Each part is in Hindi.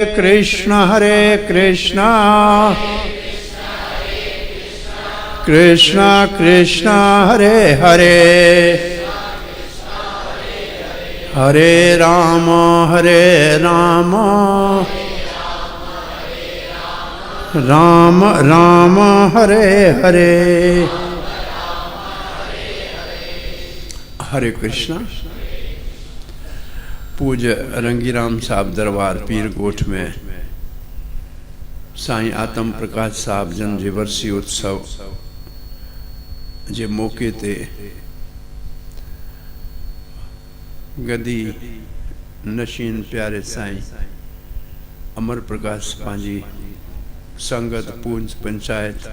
कृष्ण कृष्ण कृष्ण हरे हरे हरे राम राम राम हरे हरे हरे कृष्णा। पूज्य रंगीराम साहब दरबार पीरकोट में साईं आत्म प्रकाश साहब जन जे वर्सी उत्सव जे मौके ते गदी नशीन प्यारे साईं अमर प्रकाश पांजी संगत पूंज पंचायत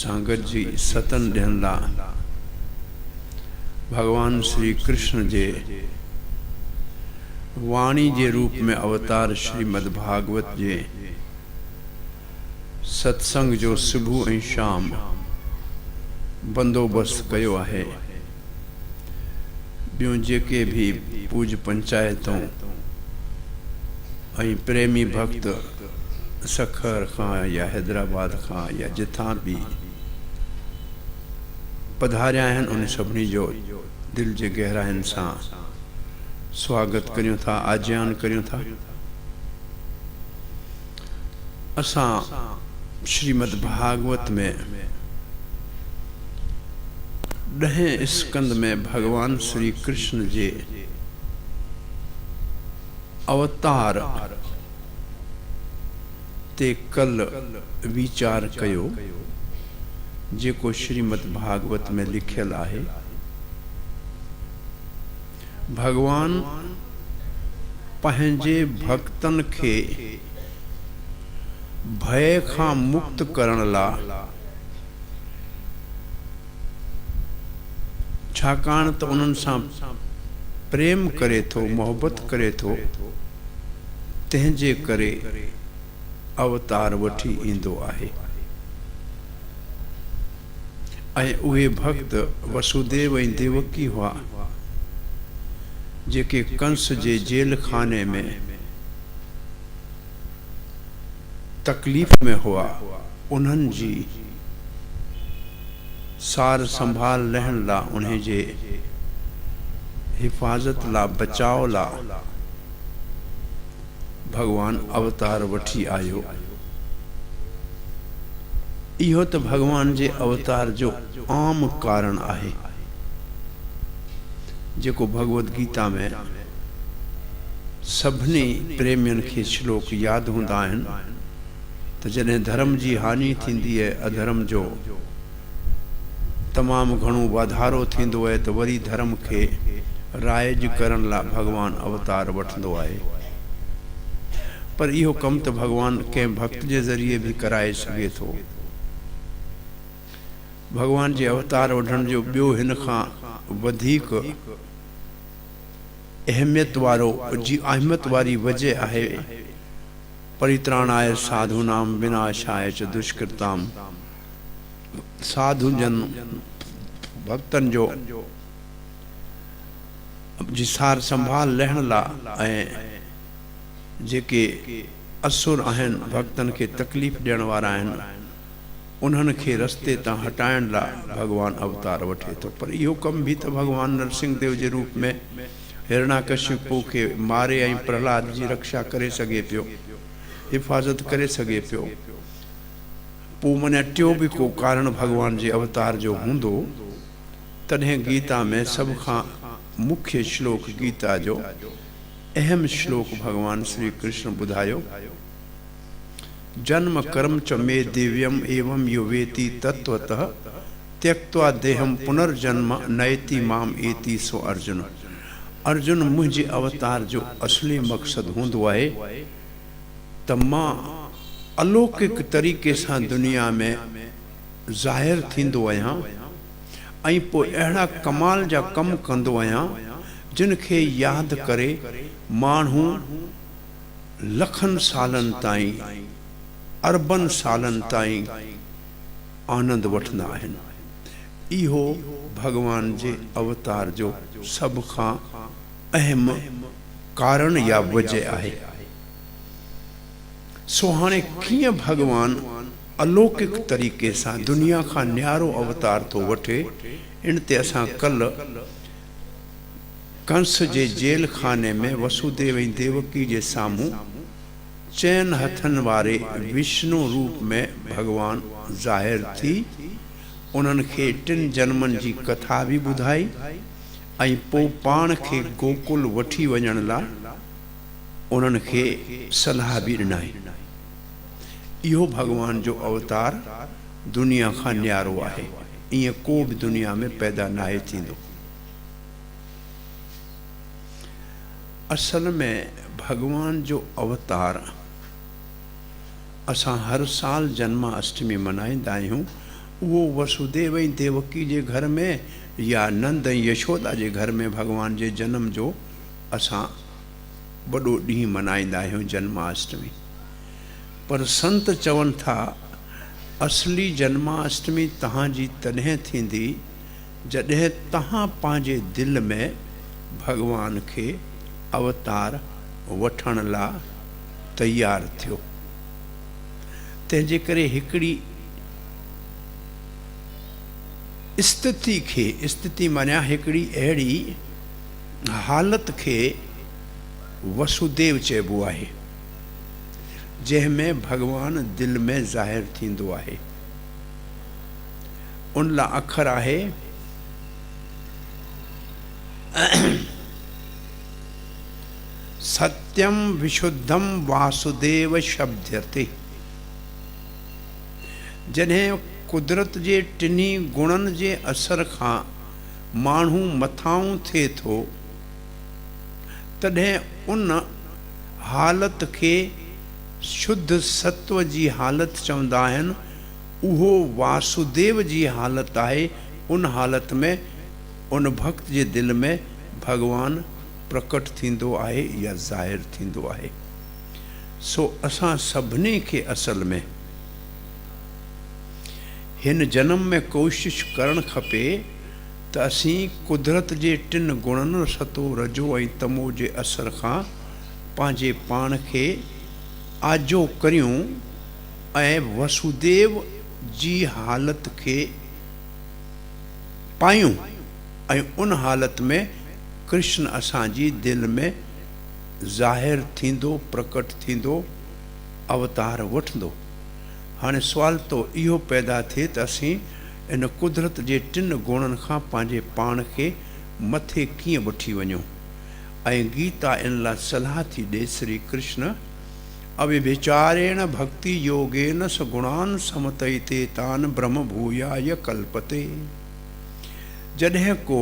सांगत जी सतन ॾियण लाइ भगवान श्री कृष्ण जे वाणी जे रूप में अवतार श्रीमद् भागवत जे सत्संग जो सुबह ऐं शाम बंदोबस्त कयो आहे। ॿियूं जेके भी पूज पंचायतों ऐं प्रेमी भक्त सखर खां या हैदराबाद खां या जिथां भी पधारिया आहिनि उन सभिनी जो दिल जे गहराइनि सां स्वागत करियूं था, आज्ञान करियूं था। असां श्रीमद् भागवत में 10 स्कंद में भगवान श्री कृष्ण जे अवतार ते कल विचार कयो जेको श्रीमद् भागवत में लिखियल आहे। भगवान पंहिंजे भक्तन के भय खां मुक्त करण लाइ छाकाणि त उन्हनि सां प्रेम करे थो, मोहब्बत करे थो, तंहिंजे करे अवतार वठी ईंदो आहे। ऐं उहे भक्त वसुदेव ऐं देवकी हुआ जेके कंस जे जेल खाने में तकलीफ में हुआ, उन्हनि जी सार संभाल लहण ला, उन्हें जे हिफाजत ला, बचाव ला भगवान अवतार वठी आयो। इहो तो भगवान जे अवतार जो आम कारण आहे जेको भगवत गीता में सभनी प्रेमियन के श्लोक याद हुंदा आहिनि त जॾहिं धर्म जी हानि थींदी है, अधर्म जो तमाम घणो वाधारो थींदो है, तो वरी धर्म के राइज करण ला भगवान अवतार वठंदो आहे। पर इहो कम तो भगवान के भक्त के जरिए भी कराए सके थो। भगवान जे अवतार वठण जो ॿियो हिन खां वधीक अहमियत वारो जी अहमियत वारी वजह आहे परित्राणाय साधूनाम विनाशाय च दुष्कृताम। साधु जन भक्तन जो जी सार संभाल लहण ला ऐं जेके असुर आहिनि भक्तन के तकलीफ़ ॾियण वारा आहिनि, उन्हनि के रस्ते तां हटाइण ला भगवान अवतार वठे थो। पर इहो कम भी तो भगवान नरसिंह देव जे रूप में हिरणाकशिपु के मारे ऐं प्रहलाद जी रक्षा करे सके पियो, हिफाजत करे सके पियो। पोइ मन टियों भी को कारण भगवान जे अवतार जो हूंदो, तॾहिं गीता में सब खां मुख्य श्लोक गीता जो अहम श्लोक भगवान श्री कृष्ण ॿुधायो। जन्म कर्म च मे दिव्यम एवं यो वेति तत्वतः त्यक्त्वा देहम पुनर्जन्म नयति माम एति सो अर्जुन। अर्जुन, मुझे अवतार जो असली मकसद होंदो आहे त मां अलौकिक तरीके से दुनिया में ज़ाहिर थींदो आहियां ऐं पोइ अहिड़ा कमाल जा कम कंदो आहियां जिन खे याद करे माण्हू लखन सालन ताईं, अरबन सालन ताईं आनंद वठंदा आहिनि। इहो भगवान जे अवतार जो सब खां अहम कारण या वजह आहे। सो हाणे कीअं भगवान अलौकिक तरीक़े सां दुनिया खां न्यारो अवतार थो वठे, इन ते असां कल कंस जे जेल खाने में वसुदेव ऐं देवकी जे साम्हूं चइनि हथनि वारे विष्णु रूप में भगवान ज़ाहिर थी उन्हनि खे 3 जन्मनि जी कथा बि ॿुधाई ऐं पोइ पाण खे गोकुल वठी वञण लाइ उन्हनि खे सलाह बि ॾिनाई। इहो भगवान जो अवतार दुनिया खां न्यारो आहे, ईअं को बि दुनिया में पैदा नाहे थींदो। असल में भगवान जो अवतार असां हर साल जन्माष्टमी मल्हाईंदा आहियूं। उहो वसुदेव ऐं देवकी जे घर में या नंद ऐं यशोदा जे घर में भगवान जे जन्म जो असां वॾो ॾींहुं मल्हाईंदा आहियूं, जन्माष्टमी। पर संत चवनि था असली जन्माष्टमी तव्हांजी तॾहिं थींदी जॾहिं तव्हां पंहिंजे दिलि में भगवान खे अवतार वठण लाइ तैयार थियो। तंहिंजे करे हिकिड़ी स्थिति खे, स्थिति माना हिकिड़ी अहिड़ी हालत खे वसुदेव चइबो आहे जंहिंमें भगवान दिल में ज़ाहिर थींदो आहे। उन लाइ अखर आहे सत्यम विशुद्धम वासुदेव शब्दते। जॾहिं कुदरत जे टिनी गुणनि जे असर खां माण्हू मथाऊं थिए थो तॾहिं उन हालत खे शुद्ध सत्व जी हालत चवंदा आहिनि। उहो वासुदेव जी हालत आहे। उन हालत में उन भक्त जे दिल में भगवान प्रकट थींदो आहे या ज़ाहिर थींदो आहे। सो असां सभिनी खे असल में हिन जन्म में कोशिश करणु खपे त असीं कुदरत जे 3 गुणनि सतो रजो ऐं तमो जे असर खां पंहिंजे पाण खे आजो करियूं ऐं वसुदेव जी हालत खे पायूं ऐं उन हालत में कृष्ण असांजी दिलि में ज़ाहिर थींदो, प्रकट थींदो, अवतार वठंदो। हाणे सुवाल तो इहो पैदा थिए त असीं इन कुदरत जे 3 गुणनि खां पंहिंजे पाण खे मथे कीअं वठी वञूं। ऐं गीता इन लाइ सलाह थी ॾे श्री कृष्ण अविचारेण भक्ति योगेन सगुणान समतयिते तान ब्रह्म भूयाय कल्पते। जॾहिं को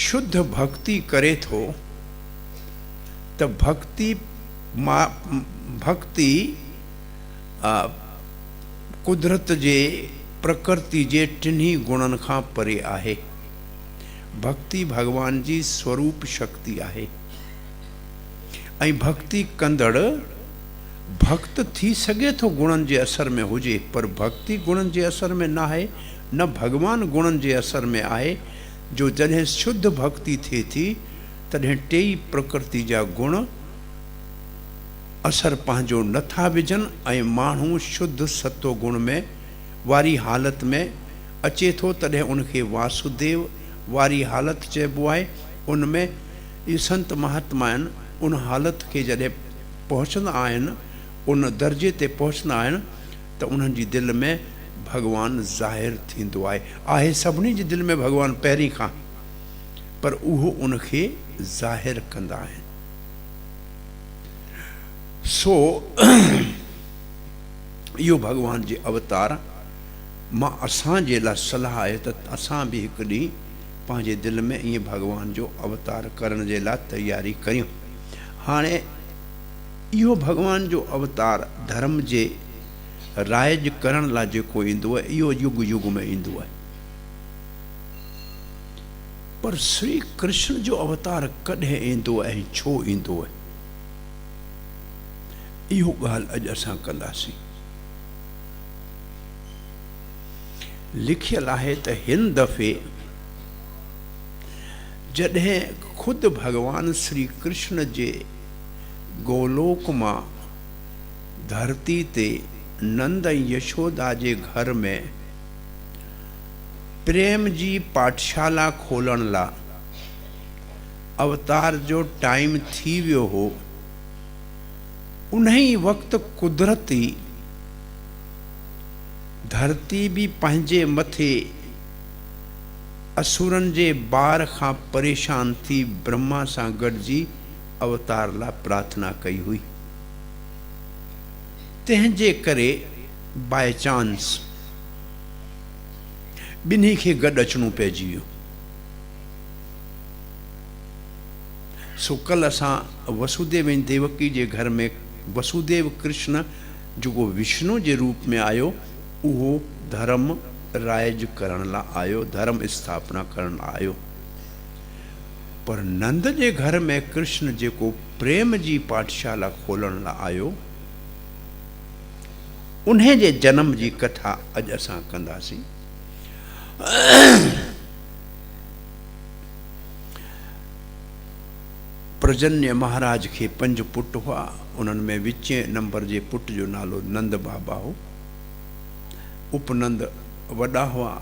शुद्ध भक्ति करे थो त भक्ति कुदरत जे प्रकृति जे 3 गुणनि खां परे आहे। भक्ति भगवान जी स्वरूप शक्ति आहे ऐं भक्ति कंदड़ भक्त थी सघे थो गुणनि जे असर में हुजे, पर भक्ति गुणनि जे असर में न आहे, न भगवान गुणनि जे असर में आहे। जो जॾहिं शुद्ध भक्ति थिए थी तॾहिं 3 प्रकृति जा गुण असर पंहिंजो नथा विझनि ऐं माण्हू शुद्ध सतो गुण में वारी हालत में अचे थो। तॾहिं उनखे वासुदेव वारी हालत चइबो आहे। उनमें इहे संत महात्मा आहिनि, उन हालत खे जॾहिं पहुचंदा आहिनि, उन दर्जे ते पहुचंदा आहिनि त उन्हनि जी दिलि में भगवान ज़ाहिर थींदो आहे। सभिनी जे दिलि में भगवान पहिरीं खां, पर उहो उनखे ज़ाहिर कंदा आहिनि। सो इहो भगवान जे अवतार मां असांजे लाइ सलाह आहे त असां बि हिकु ॾींहुं पंहिंजे दिलि में ईअं भगवान जो अवतार करण जे लाइ तयारी करियूं। हाणे इहो भगवान जो अवतार धर्म जे राइज करण लाइ जेको ईंदो आहे, इहो युग युग में ईंदो आहे। पर श्री कृष्ण जो अवतार कॾहिं ईंदो ऐं छो ईंदो आहे, इहो ॻाल्हि अॼु असां कंदासीं। लिखियलु आहे त हिन दफ़े जॾहिं ख़ुदि भगवान श्री कृष्ण जे गोलोक मां धरती ते नंद ऐं यशोदा जे घर में प्रेम जी पाठशाला खोलण ला अवतार जो टाइम थी वियो हो। उन्हीं वक्त कुदरती धरती भी पंहिंजे मथे असुरन जे बार खां परेशान थी ब्रह्मा सां गॾिजी अवतार ला प्रार्थना कई हुई। तंहिंजे करे बाय चांस बिन्ही खे गॾु अचणो पइजी वियो। सो कल असां वसुदेव ऐं देवकी जे घर में वसुदेव कृष्ण जेको विष्णु जे रूप में आयो उहो धर्म राइज करण ला आयो, धर्म स्थापना करण ला आयो। पर नंद जे घर में कृष्ण जेको प्रेम जी पाठशाला खोलण ला आयो, उन्हें जे जन्म जी कथा अज असां कंदासीं। प्रजन्य महाराज के 5 पुट हुआ। उन्हनि में विचे नंबर जे पुट जो नालो नंद बाबा हो। उपनंद वॾा हुआ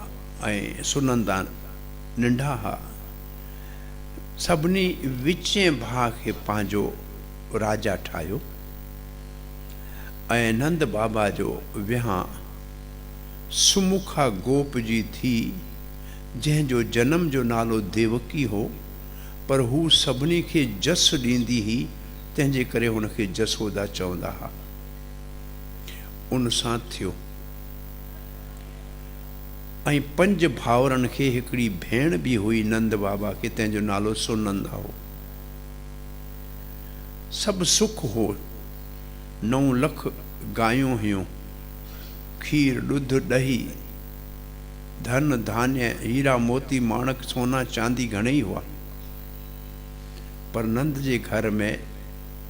ऐं सुनंदा नंढा हुआ। सभिनी विचे भाउ खे पंहिंजो राजा ठाहियो ऐं नंद बाबा जो विहां सुमुखा गोप जी थी, जंहिंजो जन्म जो नालो देवकी हो, पर हू सभिनी खे जस ॾींदी ही, तंहिंजे करे हुनखे जसोदा चवंदा हुआ। उन सां थियो ऐं 5 भाउरनि खे हिकिड़ी भेण बि हुई नंद बाबा खे, तंहिंजो नालो सुनंदा हो। सभु सुख हो। 9 लख गायूं हुयूं, खीर ॾुध ॾही धन धान्य हीरा मोती माणक सोना चांदी घणेई हुआ। पर नंद जे घर में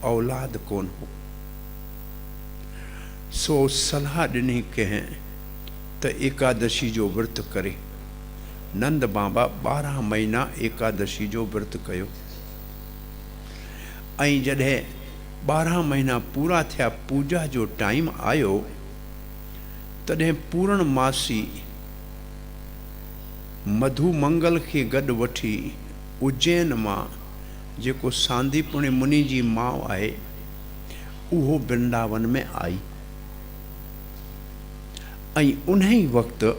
औलाद कोन हो। सो सलाह ॾिनी कंहिं त एकादशी जो व्रत करे। नंद बाबा 12 महीना एकादशी जो व्रत कयो ऐं जॾहिं 12 महीना पूरा थिया, पूजा जो टाइम आयो, तॾहिं पूर्णमासी मधुमंगल खे गॾु वठी उज्जैन मां जेको सांदीपुणी मुनि जी माउ आहे उहो वृंदावन में आई ऐं उन्हीं वक़्तु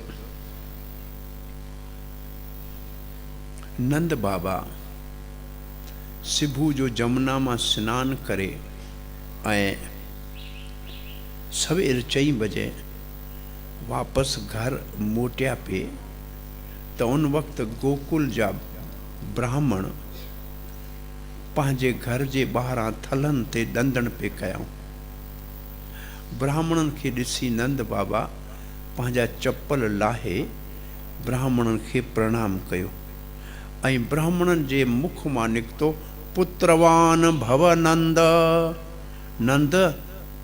नंद बाबा सिबू जो जमुना मां सनानु करे ऐं सवेर 4 बजे वापसि घर मोटिया पिए त उन वक़्तु गोकुल जा ब्राह्मण पंहिंजे घर जे ॿाहिरां थलनि ते ॾंदण पे कयूं। ब्राह्मणनि खे ॾिसी नंद बाबा पंहिंजा चप्पल लाहे ब्राह्मणनि खे प्रणाम कयो ऐं ब्राह्मणनि जे मुख मां निकितो, पुत्रवान भव नंद, नंद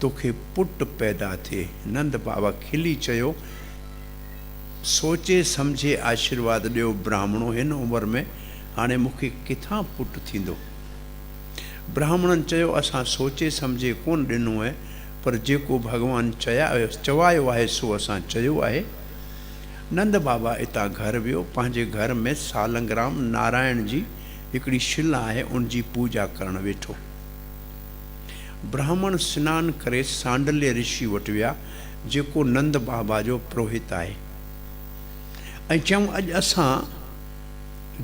तोखे पुट पैदा थिए। नंद बाबा खिली चयो, सोचे सम्झे आशीर्वाद ॾियो ब्राह्मणो, हिन उमिरि में हाणे मूंखे किथां पुट थींदो। ब्राह्मणनि चयो, असां सोचे सम्झे कोन ॾिनो आहे, पर जेको भॻवानु चवायो आहे सो असां चयो आहे। नंद बाबा इतां घर वियो। पंहिंजे घर में सालंगराम नारायण जी हिकिड़ी शिला आहे, उनजी पूजा करणु वेठो। ब्राह्मण सनानु करे सांडल्य ऋषि वटि विया, जेको नंद बाबा जो पुरोहित आहे, ऐं चयूं, अॼु असां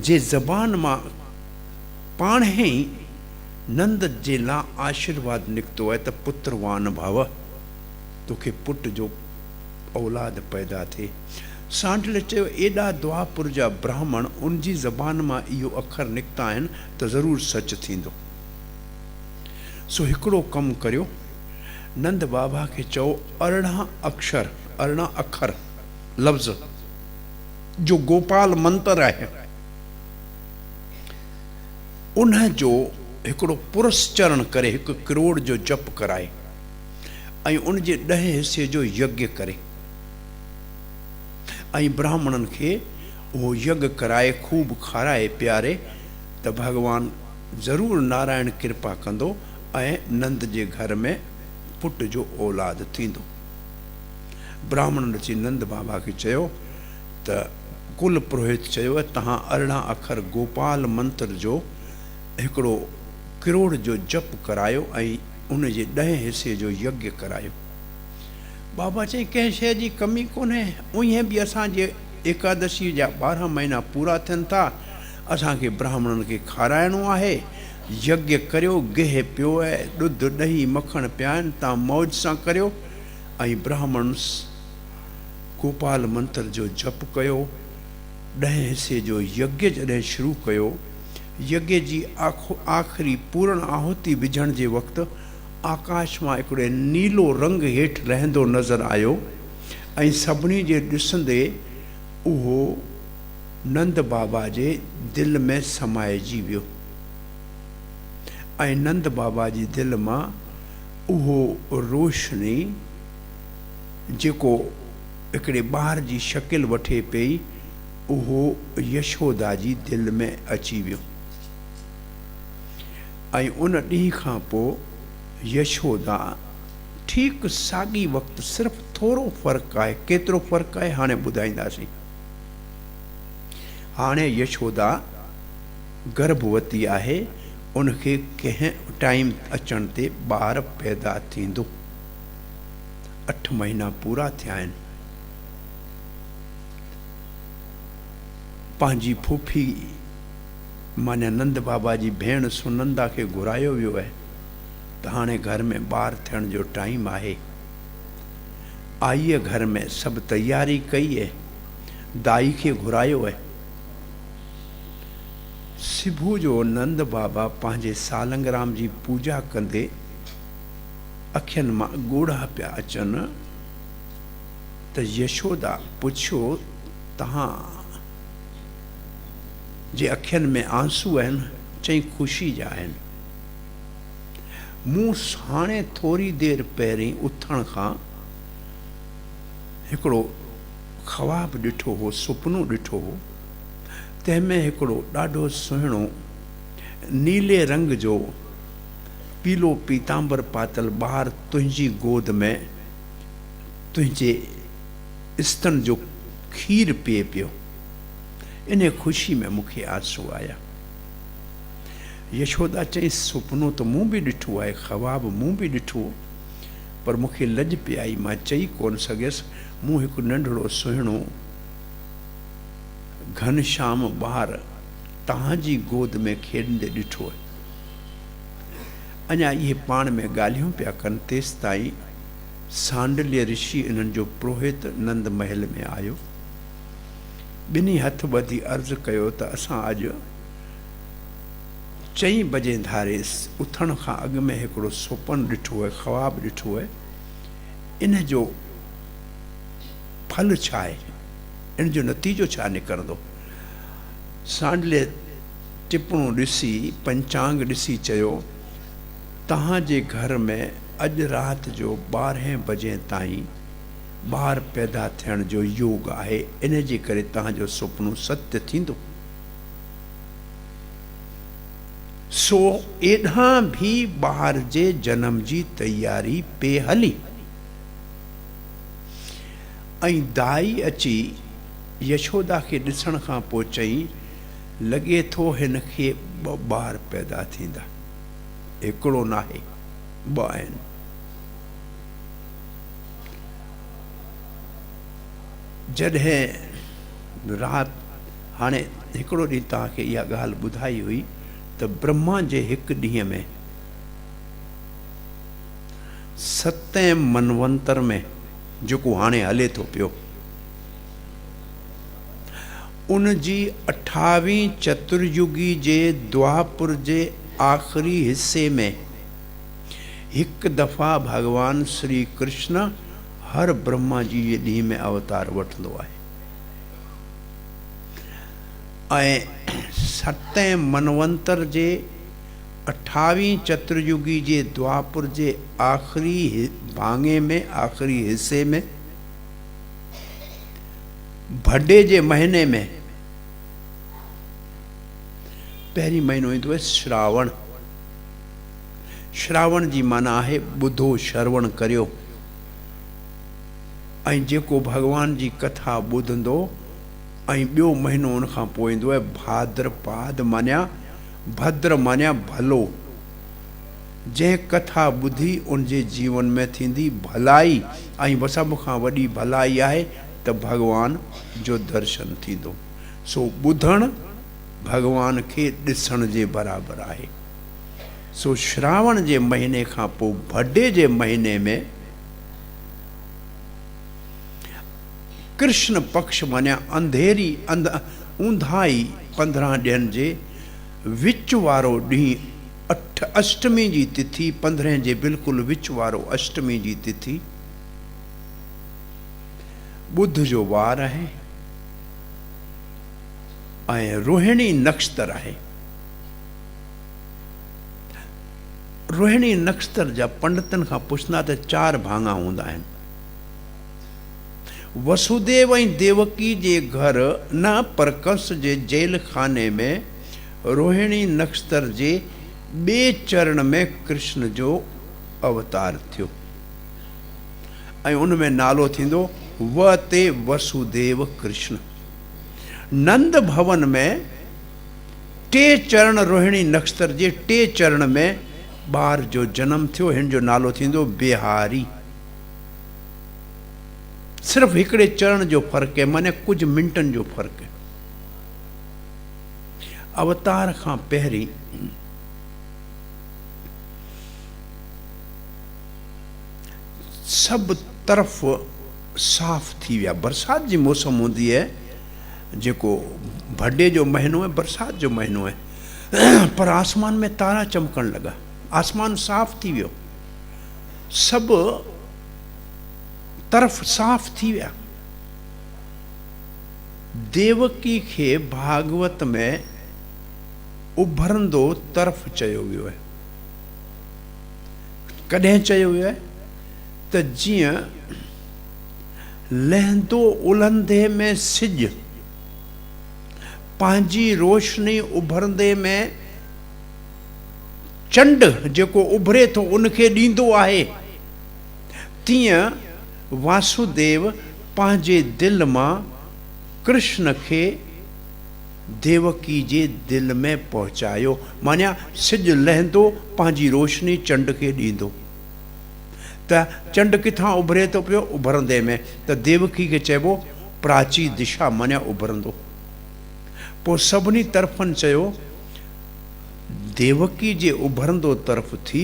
जे ज़बान मां पाण ई नंद जे लाइ आशीर्वाद निकितो आहे त पुत्रवान भव, तोखे पुट जो औलाद पैदा थिए। सांडल चयो, एॾा द्वापुर जा ब्राह्मण उनजी ज़बान मां इहो अखर निकिता आहिनि त ज़रूरु सच थींदो। सो हिकिड़ो कमु करियो, नंद बाबा खे चओ 18 अखर लफ़्ज़ जो गोपाल मंत्र आहे, उन जो हिकिड़ो पुरस्चरण करे 1 करोड़ जो जप कराए ऐं उन जे 10 हिसे जो यज्ञ करे ऐं ब्राह्मणनि खे उहो यज्ञ कराए खूब खाराए प्यारे त भॻवानु ज़रूरु नारायण कृपा कंदो ऐं नंद जे घर में पुट जो औलाद थींदो। ब्राह्मण अची नंद बाबा खे चयो त कुल पुरोहित चयो तहां 18 अखर गोपाल मंत्र जो हिकिड़ो करोड़ जो जप करायो ऐं उन जे 10 हिसे जो यज्ञ करायो। बाबा चई कंहिं शइ जी कमी कोन्हे, उहे बि असांजे एकादशी जा 12 महीना पूरा थियनि था, असांखे ब्राह्मणनि खे खाराइणो आहे, यज्ञ करियो, गिह पियो आहे, ॾुध ॾही मखण पिया आहिनि, तव्हां मौज सां करियो। ऐं ब्राह्मण गोपाल मंत्र जो जप कयो, 10 हिसे जो यज्ञ जॾहिं शुरू कयो, यज्ञ जी आख़िरी पूर्ण आहुति विझण जे वक़्तु आकाश मां हिकिड़े नीलो रंग हेठि लहंदो नज़र आयो ऐं सभिनी जे ॾिसंदे उहो नंद बाबा जे दिलि में समाइजी वियो ऐं नंद बाबा जी दिलि मां उहो रोशनी जेको हिकिड़े ॿार जी शकिल वठे पई, उहो यशोदा जी दिलि में अची वियो। ऐं उन ॾींहं खां पोइ यशोदा ठीकु साॻी वक़्तु सिर्फ़ु थोरो फ़र्क़ु आहे, केतिरो फ़र्क़ु आहे हाणे ॿुधाईंदासीं। हाणे यशोदा गर्भवती आहे, उनखे कंहिं टाइम अचण ते ॿार पैदा थींदो। 8 महीना पूरा थिया आहिनि। पंहिंजी फूफी माने नंद बाबा जी भेण सुनंदा खे घुरायो वियो आहे त हाणे घर में ॿार थियण जो टाइम आहे। आई घर में सभु तयारी कई आहे, दाई खे घुरायो आहे। सुबुह जो नंद बाबा पंहिंजे सालंगराम जी पूजा कंदे अखियुनि मां ॻोढ़ा पिया अचनि त यशोदा पुछियो, तव्हां जे अखियुनि में आंसू आहिनि? चई ख़ुशी जा आहिनि। मूं हाणे थोरी देरि पहिरीं उथण खां हिकिड़ो ख़्वाब ॾिठो हो, सुपनो ॾिठो हो, तंहिंमें हिकिड़ो ॾाढो सुहिणो नीले रंग जो पीलो पीतांबर पातल ॿार तुंहिंजी गोद में तुंहिंजे स्तन जो खीर पीए पियो। इन ख़ुशी में मूंखे आंसू आया। यशोदा चई सुपनो त मूं बि ॾिठो आहे, ख़्वाब मूं बि ॾिठो, पर मूंखे लॼ पई आई, मां चई कोन सघियसि। मूं हिकु नंढड़ो सुहिणो घनश्याम ॿार तव्हांजी गोद में खेॾंदे ॾिठो आहे। अञा इहे पाण में ॻाल्हियूं पिया कनि, तेसि ताईं सांडल्य ऋषि इन्हनि जो पुरोहित नंद महल में आयो। ॿिन्ही हथ ॿधी अर्ज़ु कयो त असां अॼु 4 बजे धारे उथण खां अॻु में हिकिड़ो सुपन ॾिठो आहे, ख़्वाब ॾिठो आहे। इन जो फल छा आहे, इन जो नतीजो छा निकिरंदो? सांडल्य टिपणो ॾिसी, पंचांग ॾिसी चयो, तव्हांजे घर में अॼु राति जो 12 बजे ताईं ॿार पैदा थियण जो योग आहे, इन जे करे तव्हांजो सुपनो सत्य थींदो। सो एॾां बि ॿार जे जनम जी तयारी पे हली। ऐं दाई अची यशोदा खे ॾिसण खां पोइ चई, लॻे थो हिन खे 2 ॿार पैदा थींदा, हिकिड़ो नाहे, 2 आहिनि। जॾहिं राति, हाणे हिकिड़ो ॾींहुं तव्हांखे इहा ॻाल्हि ॿुधाई हुई त ब्रह्मा जे हिकु ॾींहं में 7 मनवंतर में, जेको हाणे हले थो पियो, उन जी 28वीं चतुर्युगी जे द्वापुर जे आख़िरी हिस्से में हिकु दफ़ा भगवान श्री कृष्ण हर ब्रह्मा जी जे ॾींहं में अवतार वठंदो आहे। ऐं 7 मनवंतर जे 28वीं चतुर्युगी जे द्वापुर जे आख़िरी भाङे में, आख़िरी हिस्से में, भडे जे महीने में, पहिरीं महीनो ईंदो आहे श्रावण। श्रावण जी माना है ॿुधो श्रवण करियो ऐं जेको भगवान जी कथा ॿुधंदो ऐं ॿियो महीनो उन खां पोइ ईंदो आहे भाद्रपाद मानिया भद्र मानिया भलो। जंहिं कथा ॿुधी उनजे जीवन में थींदी भलाई ऐं सभ खां वॾी भलाई आहे त भगवान जो दर्शन थींदो। सो ॿुधणु भगवान खे ॾिसण जे बराबरि आहे। सो श्रावण जे महीने खां पोइ भडे जे महीने में कृष्ण पक्ष मानिया अंधेरी ऊंधाई 15 ॾींहंनि जे विच वारो ॾींहुं अष्टमी जी तिथि 15 जे बिल्कुलु विच वारो अष्टमी जी तिथि बुध जो वार आहे ऐं रोहिणी नक्षत्र आहे। रोहिणी नक्षत्र जा पंडितनि खां पुछंदा त 4 भाङा हूंदा आहिनि। वसुदेव ऐं देवकी जे घर न पर कंस जे जेल खाने में रोहिणी नक्षत्र जे ॿिए चरण में कृष्ण जो अवतार थियो ऐं उन में नालो थींदो व ते वसुदेव कृष्ण। नंद भवन में 3 चरण रोहिणी नक्षत्र जे 3 चरण में ॿार जो जन्म थियो। हिन जो नालो थींदो बिहारी। सिर्फ हिकिड़े चरण जो फ़र्क़ु है, माने कुछ मिंटनि जो फ़र्क़ु है। अवतार खां पहिरीं सब तरफ साफ़ थी विया। बरसात जी मौसम हूंदी है, जेको भडे जो महीनो है, बरसात जो महीनो है, पर आसमान में तारा चमकण लगा, आसमान साफ़ थी वियो, सब तरफ साफ़ थी विया। देवकी खे भागवत में उभरंदो तरफ चयो वियो है। कॾहिं चयो वियो है त जीअं लहंदो उलंदे में सिज पंहिंजी रोशनी उभरंदे में चंड जेको उभरे थो उनखे ॾींदो आहे, तीअं वासुदेव पंहिंजे दिल मां कृष्ण खे देवकी जे दिल में पहुचायो। मानिया सिज लहंदो पंहिंजी रोशनी चंड खे ॾींदो, त चंड किथां उभरे थो पियो? उभरंदे में। त देवकी खे चइबो प्राची दिशा, मानिया उभरंदो। पोइ सभिनी तरफ़नि चयो देवकी जे उभरंदो तरफ़ थी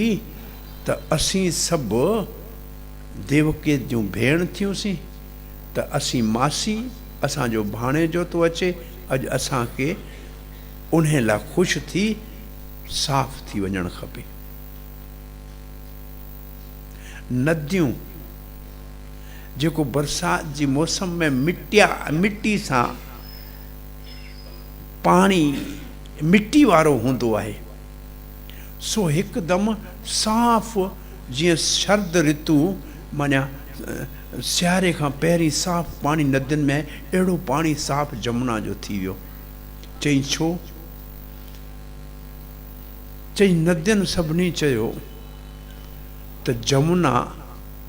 त असीं सभु देवकी जूं भेण थियूंसीं, त असीं मासी, असांजो भाणे जो थो अचे, अॼु असांखे उन लाइ ख़ुशि थी साफ़ थी वञणु खपे। नदियूं जेको बरसात जी मौसम में मिट्टी सां पाणी मिट्टी वारो हूंदो आहे, सो हिकदमि साफ़, जीअं शरद ऋतु माना सियारे खां पहिरीं साफ़ पाणी नदियुनि में, अहिड़ो पाणी साफ़ जमुना जो थी वियो। चई छो? चई नदियुनि सभिनी चयो त जमुना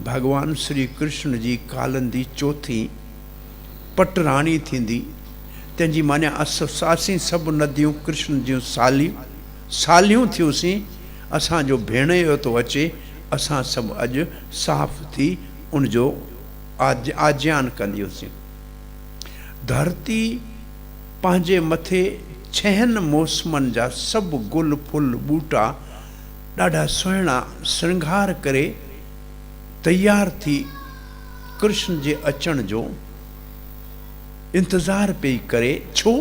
भगवान श्री कृष्ण जी कालंदी चौथी पटराणी थींदी, तंहिंजी माने असां सभु नदियूं कृष्ण जूं सालियूं थियूंसीं, असांजो भेण जो थो अचे, असां सभु अॼु साफ़ थी उनजो आज्ञान कंदियूंसीं। धरती पंहिंजे मथे 6 मौसमनि जा सभु गुल फुल बूटा ॾाढा सुहिणा श्रृंगार करे तैयार थी कृष्ण जे अचण जो इंतज़ार पई करे। छो?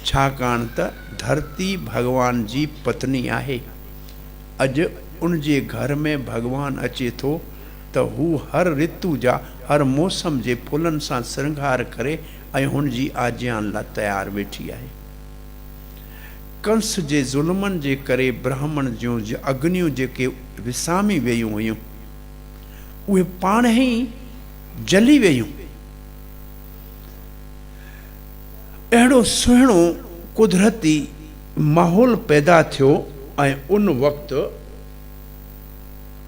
छाकाणि त धरती भगवान जी पत्नी आहे। अॼु उनजे घर में भगवान अचे थो त हू हर ऋतु जा, हर मौसम जे फुलनि सां श्रृंगार करे ऐं हुनजी आज्ञान लाइ तयारु वेठी आहे। कंस जे ज़ुल्मनि जे करे ब्राह्मण जूं अग्नियूं जेके विसामी वेयूं हुयूं, उहे पाण ई जली वेयूं। अहिड़ो सुहिणो कुदरती माहौल पैदा थियो ऐं उन वक़्तु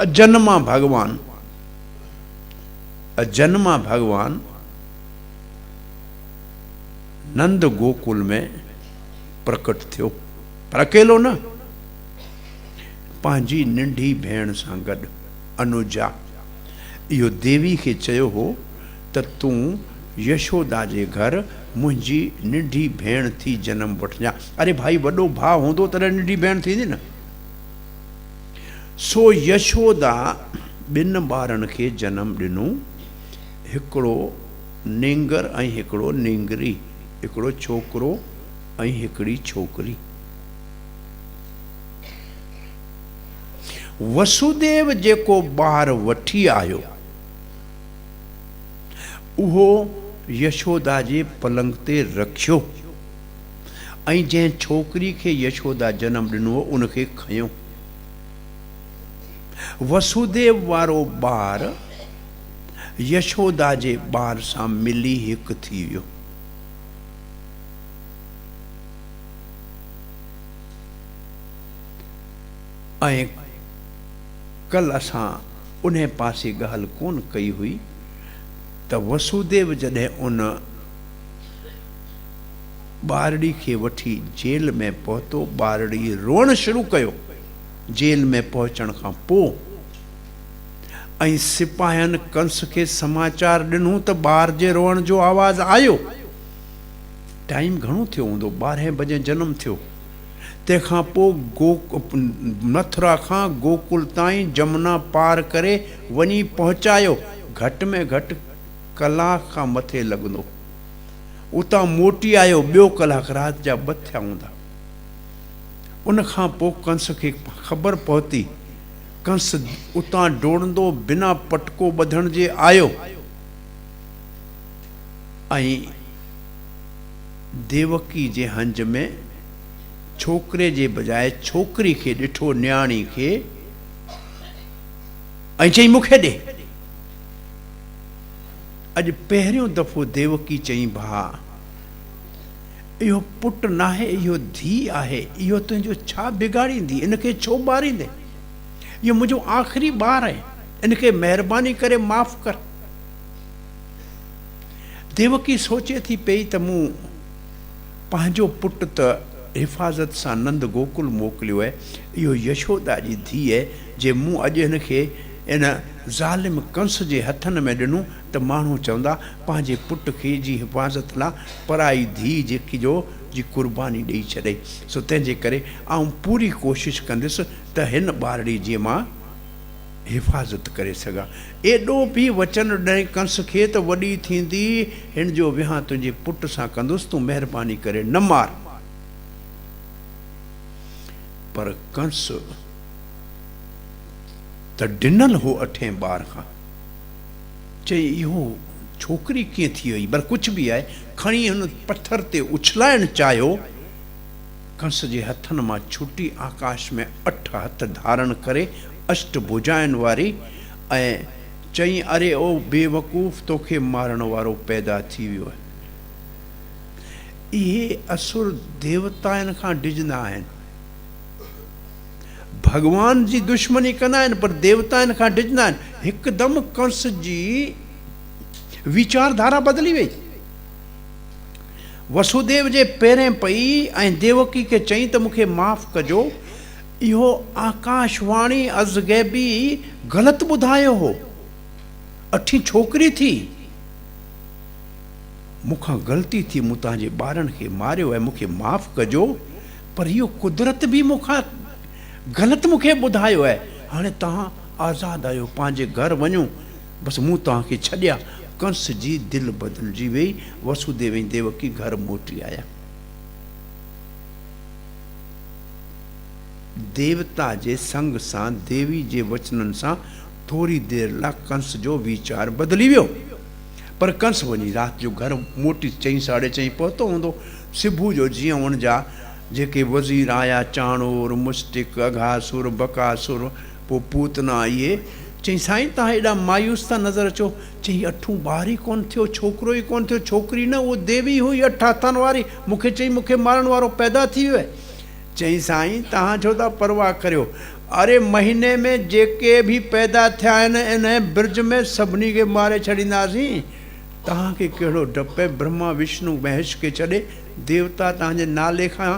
अजन्मा भगवान नंद गोकुल में प्रकट थियो, पर अकेलो न, पंहिंजी नंढी भेण सां गॾु अनुजा। इहो देवी खे चयो हो त तूं यशोदा जे घर मुंहिंजी नंढी भेण थी जनम वठिजां। अरे भाई, वॾो भाउ हूंदो तॾहिं नंढी भेण थींदी न। सो यशोदा ॿिनि ॿारनि खे जनम ॾिनो, हिकिड़ो नेंगर ऐं हिकिड़ो नेंगरी, हिकिड़ो छोकिरो ऐं हिकिड़ी छोकिरी। वसुदेव जेको ॿार वठी आयो उहो यशोदा जे पलंग ते रखियो ऐं जंहिं छोकिरी खे यशोदा जनम ॾिनो हो उनखे खयो। वसुदेव वारो ॿार यशोदा जे ॿार सां मिली हिकु थी वियो। ऐं कल असां उन पासे ॻाल्हि कोन कई हुई त वसुदेव जॾहिं उन ॿारड़ी खे वठी जेल में पहुतो, ॿारड़ी रोअण शुरू कयो जेल में पहुचण खां पोइ, ऐं सिपाहियनि कंस खे समाचार ॾिनो त ॿार जे रोअण जो आवाज़ आयो। टाइम घणो थियो हूंदो, 12 बजे जनम थियो। तंहिंखां पोइ मथुरा खां गोकुल ताईं जमुना पार करे वञी पहुचायो, घटि में घटि कलाक खां मथे लॻंदो। उतां मोटी आयो, ॿियो कलाक, राति जा 2 थिया हूंदा। उन खां पोइ कंस खे ख़बर पहुती, कंस उतां डोड़ंदो बिना पटको ॿधण जे आयो ऐं देवकी जे हंज में छोकिरे जे बजाए छोकिरी खे ॾिठो, न्याणी खे, ऐं चई मूंखे ॾे। अॼु पहिरियों दफ़ो देवकी चई, भाउ इहो पुटु नाहे, इहो धीउ आहे, इहो तुंहिंजो छा बिगाड़ींदी, इनखे छो ॿारींदे, इहो मुंहिंजो आख़िरी ॿारु आहे, इनखे महिरबानी करे माफ़ कर। देवकी सोचे थी पई त मूं पंहिंजो पुटु त हिफ़ाज़त सां नंद गोकुल मोकिलियो आहे, इहो यशोदा जी धीउ आहे, जे मूं अॼु हिनखे इन ज़ालिम कंस जे हथनि में ॾिनो त माण्हू चवंदा पंहिंजे पुट खे जी हिफ़ाज़त लाइ पराई धीउ जेकी जो जी कुर्बानी ॾेई छॾे। सो तंहिंजे करे आउं पूरी कोशिशि कंदुसि त हिन ॿारड़ी जी मां हिफ़ाज़त करे सघां। एॾो बि वचन ॾेई कंस खे त वॾी थींदी हिन जो विहांउ तुंहिंजे पुट सां कंदुसि, तूं महिरबानी करे न मार। पर कंस त ॾिनल हो 8 ॿार खां, चई इहो छोकिरी कीअं थी वई, पर कुझु बि आहे, खणी हुन पत्थर ते उछलाइण चाहियो। कंस जे हथनि मां छुटी आकाश में 8 हथ धारण करे अष्टभुजाउनि वारी, ऐं चई अरे ओ बेवकूफ़, तोखे मारण वारो पैदा थी वियो आहे। इहे असुर देवताउनि खां डिॼंदा आहिनि, भगवान जी दुश्मनी कंदा आहिनि, पर देवताउनि खां डिॼंदा आहिनि। हिकदमि कंस जी विचारधारा बदिली वई। वसुदेव जे पेरें पई ऐं देवकी खे चई त मूंखे माफ़ कजो, इहो आकाशवाणी अज़गैबी ग़लति ॿुधायो हो, 8 छोकिरी थी, मूंखां ग़लती थी, मूं तव्हांजे ॿारनि खे मारियो आहे, मूंखे माफ़ कजो। पर इहो कुदरत बि मूंखां ग़लति मूंखे ॿुधायो आहे, हाणे तव्हां आज़ादु आहियो, पंहिंजे घर वञो, बसि मूं तव्हांखे छॾिया। कंस जी दिलि बदिलजी वई, वसुदेव ऐं देवकी घर मोटी आया। देवता जे संग सां, देवी जे वचननि सां थोरी देरि लाइ कंस जो वीचार बदिली वियो। पर कंस वञी राति जो घर मोटी 4 साढे 4 पहुतो हूंदो। सुबुह जो जीअं उनजा जेके वज़ीर आया, चाणोर, मुस्टिक, अघासुर, बकासुर, पोइ पूतना, इहे चई साईं तव्हां हेॾा मायूस था नज़र अचो। चई 8 ॿार ई कोन थियो, छोकिरो ई कोन थियो, छोकिरी न, उहो देवी हुई 8 हथनि वारी, मूंखे चई मूंखे मारण वारो पैदा थी वियो आहे। चई साईं तव्हां छो था परवाह करियो, अरे महीने में जेके भी पैदा थिया आहिनि इन ब्रज में सभिनी खे मारे छॾींदासीं। तव्हांखे कहिड़ो डपु आहे? ब्रह्मा विष्णु महेश खे छॾे देवता तव्हांजे नाले खां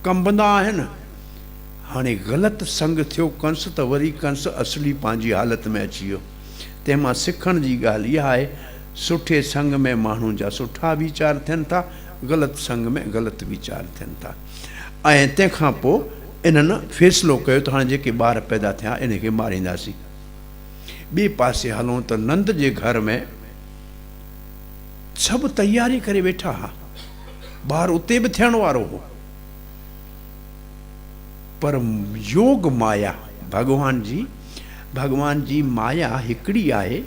कंबंदा आहिनि। हाणे ग़लति संग थियो कंस त वरी कंस असली पंहिंजी हालत में अची वियो। तंहिंमां सिखण जी ॻाल्हि इहा आहे, सुठे संग में माण्हुनि जा सुठा वीचार थियनि था, ग़लति संग में ग़लति वीचार थियनि था। ऐं तंहिंखां पोइ इन्हनि फ़ैसिलो कयो त हाणे जेके ॿार पैदा थिया इन खे मारींदासीं। ॿिए पासे हलूं त नंद जे घर में सभु तयारी करे वेठा हा, ॿार उते बि थियण वारो हो, पर योग माया भगवान जी माया हिकिड़ी आहे,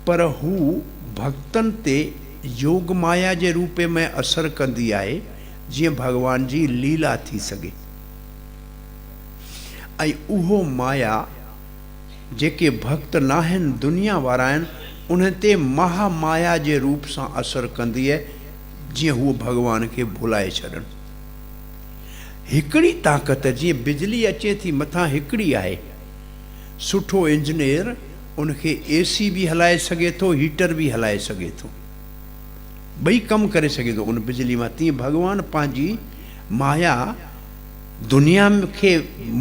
पर हू भक्तनि ते योग माया जे रूप में असर कंदी आहे जीअं भगवान जी लीला थी सघे। ऐं उहो माया जेके भक्त न आहिनि, दुनिया वारा आहिनि, उन ते महामाया जे रूप सां असर कंदी आहे जीअं हूअ भगवान खे भुलाए छॾनि। हिकिड़ी ताक़त जीअं बिजली अचे थी मथां हिकिड़ी आहे। सुठो इंजीनियर उनखे AC बि हलाए सघे थो, हीटर बि हलाए सघे थो, ॿई कमु करे सघे थो उन बिजली मां। तीअं भगवान पंहिंजी माया दुनिया खे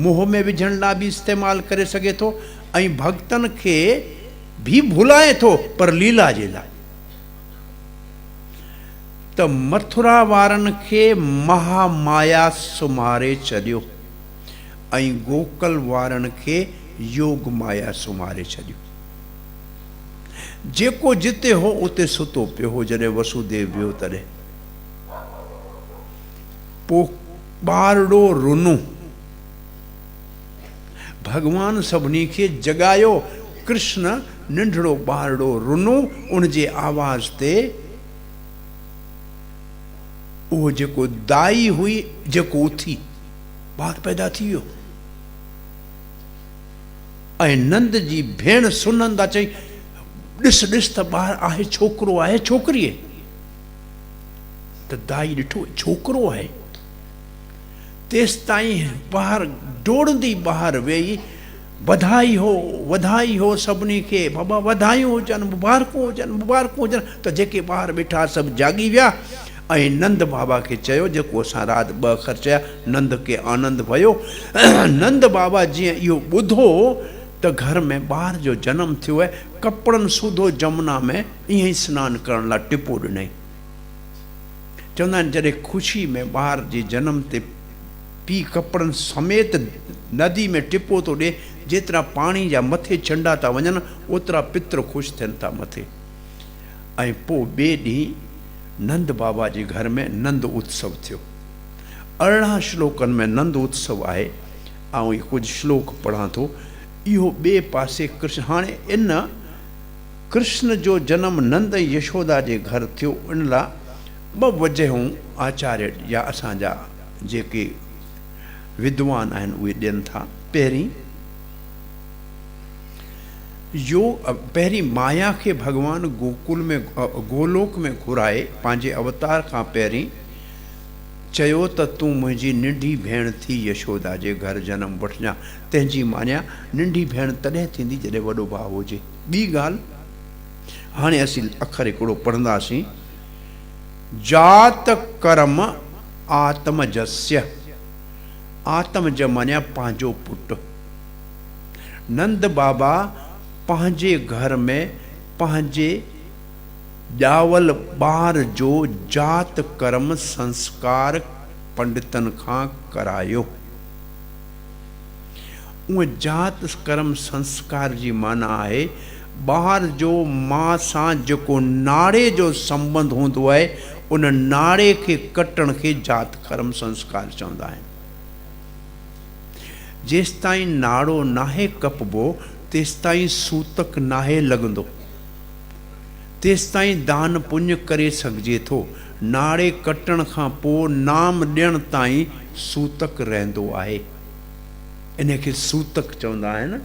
मोह में विझण लाइ बि इस्तेमालु करे सघे थो ऐं भक्तनि खे भी भुलाए थो, पर लीला जे लाइ। त मथुरा वारनि खे महामाया सुमारे छॾियो ऐं गोकल वारनि खे योग माया सुमारे छॾियो। जेको जिते हो उते सुतो पियो हो जॾहिं वसुदेव वियो तॾहिं। पोइ ॿारड़ो रुनू, भगवान सभिनी खे जगायो। कृष्ण नंढड़ो ॿारड़ो रुनू, उन जे आवाज़ ते उहो जेको दाई हुई जेको उथी, ॿार पैदा थी वियो। ऐं नंद जी भेण सुनंदा चई, ॾिस ॾिस त ॿारु आहे, छोकिरो आहे, छोकिरी आहे। त दाई ॾिठो छोकिरो आहे। तेसि ताईं ॿाहिरि डोड़ंदी ॿाहिरि वेही, वधाई हो सभिनी खे, बाबा वधायूं हुजनि, मुबारकूं हुजनि। त जेके ॿार वेठा सभु जागी विया ऐं नंद बाबा खे चयो जेको असां राति 2 अखर चया। नंद खे आनंद भयो। नंद बाबा जीअं इहो ॿुधो त घर में ॿार जो जनमु थियो आहे, कपिड़नि सूधो जमुना में ईअं ई सनानु करण लाइ टिपो ॾिनई। चवंदा आहिनि जॾहिं ख़ुशी में ॿार जे जनम ते पीउ कपिड़नि समेत नदी में टिपो थो ॾिए, जेतिरा पाणी जा मथे चंडा था वञनि ओतिरा पित्र ख़ुशि थियनि था मथे। ऐं पोइ ॿिए ॾींहुं नंद बाबा जे घर में नंद उत्सव थियो। 18 श्लोकनि में नंद उत्सव आहे ऐं इहे कुझु श्लोक पढ़ां थो। इहो ॿिए पासे कृष्ण, हाणे इन कृष्ण जो जनमु नंद यशोदा जे घर थियो। इन लाइ 2 वजहूं आचार्य या असांजा जेके विद्वान आहिनि उहे ॾियनि था। पहिरीं माया खे भगवान गोलोक में घुराए पंहिंजे अवतार खां पहिरीं चयो त तूं मुंहिंजी नंढी भेण थी यशोदा जे घर जनमु वठिजां। तंहिंजी मान्या नंढी भेण तॾहिं थींदी जॾहिं वॾो भाउ हुजे। ॿी ॻाल्हि, हाणे असीं अखर हिकिड़ो पढ़ंदासीं, जात कर्म आत्मजस्य। आत्मज मान्या पंहिंजो पुटु। नंद बाबा पंहिंजे घर में पंहिंजे ॼावल ॿार जो जात कर्म संस्कार पंडितनि खां करायो। उहे जात कर्म संस्कार जी माना आहे ॿार जो मां सां जेको नाड़े जो संबंध हूंदो आहे, उन नाड़े खे कटण खे जात कर्म संस्कार चवंदा आहिनि। जेसि ताईं नाड़ो नाहे कपबो तेसि ताईं सूतक नाहे लॻंदो, तेसि ताईं दान पुण्य करे सघिजे थो। नाड़े कटण खां पोइ नाम ॾियण ताईं सूतक रहंदो आहे। इन खे सूतक चवंदा आहिनि।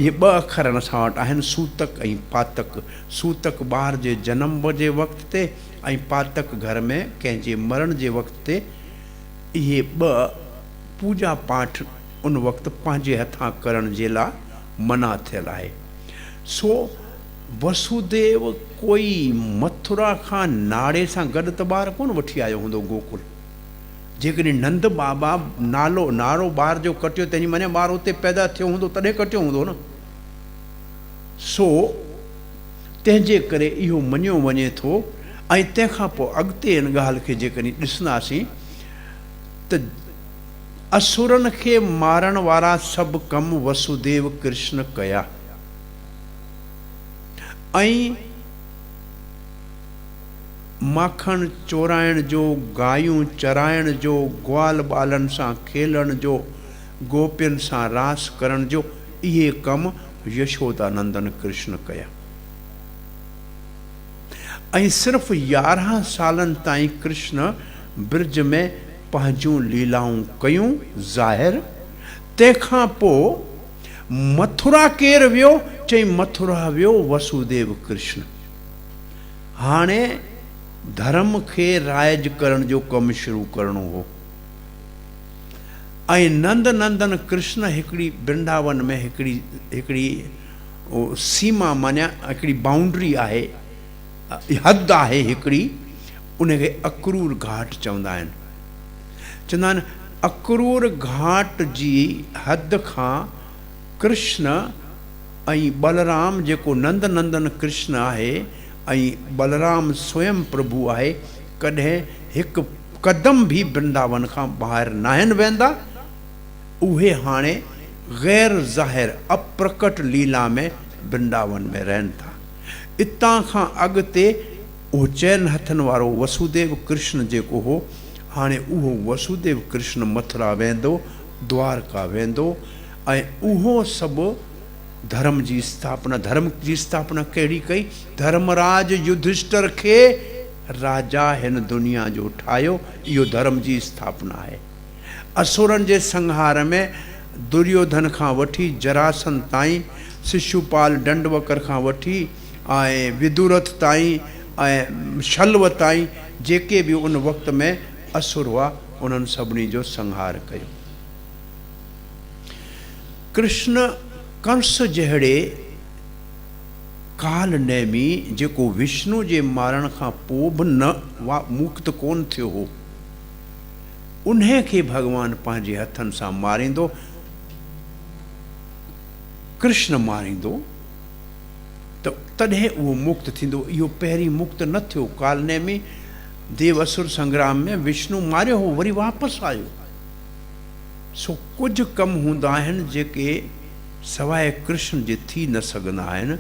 इहे 2 अखर असां वटि आहिनि, सूतक ऐं पातक। सूतक ॿार जे जनम जे वक़्त ते ऐं पातक घर में कंहिंजे मरण जे वक़्त ते। इहे 2 पूजा पाठ उन वक्त पंहिंजे हथां करण जे लाइ मना थियल आहे। सो वसुदेव कोई मथुरा खां नाड़े सां गॾु त ॿार कोन वठी आयो हूंदो गोकुल। जेकॾहिं नंद बाबा नारो ॿार जो कटियो तंहिंजी माने ॿार उते पैदा थियो हूंदो तॾहिं कटियो हूंदो न। सो तंहिंजे करे इहो मञियो वञे थो। ऐं तंहिंखां पोइ अॻिते इन ॻाल्हि खे जेकॾहिं ॾिसंदासीं त असुरनि खे मारण वारा सभु कम वसुदेव कृष्ण कया। ऐं माखण चोराइण जो, गायूं चराइण जो, ग्वाल बालनि सां खेलण जो, गोपियुनि सां रास करण जो, इहे कम यशोदानंदन कृष्ण कया। ऐं सिर्फ़ 11 सालनि ताईं कृष्ण ब्रज में पंहिंजूं लीलाऊं कयूं ज़ाहिर। तंहिंखां पोइ मथुरा केरु वियो? चई मथुरा वियो वसुदेव कृष्ण। हाणे धर्म खे राइज करण जो कमु शुरू करणो हो। ऐं नंद नंदन कृष्ण हिकिड़ी वृंदावन में हिकिड़ी सीमा माना हिकिड़ी बाउंड्री आहे, हद आहे हिकिड़ी, उनखे अक्रूर घाट चवंदा आहिनि। चवंदा आहिनि अक्रूर घाट जी हद खां कृष्ण ऐं बलराम, जेको नंद नंदन कृष्ण आहे ऐं बलराम स्वयं प्रभु आहे, कॾहिं हिकु कदम भी वृंदावन खां ॿाहिरि न आहिनि वेंदा। उहे हाणे गैर ज़ाहिर अप्रकट लीला में वृंदावन में रहनि था। इतां खां अॻिते उहो चइनि हथनि वारो वसुदेव कृष्ण जेको हो, हाणे उहो वसुदेव कृष्ण मथुरा वेंदो, द्वारका वेंदो। ऐं उहो सभु धर्म जी स्थापना कहिड़ी कई? धर्मराज युधिष्ठिर खे राजा हिन दुनिया जो ठाहियो। इहो धर्म जी स्थापना आहे। असुरनि जे संहार में दुर्योधन खां वठी जरासन ताईं, शिशुपाल दंडवकर खां वठी ऐं विदुरथ ताईं ऐं शल्व ताईं जेके बि उन वक़्त में असुर हुआ, उन्हनि सभिनी जो संहार कयो। कृष्ण कंस जहिड़े काल नेमी जेको विष्णु जे मारण खां पोइ बि मुक्त कोन थियो हो, उन्हे खे भगवान पंहिंजे हथनि सां मारींदो, कृष्ण मारींदो, त तॾहिं उहो मुक्त थींदो। इहो पहिरीं मुक्त न थियो। काल नेमी देव असुर संग्राम में विष्णु मारियो हो, वरी वापसि आयो। सो कुझु कम हूंदा आहिनि जेके सवाइ कृष्ण जे थी न सघंदा आहिनि।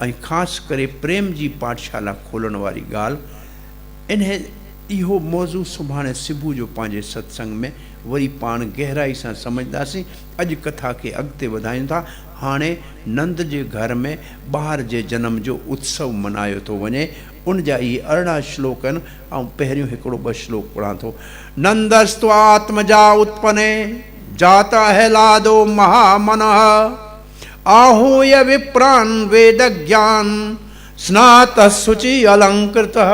ऐं ख़ासि करे प्रेम जी पाठशाला खोलण वारी ॻाल्हि। इहो मौज़ू सुभाणे सुबुह जो पंहिंजे सत्संग में वरी पाण गहराई सां सम्झंदासीं। अॼु कथा खे अॻिते वधायूं था। हाणे नंद जे घर में ॿार जे जनम जो उत्सव मनायो थो वञे। उन जा इहे 18 श्लोक आहिनि ऐं पहिरियों हिकिड़ो 2 श्लोक पढ़ां थो। नंदस्त्वात्मजा उत्पन्ने जाता हेलादो महामनः आहूय विप्रान् वेद ज्ञान स्नातः शुचि अलंकृतः।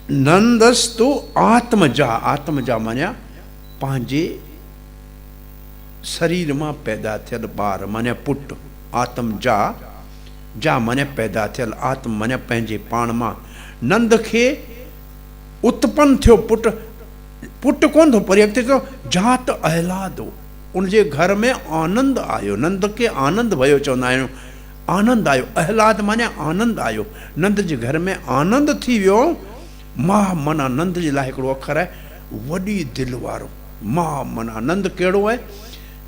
नंदस्तु आत्मजा, आत्मजा मानिया पंहिंजे शरीर मां पैदा थियल ॿार माने पुट। आत्मजा, जा माने पैदा थियल, आत्म माने पंहिंजे पाण मां। नंद खे उत्पन्न थियो पुट, पुट कोन थो पर अॻिते थियो जात अहलादो, उनजे घर में आनंद आयो। नंद खे आनंद भयो चवंदा आहियूं, आनंद आयो। अहलाद माने आनंद आयो। नंद जे घर में आनंद थी वियो। मां मना नंद जे लाइ हिकिड़ो अखर आहे, वॾी दिलि वारो। मां मना नंद कहिड़ो आहे?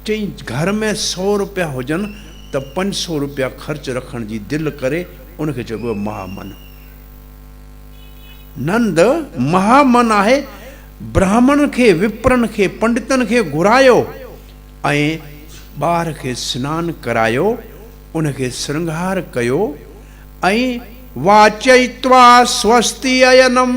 चई घर में 100 रुपया हुजनि त 500 रुपया ख़र्च रखण जी दिलि करे, उनखे चइबो महामन। नंद महामन आहे। ब्राह्मण खे, विप्रन खे, पंडितन खे घुरायो ऐं ॿार खे सनानु करायो, उनखे श्रृंगार कयो ऐं वाचयित्वा स्वस्ति अयनम,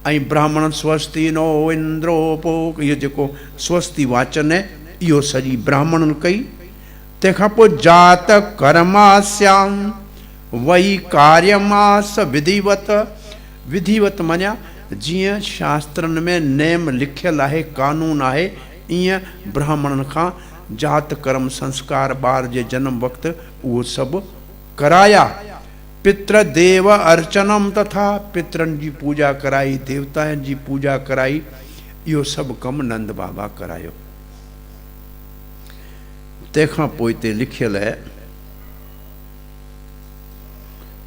ऐं ब्राह्मण स्वस्ति नो इंद्रो पो, इहो जेको स्वस्ति वाचन आहे इहो सॼी ब्राह्मणनि कई। तंहिंखां पोइ जात कर्मास्याम वही कार्यमास विधिवत, विधिवत मञा जियां शास्त्रनि में नेम लिखियल आहे, कानून आहे, ईअं ब्राह्मणनि खां जात कर्म संस्कार ॿार जे जनम वक़्तु उहो सभु कराया। पितृ देव अर्चनम तथा पितरनि जी पूजा कराई, देवताउनि जी पूजा कराई, इहो सभु कमु नंद बाबा करायो। तंहिंखां पोइ हिते लिखियल आहे,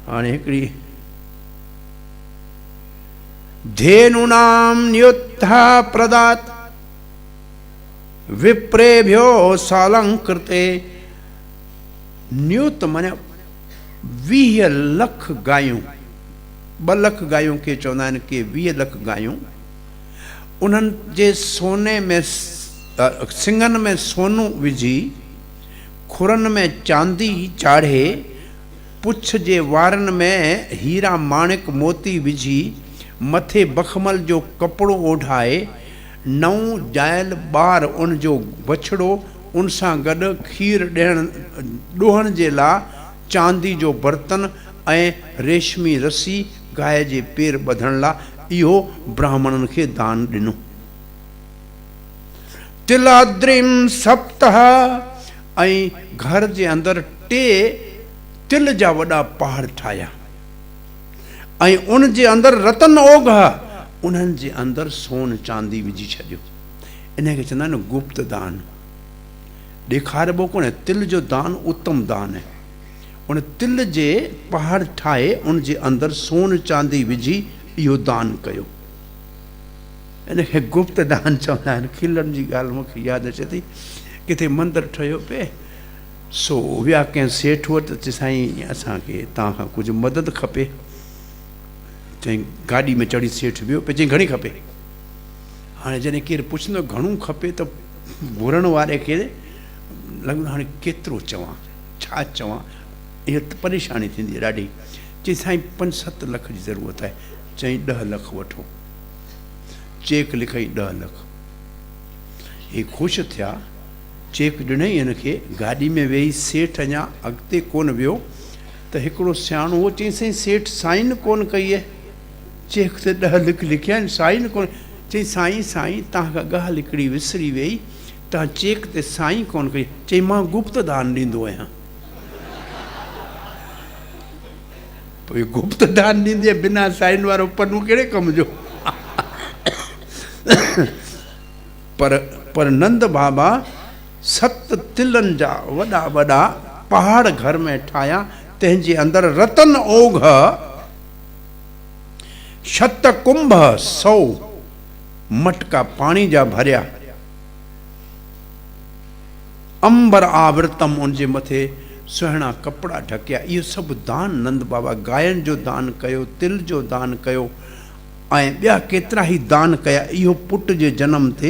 हाणे हिकिड़ी धेनुनाम नियुत्था प्रदात विप्रेभ्यो सालंकृते। नियुत माने 20 लख गायूं, 2 लख गायूं के चवंदा आहिनि, के 20 लख गायूं। उन्हनि जे सोने में सिंगनि में सोनू विझी, खुरनि में चांदी चाढ़े, पुछ जे वारनि में हीरा माणिक मोती विझी, मथे बखमल जो कपिड़ो ओढ़ाए, 9 जायल ॿार उन जो बछड़ो, उन सां गॾु खीर ॾोहण जे लाइ चांदी जो बर्तन ऐं रेशमी रसी गाय जे पेर ॿधण लाइ, इहो ब्राह्मणनि खे दान ॾिनो। तिलाद्रिम सप्तह, ऐं घर जे अंदरि 2 तिल जा वॾा पहाड़ ठाहिया, ऐं उन जे अंदरि रतन ओघ, उन्हनि जे अंदरि सोन चांदी विझी छॾियो। इन खे चवंदा आहिनि गुप्त दान। ॾेखारिबो कोन्हे, तिल जो दान उत्तम दान आहे। उन तिल जे पहाड़ ठाहे, उन जे अंदरि सोन चांदी विझी, इहो दान कयो। इन खे गुप्त दान चवंदा आहिनि। खिलनि जी ॻाल्हि मूंखे यादि अचे थी, किथे मंदरु ठहियो पिए, सो विया कंहिं सेठ वटि, चई साईं असांखे तव्हां खां कुझु मदद खपे। चई गाॾी में चढ़ी सेठ वियो पे, चई घणी खपे। हाणे जॾहिं केरु पुछंदो घणो खपे त घुरण वारे खे लॻंदो हाणे केतिरो चवां, छा चवां, इहा परेशानी थींदी आहे ॾाढी। चई साईं 5-7 लख जी ज़रूरत आहे। चई 10 लख वठो। चेक लिखई 10 लख। हे ख़ुशि थिया, चेक ॾिनई हिनखे। गाॾी में वेही सेठ अञा अॻिते कोन वियो त हिकिड़ो सियाणो हो, चई साईं सेठ साइन कोन कई आहे, चेक ते 10 लख लिखिया आहिनि, साइन कोन। चई साईं तव्हांखां ॻाल्हि हिकिड़ी विसरी वेई, तव्हां चेक ते साईं कोन कई। चई मां गुप्त दान ॾींदो आहियां। पोइ गुप्त दान ॾींदे बिना साइन वारो पन्नो कहिड़े कम जो। पर नंद बाबा 7 तिलनि जा वॾा वॾा पहाड़ घर में ठाहिया, तंहिंजे अंदरि रतन ओघ, शत कुंभ 100 मटका पाणी जा भरिया, अंबर आवृतम, उनजे मथे सुहिणा कपिड़ा ढकिया। इहो सभु दान नंद बाबा, गायनि जो दान कयो, तिल जो दान कयो, ऐं ॿिया केतिरा ई दान कया। इहो पुट जे जनम ते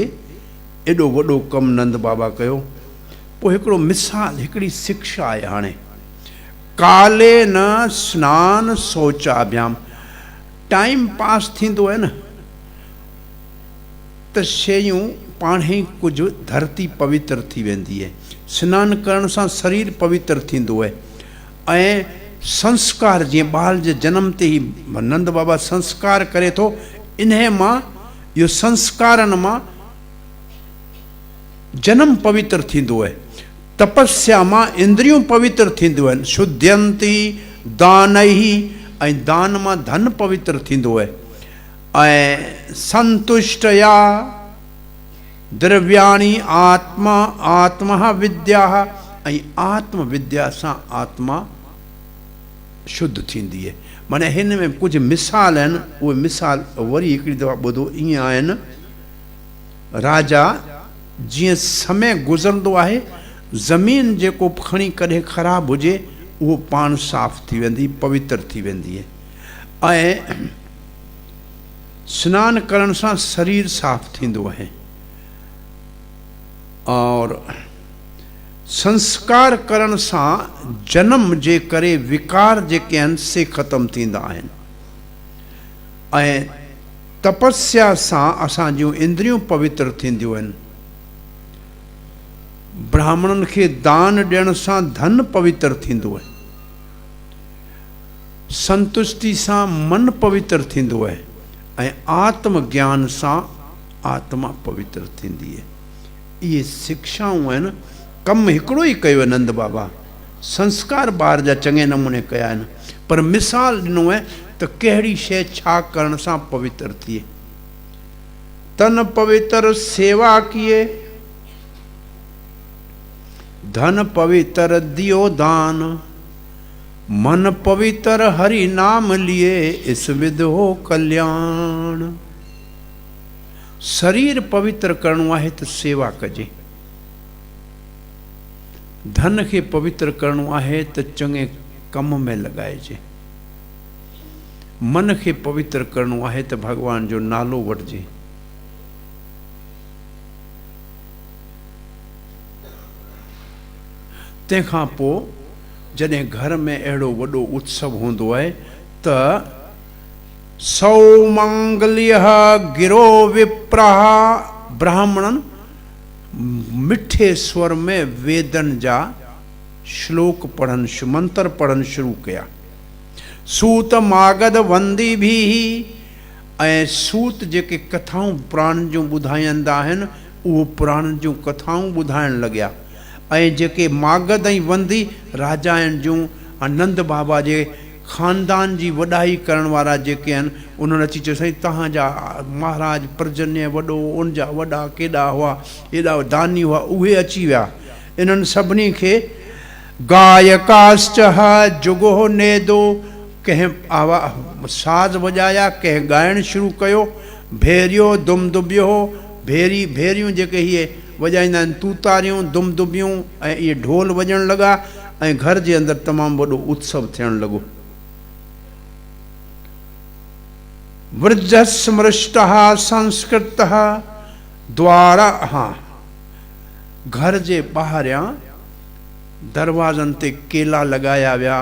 एॾो वॾो कमु नंद बाबा कयो। पोइ हिकिड़ो मिसाल, हिकिड़ी शिक्षा आहे। हाणे काले न स्नान शौचाभ्याम, टाइम पास थींदो आहे न, त शयूं पाण ई कुझु धरती पवित्र थी वेंदी आहे। सनानु करण सां शरीर पवित्र थींदो आहे। ऐं संस्कार, जीअं ॿार जे जनम ते ई नंद बाबा संस्कार करे थो, इन मां, इहो संस्कारनि मां जनम पवित्र थींदो आहे। तपस्या मां इंद्रियूं पवित्र थींदियूं आहिनि। शुद्धयंती दान ई, ऐं दान मां धन पवित्र थींदो आहे। ऐं संतुष्टया द्रव्याणी आत्मा विद्या, ऐं आत्म विद्या सां आत्मा शुद्ध थींदी आहे। माना हिन में कुझु मिसाल आहिनि। उहे मिसाल वरी हिकिड़ी दफ़ा ॿुधो, ईअं आहिनि। राजा जीअं समय गुज़रंदो आहे, ज़मीन जेको खणी करे ख़राबु हुजे, उहो पाण साफ़ थी वेंदी, पवित्र थी वेंदी आहे। ऐं सनानु करण सां शरीर साफ़ थींदो आहे। और संस्कार करण सां जनम जे करे विकार जेके आहिनि से ख़तमु थींदा आहिनि। ऐं तपस्या सां असांजूं इंद्रियूं पवित्र थींदियूं आहिनि। ब्राह्मणनि खे दान ॾियण सां धन पवित्र थींदो आहे। संतुष्टि सां मन पवित्र थींदो आहे। ऐं आत्म ज्ञान सां आत्मा पवित्र थींदी आहे। इहे शिक्षाऊं आहिनि। कमु हिकिड़ो ई कयो आहे नंद बाबा, संस्कार ॿार जा चङे नमूने कया आहिनि, पर मिसाल ॾिनो आहे त कहिड़ी शइ छा करण सां पवित्र थिए। तन पवित्र सेवा किए, धन पवित्र दियो दान, मन पवित्र हरि नाम लिए, इस विध हो कल्याण। शरीर पवित्र करणो आहे त सेवा कजे, धन खे पवित्र करणो आहे त चङे कम में लॻाइजे, मन खे पवित्र करणो आहे त भगवान जो नालो वठिजे। तंहिंखां पोइ जॾहिं घर में अहिड़ो वॾो उत्सव हूंदो आहे त सौमांगल्य गिरो विप्रः, ब्राह्मणन मिठे स्वर में वेदन जा श्लोक पढ़न, मंत्र पढ़न शुरू कया। सूत मागध वंदी भी, ऐं सूत जेके कथाऊं पुराण जूं ॿुधाईंदा आहिनि उहो पुराण जूं कथाऊं ॿुधाइण लॻिया। ऐं जेके मागध ऐं वंदी राजा आहिनि जूं नंद बाबा जे ख़ानदान जी वॾाई करण वारा जेके आहिनि, उन्हनि अची चयो साईं तव्हांजा महाराज पर्जन्य वॾो, उनजा वॾा केॾा हुआ, एॾा दानी हुआ, उहे अची विया। इन्हनि सभिनी खे गायकाश्च जुगो नेदो, कंहिं साज़ वॼाया, कंहिं ॻाइणु शुरू कयो। भेरियो दुम दुबियो, भेरियूं जेके इहे वॼाईंदा आहिनि, तूतारियूं दुम-दुबियूं ऐं इहे ढोल वॼण लॻा, ऐं घर जे अंदरि तमामु वॾो उत्सव थियण लॻो। वृद्धस्मृष्टः संस्कृतः द्वारा, घर जे ॿाहिरियां दरवाज़नि ते केला लॻाया विया,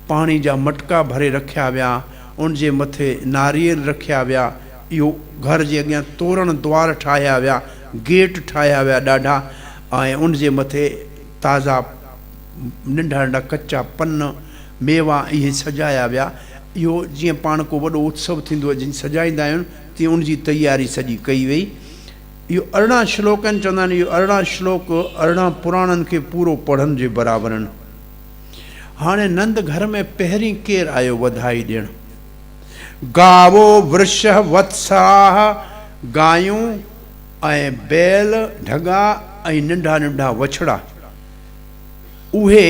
पाणी जा मटका भरे रखिया विया, उन जे मथे नारियल रखिया विया। इहो घर जे अॻियां तोरण द्वार ठाहिया विया, गेट ठाहिया विया ॾाढा, ऐं उन जे मथे ताज़ा नंढा नंढा कचा पन मेवा इहे सजाया विया। इहो जीअं पाण को वॾो उत्सव थींदो आहे, जीअं सजाईंदा आहियूं, तीअं उनजी तयारी सॼी कई वई। इहो 18 श्लोकनि चवंदा आहिनि, इहो 18 श्लोक 18 पुराणनि खे पूरो पढ़ण जे बराबरि आहिनि। हाणे नंद घर में पहिरीं केरु आयो वधाई ॾियणु? गावो वृष वत्साह, गायूं ऐं बैल ढगा ऐं नंढा नंढा वछड़ा, उहे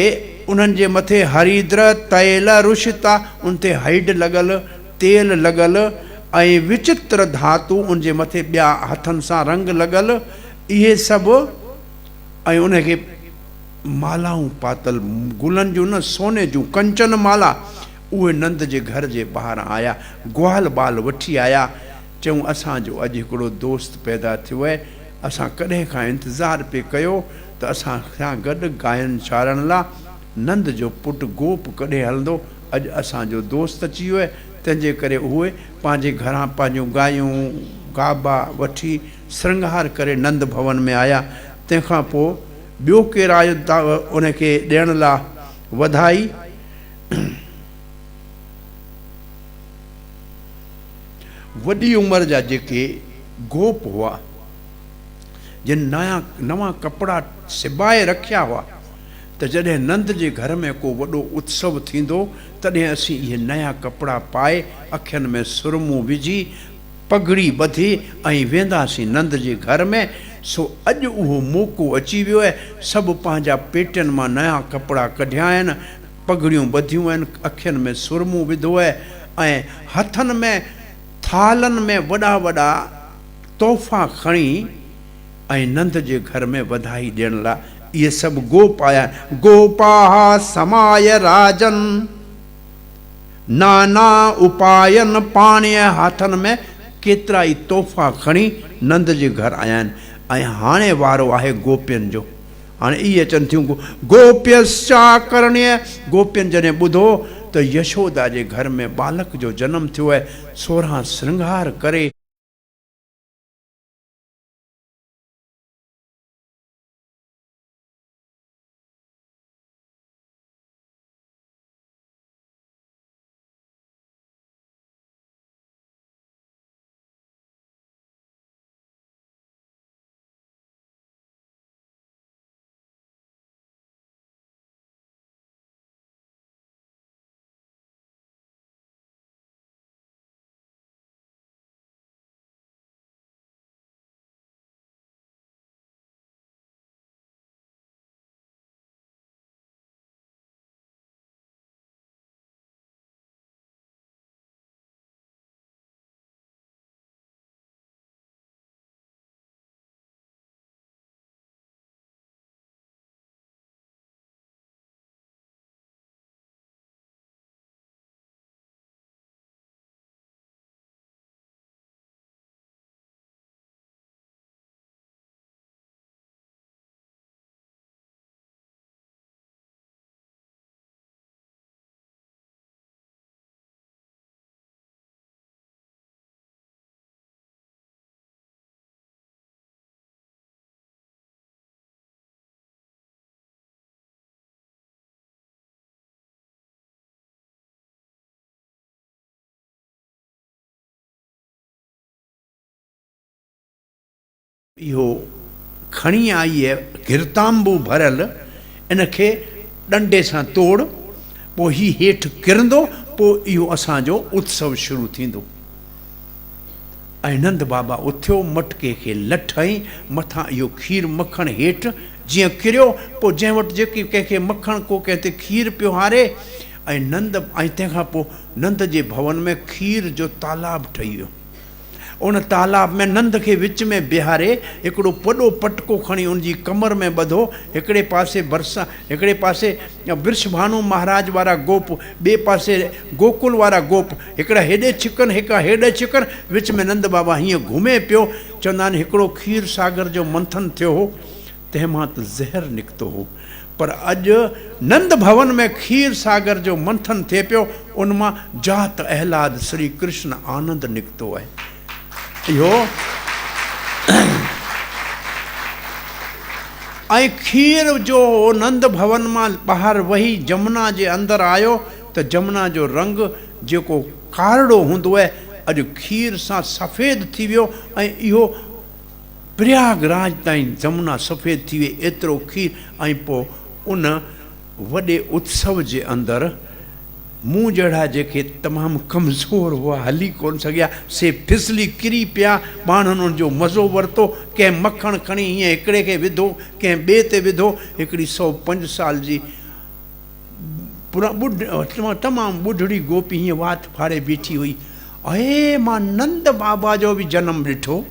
उन्हनि जे मथे हरिद्र तैल रुषिता, उन ते हैड लॻल, तेल लॻल, ऐं विचित्र धातु उन जे मथे, ॿिया हथनि सां रंग लॻल, इहे सभु, ऐं उनखे मालाऊं पातल, गुलनि जूं न, सोने जूं कंचन माला, उहे नंद जे घर जे ॿाहिरां आया, ग्वाल बाल वठी आया। चयूं असांजो अॼु हिकिड़ो दोस्त पैदा थियो आहे, असां कॾहिं खां इंतज़ारु पिए कयो त असां सां गॾु गायनि चाढ़ण लाइ नंद जो पुटु गोप कॾहिं हलंदो। अॼु असांजो दोस्त अची वियो आहे, तंहिंजे करे उहे पंहिंजे घरां पंहिंजूं गायूं गाबा वठी श्रंगार करे नंद भवन में आया। तंहिंखां पोइ ॿियो केरु आयो उनखे ॾियण लाइ वधाई? वॾी उमिरि जा जेके गोप हुआ, जिन नवां कपिड़ा सिबाए रखिया हुआ, त जॾहिं नंद जे घर में को वॾो उत्सव थींदो तॾहिं असीं इहे नया कपिड़ा पाए, अखियुनि में सुरमूं विझी, पगड़ी ॿधी ऐं वेंदासीं नंद जे घर में। सो अॼु उहो मौक़ो अची वियो आहे, सभु पंहिंजा पेटनि मां नया कपिड़ा कढिया आहिनि, पगड़ियूं ॿधियूं आहिनि, अखियुनि में सुरमूं विधो आहे, ऐं हथनि में थालनि में वॾा वॾा तोहफ़ा खणी ऐं नंद जे घर में वधाई ॾियण लाइ इहे सभु गोप आया। गोपाः समाय राजन नाना उपायन पाणीअ, हथनि में केतिरा ई तोहफ़ा खणी नंद जे घर आया आहिनि। ऐं हाणे वारो आहे गोपियुनि जो। हाणे इहे अचनि थियूं गोप्यश्चाकर्ण्य, गोपियुनि जॾहिं ॿुधो त यशोदा जे घर में बालक जो जनमु थियो आहे, 16 श्रंगार करे इहो खणी आई है घिरतांबू भरियल, इनखे डंडे सां तोड़, पोइ ही हेठि किरंदो, पोइ इहो असांजो उत्सव शुरू थींदो। ऐं नंद बाबा उथियो, मटके खे लठई, मथां इहो खीर मखण हेठि जीअं किरियो, पोइ जंहिं वटि जेकी कंहिंखे मखण को कंहिं ते खीर पियो हारे, ऐं नंद ऐं तंहिंखां पोइ नंद जे भवन में खीर जो तालाब ठही वियो। उन तालाब में नंद खे विच में बिहारे हिकिड़ो वॾो पटको खणी उनजी कमर में ॿधो, हिकिड़े पासे भरिसां, हिकिड़े पासे वृषभानु महाराज वारा गोप, ॿिए पासे गोकुल वारा गोप, हिकिड़ा हेॾे छिकनि हिकिड़ा हेॾे छिकनि, विच में नंद बाबा हीअं घुमे पियो। चवंदा आहिनि हिकिड़ो खीर सागर जो मंथन थियो हो, तंहिंमां त ज़हर निकितो हो, पर अॼु नंद भवन में खीर सागर जो मंथन थिए पियो, उनमां जात अहलाद श्री कृष्ण आनंद निकितो आहे। इहो ऐं खीर जो नंद भवन मां ॿाहिरि वही जमुना जे अंदरि आयो त जमुना जो रंग जेको कारो हूंदो आहे, अॼु खीर सां सफ़ेद थी वियो, ऐं इहो प्रयागराज ताईं जमुना सफ़ेद थी वई, एतिरो खीर। ऐं पोइ उन वॾे उत्सव जे अंदरि मूं जहिड़ा जेके तमामु कमज़ोर हुआ, हली कोन सघिया, से फिसली किरी पिया, माण्हुनि उनजो मज़ो वरितो। कंहिं मखण खणी हीअं हिकिड़े खे विधो, कंहिं ॿिए ते विधो। हिकिड़ी 105 साल जी तमामु ॿुढड़ी गोपी हीअं वात फाड़े बीठी हुई। अहे मां नंद बाबा जो बि जनमु ॾिठो,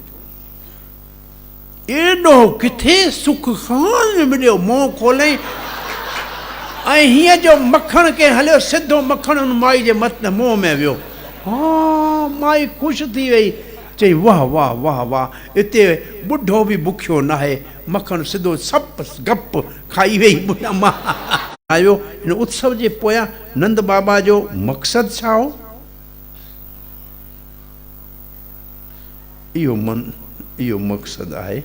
एॾो किथे सुख खान मिलियो, मुंहुं खोलई ऐं हीअं जो मखण के हलियो, सिधो मखण उन माई जे मुंहं में वियो। हा, माई ख़ुशि थी वई, चई वाह वाह वाह वाह, हिते ॿुढो बि बुखियो न आहे, मखण सिधो सप गप खाई वई। मां आयो हिन उत्सव जे पोयां नंद बाबा जो मक़सदु छा हो? इहो मक़सदु आहे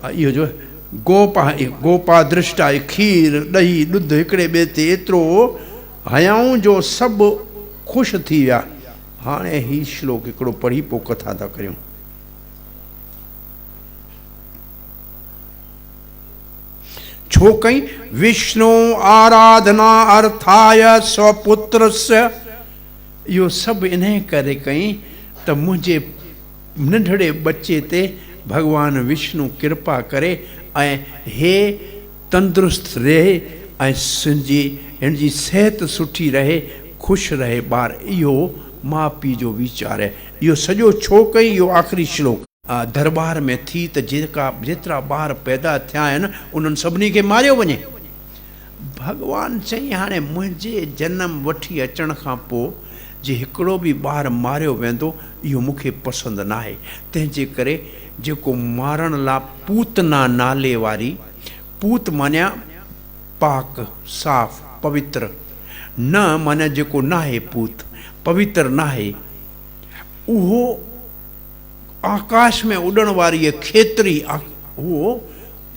इहो जो गोपा दृष्टा, खीर ॾही ॾुध हिकिड़े ॿिए ते एतिरो हयाऊं जो सभु ख़ुशि थी विया। हाणे ही श्लोक हिकिड़ो पढ़ी पोइ कथा था करियूं। छो कई विष्णु आराधना अर्थाय स्वपुत्रस्य, इहो सभु इन करे कई त मुंहिंजे नंढड़े बच्चे ते भगवान विष्णु कृपा करे ऐं हे तंदुरुस्त रहे ऐं हिन जी सिहत सुठी रहे, ख़ुशि रहे ॿार। इहो माउ पीउ जो वीचार आहे। इहो सॼो छो कई, इहो आख़िरी श्लोक दरबार में थी त जेतिरा ॿार पैदा थिया आहिनि उन्हनि सभिनी खे मारियो वञे। भॻवानु चई हाणे मुंहिंजे जनम वठी अचण खां पोइ जे हिकिड़ो बि ॿारु मारियो वेंदो, इहो मूंखे पसंदि न आहे। तंहिंजे करे जेको मारण लाइ पूतना नाले वारी, पूत मानिया पाक साफ़ पवित्र, न माना जेको न आहे पूत पवित्र न आहे, उहो आकाश में उॾण वारी खेतरी, उहो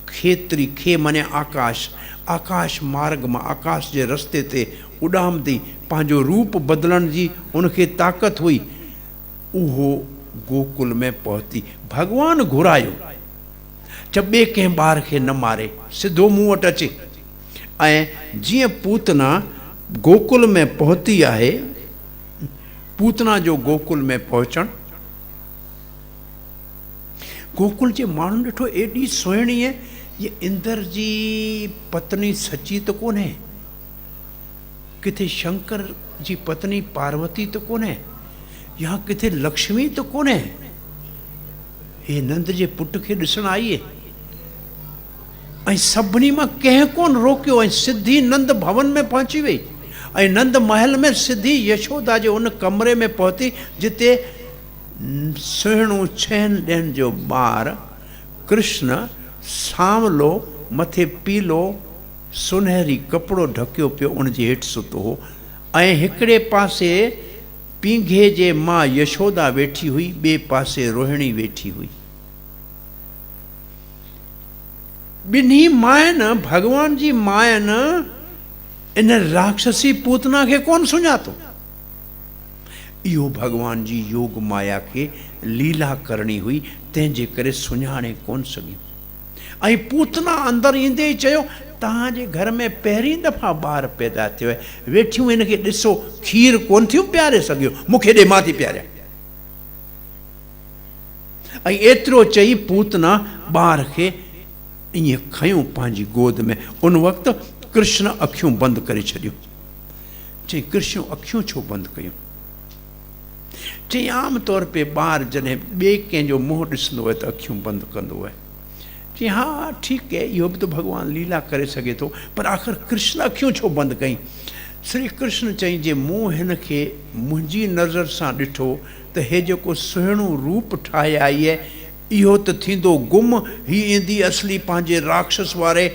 खेतरी खे माने आकाश, आकाश मार्ग मां आकाश जे रस्ते ते उॾामंदी, पंहिंजो रूप बदिलण जी उनखे ताक़त हुई। उहो गोकुल में पहुती, भगवान घुरायो च ॿिए कंहिं ॿार खे न मारे, सिधो मूं वटि अचे। ऐं जीअं पूतना गोकुल में पहुती आहे, पूतना जो गोकुल में पहुचण, गोकुल जे माण्हुनि ॾिठो एॾी सुहिणी आहे, ये इंद्र जी पत्नी सची त कोन्हे, किथे शंकर जी पत्नी पार्वती त कोन्हे, या किथे लक्ष्मी त कोन्हे, हे नंद जे पुट खे ॾिसण आई आहे। ऐं सभिनी मां कंहिं कोन रोकियो, ऐं सिधी नंद भवन में पहुची वई, ऐं नंद महल में सिधी यशोदा जे उन कमरे में पहुती जिते सुहिणो 6 ॾींहंनि जो ॿार कृष्ण सांवलो, मथे पीलो सुनहरी कपिड़ो ढकियो पियो, उनजे हेठि सुतो हो। ऐं हिकिड़े पासे पींघे जे मां यशोदा वेठी हुई, ॿिए पासे रोहिणी वेठी हुई। ॿिन्ही माइनि, भगवान जी माइनि इन राक्षसी पूतना के कौन सुञातो? इहो भगवान जी योग माया के लीला करणी हुई, तंहिंजे करे सुञाणे कोन सघियूं। ऐं पूतना अंदरि ईंदे ई चयो, तव्हांजे घर में पहिरीं दफ़ा ॿार पैदा थियो आहे, वेठियूं हिनखे ॾिसो, खीर कोन थियूं पियारे सघियो, मूंखे ॾे मां थी पियारियां। ऐं एतिरो चई पूतना ॿार खे ईअं खयूं पंहिंजी गोद में। उन वक़्तु कृष्ण अखियूं बंदि करे छॾियूं। चई कृष्ण अखियूं छो बंदि कयूं? चई आम तौर पे ॿार जॾहिं ॿिए कंहिंजो मुंहुं ॾिसंदो आहे त अखियूं बंदि कंदो आहे। चई हा ठीकु आहे, इहो बि त भॻवानु लीला करे सघे थो, पर आख़िर कृष्ण अखियूं छो बंदि कई? श्री कृष्ण चई जे मूं हिनखे मुंहिंजी नज़र सां ॾिठो त हे जेको सुहिणो रूप ठाहे आई आहे, इहो त थींदो गुम, हीअ ईंदी असली पंहिंजे राक्षस वारे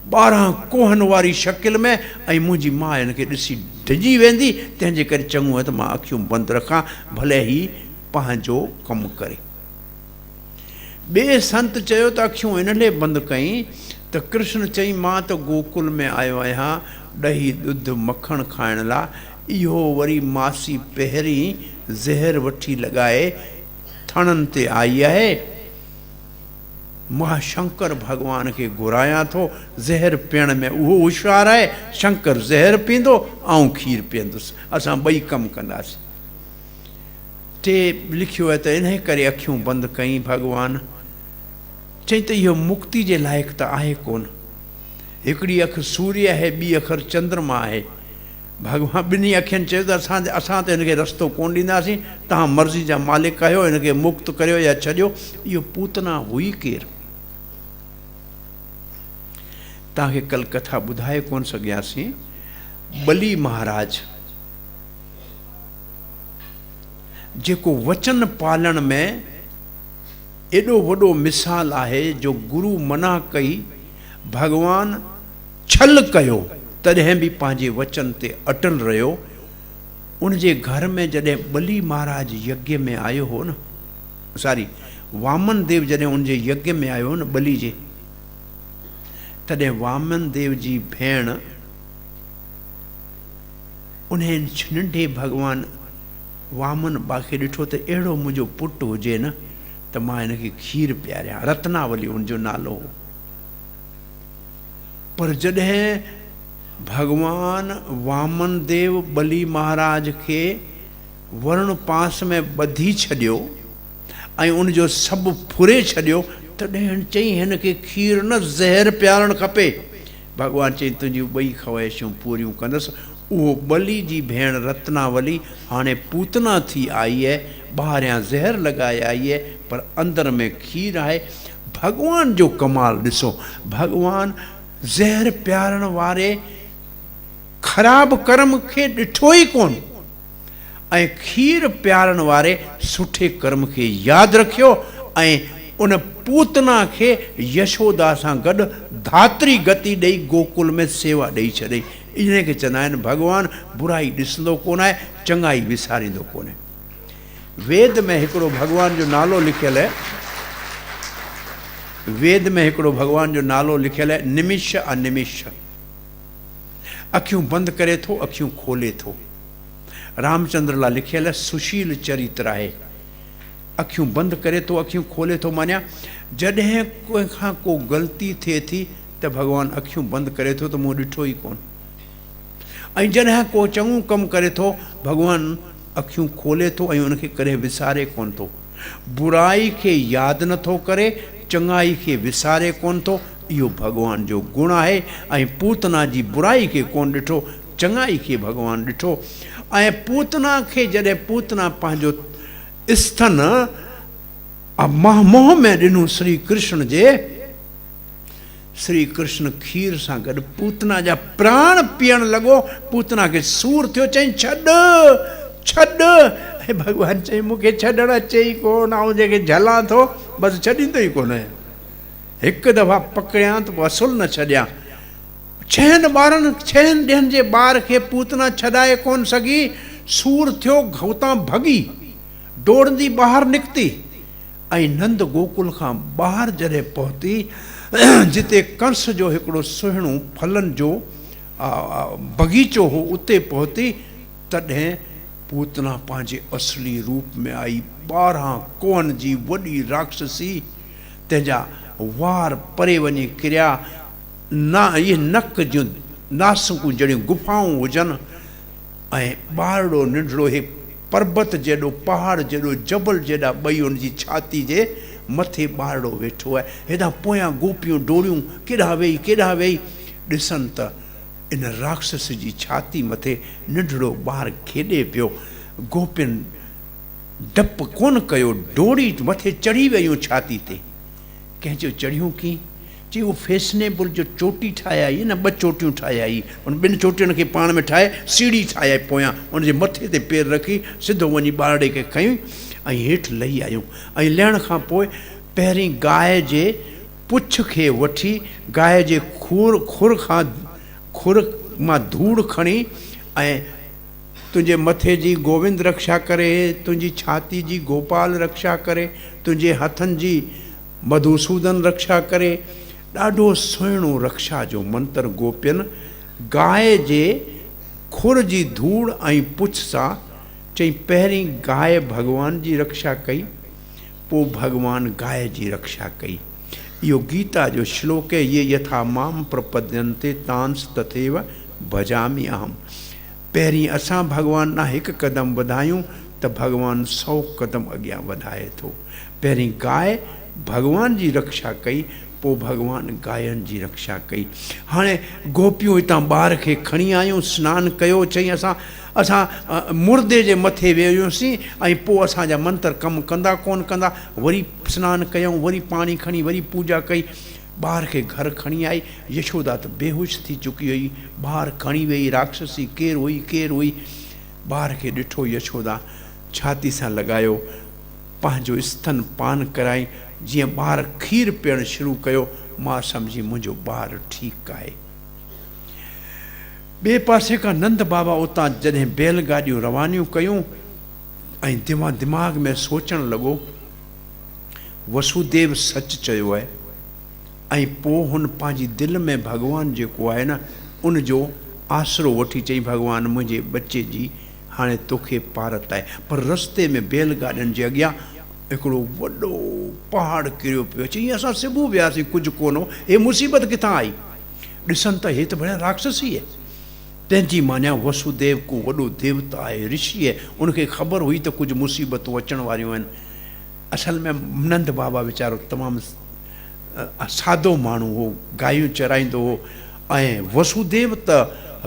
12 कोहन वारी शकिल में, ऐं मुंहिंजी माउ हिनखे ॾिसी डिॼी वेंदी। तंहिंजे करे चङो आहे त मां अखियूं बंदि रखां, भले ही पंहिंजो कमु करे। ॿिए संत चयो त अखियूं इन लाइ बंदि कई त कृष्ण चई मां त गोकुल में आयो आहियां ॾही ॾुध मखण खाइण लाइ, इहो वरी मासी पहिरीं ज़हर वठी लॻाए थणनि ते आई आहे। मां शंकर भॻवान खे घुरायां थो, ज़हर पीअण में उहो होशियारु आहे, शंकर ज़हर पींदो ऐं खीर पीअंदुसि, असां ॿई कमु कंदासीं। टे लिखियो आहे त इन करे अखियूं बंदि कई भॻवानु। चई त इहो मुक्ति जे लाइक़ु त आहे कोन। हिकिड़ी अखि सूर्य आहे, ॿी अखि चंद्रमा आहे। भॻवान ॿिन्ही अखियुनि चयो त असां त हिनखे रस्तो कोन ॾींदासीं, तव्हां मर्ज़ी जा मालिक आहियो, हिनखे मुक्त करियो या छॾियो। इहो पूतना हुई केरु? तव्हांखे कल कथा ॿुधाए कोन सघियासीं। बली महाराज जेको वचन पालण में एॾो वॾो मिसाल आहे, जो गुरु मना कई, भॻवान छल कयो तॾहिं बि पंहिंजे वचन ते अटल रहियो। उनजे घर में जॾहिं बली महाराज यज्ञ में आयो हो न, वामन देव जॾहिं उनजे यज्ञ में आयो हो न बली जे, तॾहिं वामन देव जी भेण उन नंढे भॻवान वामन बा खे ॾिठो त अहिड़ो मुंहिंजो पुटु हुजे न त मां हिनखे खीर पियारियां। रत्नावली उनजो नालो हो। पर जॾहिं भगवान वामन देव बली महाराज खे वर्ण पास में ॿधी छॾियो ऐं उनजो सभु फुरे छॾियो, तॾहिं चई हिनखे खीर न ज़हर पियारणु खपे। भॻवान चई तुंहिंजियूं ॿई ख़्वाहिशूं पूरियूं कंदसि। उहो बली जी भेण रत्नावली हाणे पूतना थी आई आहे, ॿाहिरियां ज़हर लॻाए आई आहे, पर अंदर में खीर आहे। भॻवान जो कमाल ॾिसो, भॻवान ज़हर पियारण वारे ख़राब कर्म खे ॾिठो ई कोन, ऐं खीर पियारण वारे सुठे कर्म खे यादि रखियो, ऐं उन पूतना खे यशोदा सां गॾु धात्री गति ॾेई गोकुल में सेवा ॾेई छॾई। इन खे चवंदा आहिनि भॻवानु बुराई ॾिसंदो कोन आहे, चङाई विसारींदो कोन्हे। वेद में हिकिड़ो भॻवान जो नालो लिखियलु आहे, वेद में हिकिड़ो भॻवान जो नालो लिखियलु आहे, निमिष अनिमिष। अखियूं बंदि करे थो, अखियूं खोले थो। रामचंद्र लाइ लिखियलु आहे सुशील चरित्र आहे। अखियूं बंदि करे थो, अखियूं खोले थो, मानिया जॾहिं कंहिंखां को ग़लती थिए थी त भॻवानु अखियूं बंदि करे थो त मूं ॾिठो ई कोन, ऐं जॾहिं को चङो कमु करे थो भॻवानु अखियूं खोले थो ऐं उनखे कॾहिं विसारे कोन थो। बुराई खे यादि नथो करे, चङाई खे विसारे कोन थो। इहो भॻवान जो गुण आहे। ऐं पूतना जी बुराई खे कोन ॾिठो, चङाई खे भॻवानु ॾिठो। ऐं पूतना खे जॾहिं पूतना पंहिंजो स्थन मोह में ॾिनो श्री कृष्ण जे, श्री कृष्ण खीर सां गॾु पूतना जा प्राण पीअण लॻो। पूतना खे सूर थियो, चई छॾ छॾ। ऐं भॻवानु चई मूंखे छॾणु अचे ई कोन, ऐं जेके झलां थो बसि छॾींदो ई कोन। हिकु दफ़ा पकड़ियां त पोइ असुल न छॾियां। 6 ॾींहंनि जे ॿार खे पूतना छॾाए कोन सघी, सूर थियो, हुतां भॻी डोड़ंदी ॿाहिरि निकिती, ऐं नंद गोकुल खां ॿाहिरि जॾहिं पहुती, जिते कंस जो हिकिड़ो सुहिणो फलनि जो बगीचो हो उते पहुती तॾहिं पूतना पंहिंजे असली रूप में आई। 12 कोन जी वॾी राक्षसी, तंहिंजा वार परे वञी किरिया, ना इहे नक जूं नासूं जहिड़ियूं गुफ़ाऊं हुजनि, ऐं ॿारड़ो नंढड़ो हे पर्वत जेॾो, पहाड़ जेॾो, जबल जेॾा ॿई हुनजी छाती जे मथे ॿारड़ो वेठो आहे। हेॾा पोयां गोपियूं डोड़ियूं केॾांहुं वेही ॾिसनि त इन राक्षस जी छाती मथे नंढड़ो ॿारु खेॾे पियो। गोपियुनि डपु कोन कयो, डोड़ी मथे चढ़ी वियूं छाती ते। कंहिं चयो चढ़ियूं कीअं? चई उहो फैशनेबल जो चोटी ठाहे आई न, 2 चोटियूं ठाहे आई, उन 2 चोटियुनि खे पाण में ठाहे सीढ़ी ठाहे आई पोयां, उनजे मथे ते पेर रखी सिधो वञी ॿारड़े खे खयूं ऐं हेठि लही आयूं। ऐं लहण खां पोइ पहिरीं गांइ जे पुछ खे वठी, गांइ जे खुर मां धूड़ खणी, ऐं तुंहिंजे मथे जी गोविंद रक्षा करे, तुंहिंजी छाती जी गोपाल रक्षा करे, तुंहिंजे हथनि जी मधुसूदन रक्षा करे, ॾाढो सुहिणो रक्षा जो मंत्र गोपियुनि गांइ जे खुर जी धूड़ ऐं पुछ सां चई। पहिरीं गांइ भॻवान जी रक्षा कई, पोइ भॻवान गांइ जी रक्षा कई। इहो गीता जो श्लोक है, ये यथा माम प्रपद्यन्ते तांस तथैव भजामि अहम। पहिरीं असां भॻवान ना 1 क़दम वधायूं त भॻवान 100 क़दम अॻियां वधाए थो। पहिरीं गांइ भॻवान जी रक्षा कई, पोइ भॻवान गांयुनि जी रक्षा कई। हाणे गोपियूं हितां ॿार खे खणी आयूं, सनानु कयो, चई असां मुर्दे जे मथे वेहियोसीं ऐं पोइ असांजा मंत्र कमु कंदा कोन कंदा। वरी सनानु कयूं, वरी पाणी खणी वरी पूजा कई, ॿार खे घर खणी आई। यशोदा त बेहोश थी चुकी हुई, ॿार खणी वेई, राक्षसी केरु हुई? ॿार खे ॾिठो यशोदा, छाती सां लॻायो, पंहिंजो स्तन पान कराई। जीअं ॿार खीर पीअणु शुरू कयो, मां सम्झी मुंहिंजो ॿारु ठीकु आहे। ॿिए पासे खां नंद बाबा उतां जॾहिं बैलगाॾियूं रवानियूं कयूं ऐं दिमाग़ में सोचणु लॻो, वसुदेव सच चयो आहे। ऐं पोइ हुन पंहिंजी दिलि में भॻवान जेको आहे न, उनजो आसरो वठी चई, भॻवान मुंहिंजे बचे जी हाणे तोखे पारत आहे। पर रस्ते में बैलगाॾियुनि जे अॻियां हिकिड़ो वॾो पहाड़ किरियो पियो। चई असां सिबू वियासीं, कुझु कोन हो, हे मुसीबत किथां आई? ॾिसनि त हे त भणिया राक्षसी आहे। तंहिंजी माना वसुदेव को वॾो देवता आहे, ऋषि आहे, उनखे ख़बर हुई त कुझु मुसीबतूं अचण वारियूं आहिनि। असल में नंद बाबा वीचारो तमामु सादो माण्हू हो, गायूं चराईंदो हो, ऐं वसुदेव त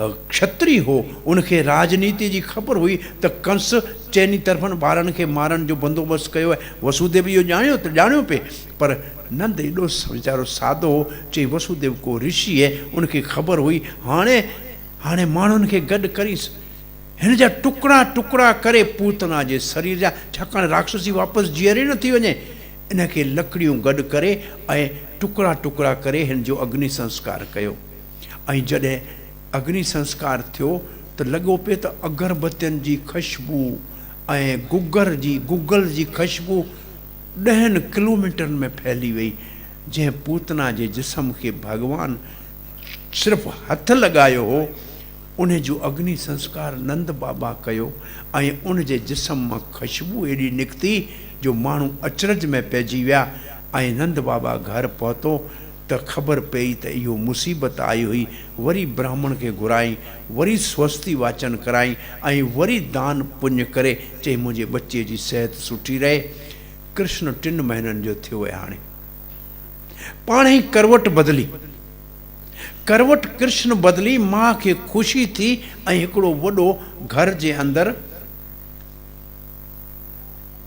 क्षत्रिय हो, उनखे राजनीति जी ख़बर हुई त कंस चइनी तरफ़नि ॿारनि खे मारण जो बंदोबस्तु कयो आहे। वसुदेव इहो ॼाणियो पिए, पर नंद एॾो वीचारो सादो हो। चई वसुदेव को ऋषि आहे, उनखे ख़बर हुई हाणे माण्हुनि खे गॾु करीसि, हिन जा टुकड़ा टुकड़ा करे पूतना जे शरीर जा, छाकाणि राक्षसी वापसि जीअरे नथी वञे, इनखे लकड़ियूं गॾु करे ऐं टुकड़ा टुकड़ा करे हिन जो अग्नि संस्कार कयो। ऐं जॾहिं अग्नि संस्कार थियो त लॻो पिए त अगरबत्तियुनि जी ख़ुशबू ऐं गुगल जी ख़ुशबू 10 किलोमीटरनि में फैली वई। जंहिं पूतना जे जिस्म खे भॻवान सिर्फ़ु हथु लॻायो हो, उन जो अग्नि संस्कार नंद बाबा कयो ऐं उन जे जिस्म मां ख़ुशबू एॾी निकिती जो माण्हू अचरज में पइजी विया। ऐं नंद बाबा घर पहुतो त ख़बर पई त इहो मुसीबत आई हुई। वरी ब्राह्मण खे घुराई, वरी स्वस्ति वाचन कराई ऐं वरी दान पुण्य करे चई मुंहिंजे बच्चे जी सिहत सुठी रहे। कृष्ण 3 महीननि जो थियो आहे। हाणे पाण ई करवट बदिली, कृष्ण बदिली, मां खे ख़ुशी थी ऐं हिकिड़ो वॾो घर जे अंदरि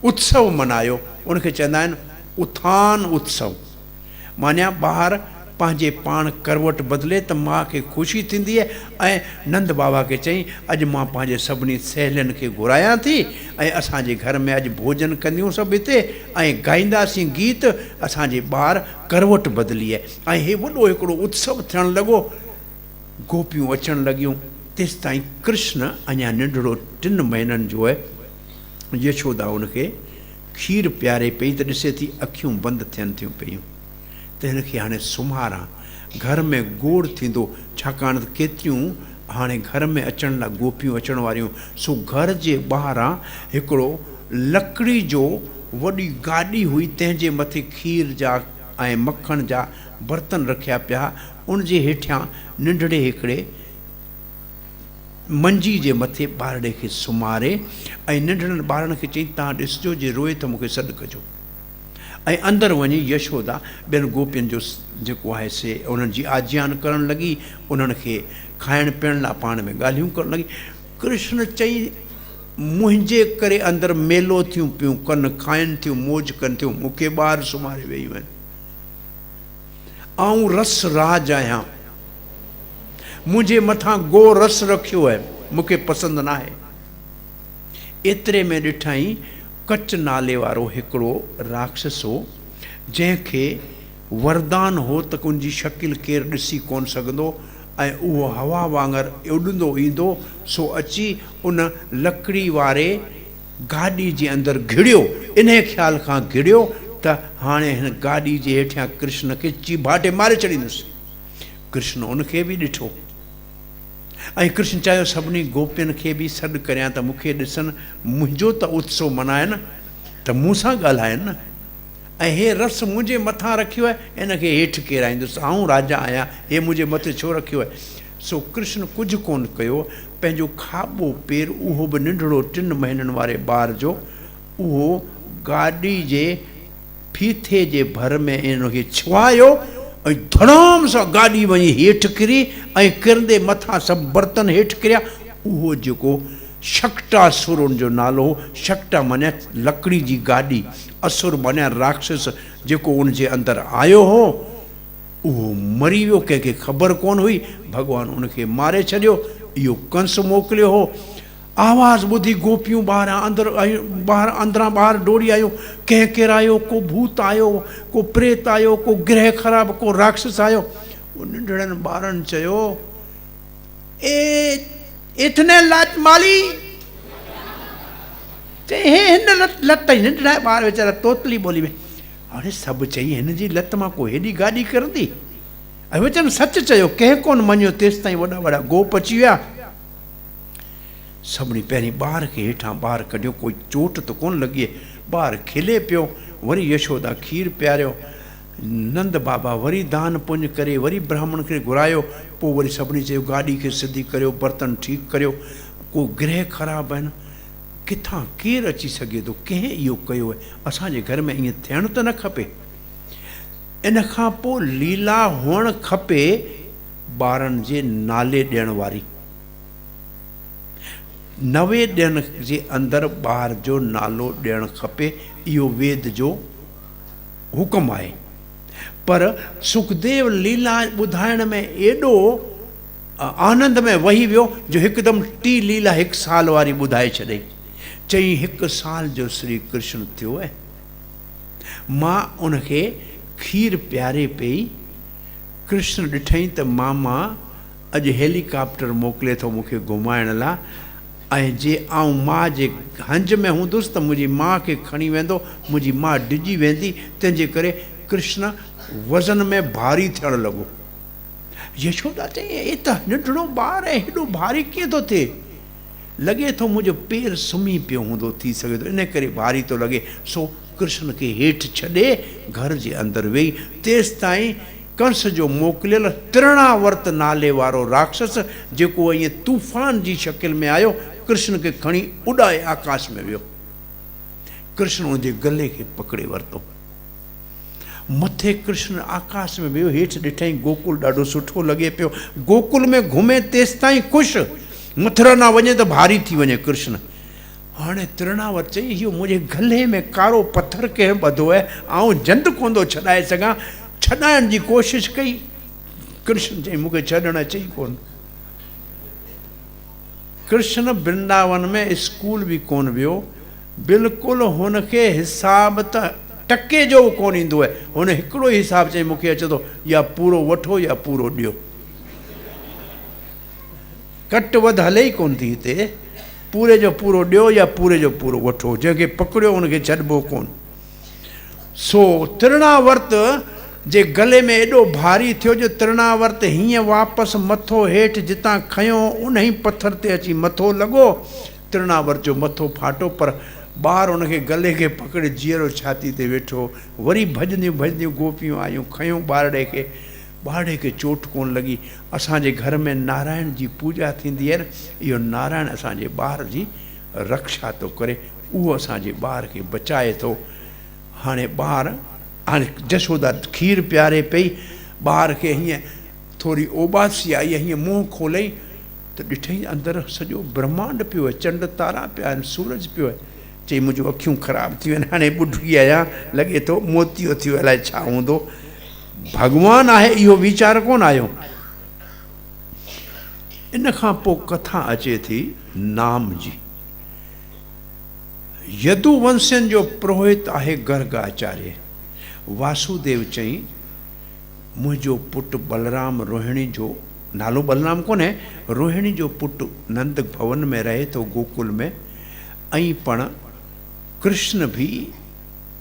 उत्सव मनायो। उनखे चवंदा आहिनि उथान उत्सव। माना ॿार पंहिंजे पाण करवट बदिले त मां खे ख़ुशी थींदी आहे। ऐं नंद बाबा खे चई अॼु मां पंहिंजे सभिनी सहेलियुनि खे घुरायां थी ऐं असांजे घर में अॼु भोजन कंदियूं सभु हिते ऐं ॻाईंदासीं गीत। असांजे ॿार करवट बदिली आहे ऐं हे वॾो हिकिड़ो उत्सव थियणु लॻो। गोपियूं अचणु लॻियूं। तेसि ताईं कृष्ण अञा नंढड़ो 3 महीननि जो आहे। यशोदा उनखे खीर पीआरे पई त ॾिसे थी अखियूं बंदि थियनि थियूं पियूं त हिनखे हाणे सुम्हारां। घर में गोड़ थींदो, छाकाणि त केतिरियूं हाणे घर में अचण लाइ गोपियूं अचण वारियूं। सो घर जे ॿाहिरां हिकिड़ो लकड़ी जो वॾी गाॾी हुई, तंहिंजे मथे खीर जा ऐं मखण जा बर्तन रखिया पिया। उन जे हेठियां नंढड़े हिकिड़े मंजी जे मथे ॿारड़े खे सुम्हारे ऐं नंढड़नि ॿारनि खे चई तव्हां ॾिसजो, जे रोए त मूंखे सॾु कजो। ऐं अंदरि वञी यशोदा ॿियनि गोपियुनि जो जेको आहे से उन्हनि जी आज्ञान करणु लॻी, उन्हनि खे खाइण पीअण लाइ पाण में ॻाल्हियूं करणु लॻी। कृष्ण चई मुंहिंजे करे अंदरि मेलो थियूं पियूं कनि, खाइनि थियूं, मौज कनि थियूं, मूंखे ॿार सुम्हारे वेही आहिनि। आऊं रस राज आहियां, मुंहिंजे मथां गो रस रखियो आहे, मूंखे पसंदि न आहे। एतिरे में ॾिठई कच नाले वारो हिकिड़ो राक्षस हो, जंहिंखे वरदान हो त उनजी शकिल केरु ॾिसी कोन सघंदो ऐं उहो हवा वांगुरु उॾंदो ईंदो। सो अची उन लकड़ी वारे गाॾी जे अंदरि घिड़ियो, इन ख़्याल खां घिड़ियो त हाणे हिन गाॾी जे हेठियां कृष्ण खे चीभाटे मारे छॾींदुसि। कृष्ण उनखे बि ॾिठो ऐं कृष्ण चाहियो सभिनी गोपियुनि खे बि सॾु करियां त मूंखे ॾिसनि, मुंहिंजो त उत्सव मनाइनि, त मूं सां ॻाल्हाइनि न। ऐं हे रस मुंहिंजे मथां रखियो आहे, इनखे हेठि केराईंदुसि, आऊं राजा आहियां, हे मुंहिंजे मथे छो रखियो आहे। सो कृष्ण कुझु कोन कयो, पंहिंजो खाॿो पेर, उहो बि नंढड़ो 3 महीननि वारे ॿार जो, उहो गाॾी जे फीथे जे भर में इनखे छुआयो ऐं धड़ाम सां गाॾी वञी हेठि किरी ऐं किरंदे मथां सभु बर्तन हेठि किरिया। उहो जेको शक्टासुर उनजो नालो हो, शक्टा माने लकड़ी जी गाॾी, असुर माने राक्षस जेको उनजे अंदरि आयो हो, उहो मरी वियो। कंहिंखे ख़बर कोन हुई, भॻवानु उनखे मारे छॾियो। इहो कंस मोकिलियो हो। आवाज़ ॿुधी गोपियूं ॿाहिरां अंदरि आयूं, अंदरां ॿाहिरि डोड़ी आयूं। कंहिं केरु आयो, को भूत आयो, को प्रेत आयो, को ग्रह ख़राब, को राक्षस आयो। उन नंढड़नि ॿारनि चयो, इतने लत माली, हिन लत नंढड़ा ॿार वीचारा तोतली ॿोली में। हाणे सभु चई हिन जी लत मां को हेॾी गाॾी करंदी, ऐं वीचारनि सच चयो, कंहिं कोन मञियो। तेसि ताईं वॾा वॾा गोप अची विया। सभिनी पहिरीं ॿार खे हेठां ॿाहिरि कढियो, कोई चोट त कोन लॻी, ॿारु खिले पियो। वरी यशोदा खीर पियारियो, नंद बाबा वरी दान पुञ करे वरी ब्राह्मण खे घुरायो। पोइ वरी सभिनी चयो गाॾी खे सिधी करियो, बर्तन ठीकु करियो, को ग्रह ख़राबु आहिनि, किथां केरु अची सघे थो, कंहिं इहो कयो आहे, असांजे घर में ईअं थियणु त न खपे। इन खां पोइ लीला हुअणु खपे ॿारनि जे नाले ॾियण वारी। 9 ॾियनि जे अंदरि ॿार जो नालो ॾियणु खपे, इहो वेद जो हुकुम आहे। पर सुखदेव लीला ॿुधाइण में एॾो आनंद में वही वियो जो हिकदमि 3 लीला 1 साल वारी ॿुधाए छॾे। चई 1 साल जो श्री कृष्ण थियो आहे, मां उनखे खीर प्यारे पई। कृष्ण ॾिठई त मामा अॼु हेलीकॉप्टर मोकिले थो मूंखे घुमाइण लाइ, ऐं जे आऊं माउ जे हंज में हूंदुसि त मुंहिंजी माउ खे खणी वेंदो, मुंहिंजी माउ डिॼी वेंदी। तंहिंजे करे कृष्ण वज़न में भारी थियणु लॻो। यशोदा चई हे त नंढड़ो ॿार आहे, हेॾो भारी कीअं थो थिए, लॻे थो मुंहिंजो पेर सुम्ही पियो हूंदो, थी सघे थो इन करे भारी थो लॻे। सो कृष्ण खे हेठि छॾे घर जे अंदरि वेही। तेसि ताईं कंस जो मोकिलियल तृणावर्त नाले वारो राक्षस, जेको ईअं तूफ़ान जी शकिल में आयो, कृष्ण खे खणी उॾाए आकाश में वियो। कृष्ण उनजे गले खे पकड़े वरितो, मथे कृष्ण आकाश में वियो। हेठि ॾिठई गोकुल ॾाढो सुठो लॻे पियो, गोकुल में घुमे तेसि ताईं ख़ुशि, मथुरा न वञे त भारी थी वञे कृष्ण। हाणे तृणावर्त चई इहो मुंहिंजे गले में कारो पथर कंहिं ॿधो आहे, आउं जंड कोन थो छॾाए सघां। छॾाइण जी कोशिशि कई, कृष्ण चई मूंखे छॾणु अचे ई कोन। कृष्ण वृंदावन में स्कूल बि कोन वियो, बिल्कुलु हुनखे हिसाब त टके जो कोन ईंदो आहे। हुन हिकिड़ो ई हिसाब चई मूंखे अचे थो, या पूरो वठो या पूरो ॾियो, घटि वधि हले ई कोन थी हिते। पूरे जो पूरो ॾियो या पूरे जो पूरो वठो, जंहिंखे पकड़ियो हुनखे छॾिबो कोन। सो तृणावर्त जे गले में एॾो भारी थियो जो तृणावर्त हीअं वापसि मथो हेठि जितां खयो उन ई पथर ते अची मथो लॻो, तृणावर्त जो मथो फाटो, पर ॿार उनखे गले खे पकड़े जीअरो छाती ते वेठो। वरी भॼंदियूं भॼंदियूं गोपियूं आयूं, खयूं ॿारड़े खे चोट कोन लॻी। असांजे घर में नारायण जी पूॼा थींदी आहे न, इहो नारायण असांजे ॿार जी रक्षा थो करे, उहो असांजे ॿार खे बचाए थो। हाणे जशोदा खीर प्यारे पई, ॿार खे हीअं थोरी ओबासी आई, हीअं मुंहुं खोलई त ॾिठई अंदरि सॼो ब्रह्मांड पियो आहे, चंड तारा पिया आहिनि, सूरज पियो आहे। चई मुंहिंजूं अखियूं ख़राबु थी वियूं आहिनि, हाणे ॿुढी आहियां, लॻे थो मोतियो थियो, अलाए छा हूंदो। भॻवानु आहे इहो वीचार कोन आयो। इन खां पोइ कथा अचे थी नाम जी। यदुवंशियुनि जो पुरोहित आहे गर्ग आचार्य। वासुदेव चई मुंहिंजो पुटु बलराम रोहिणी जो, नालो बलराम कोन्हे, रोहिणी जो पुटु नंद भवन में रहे थो गोकुल में, ऐं पण कृष्ण भी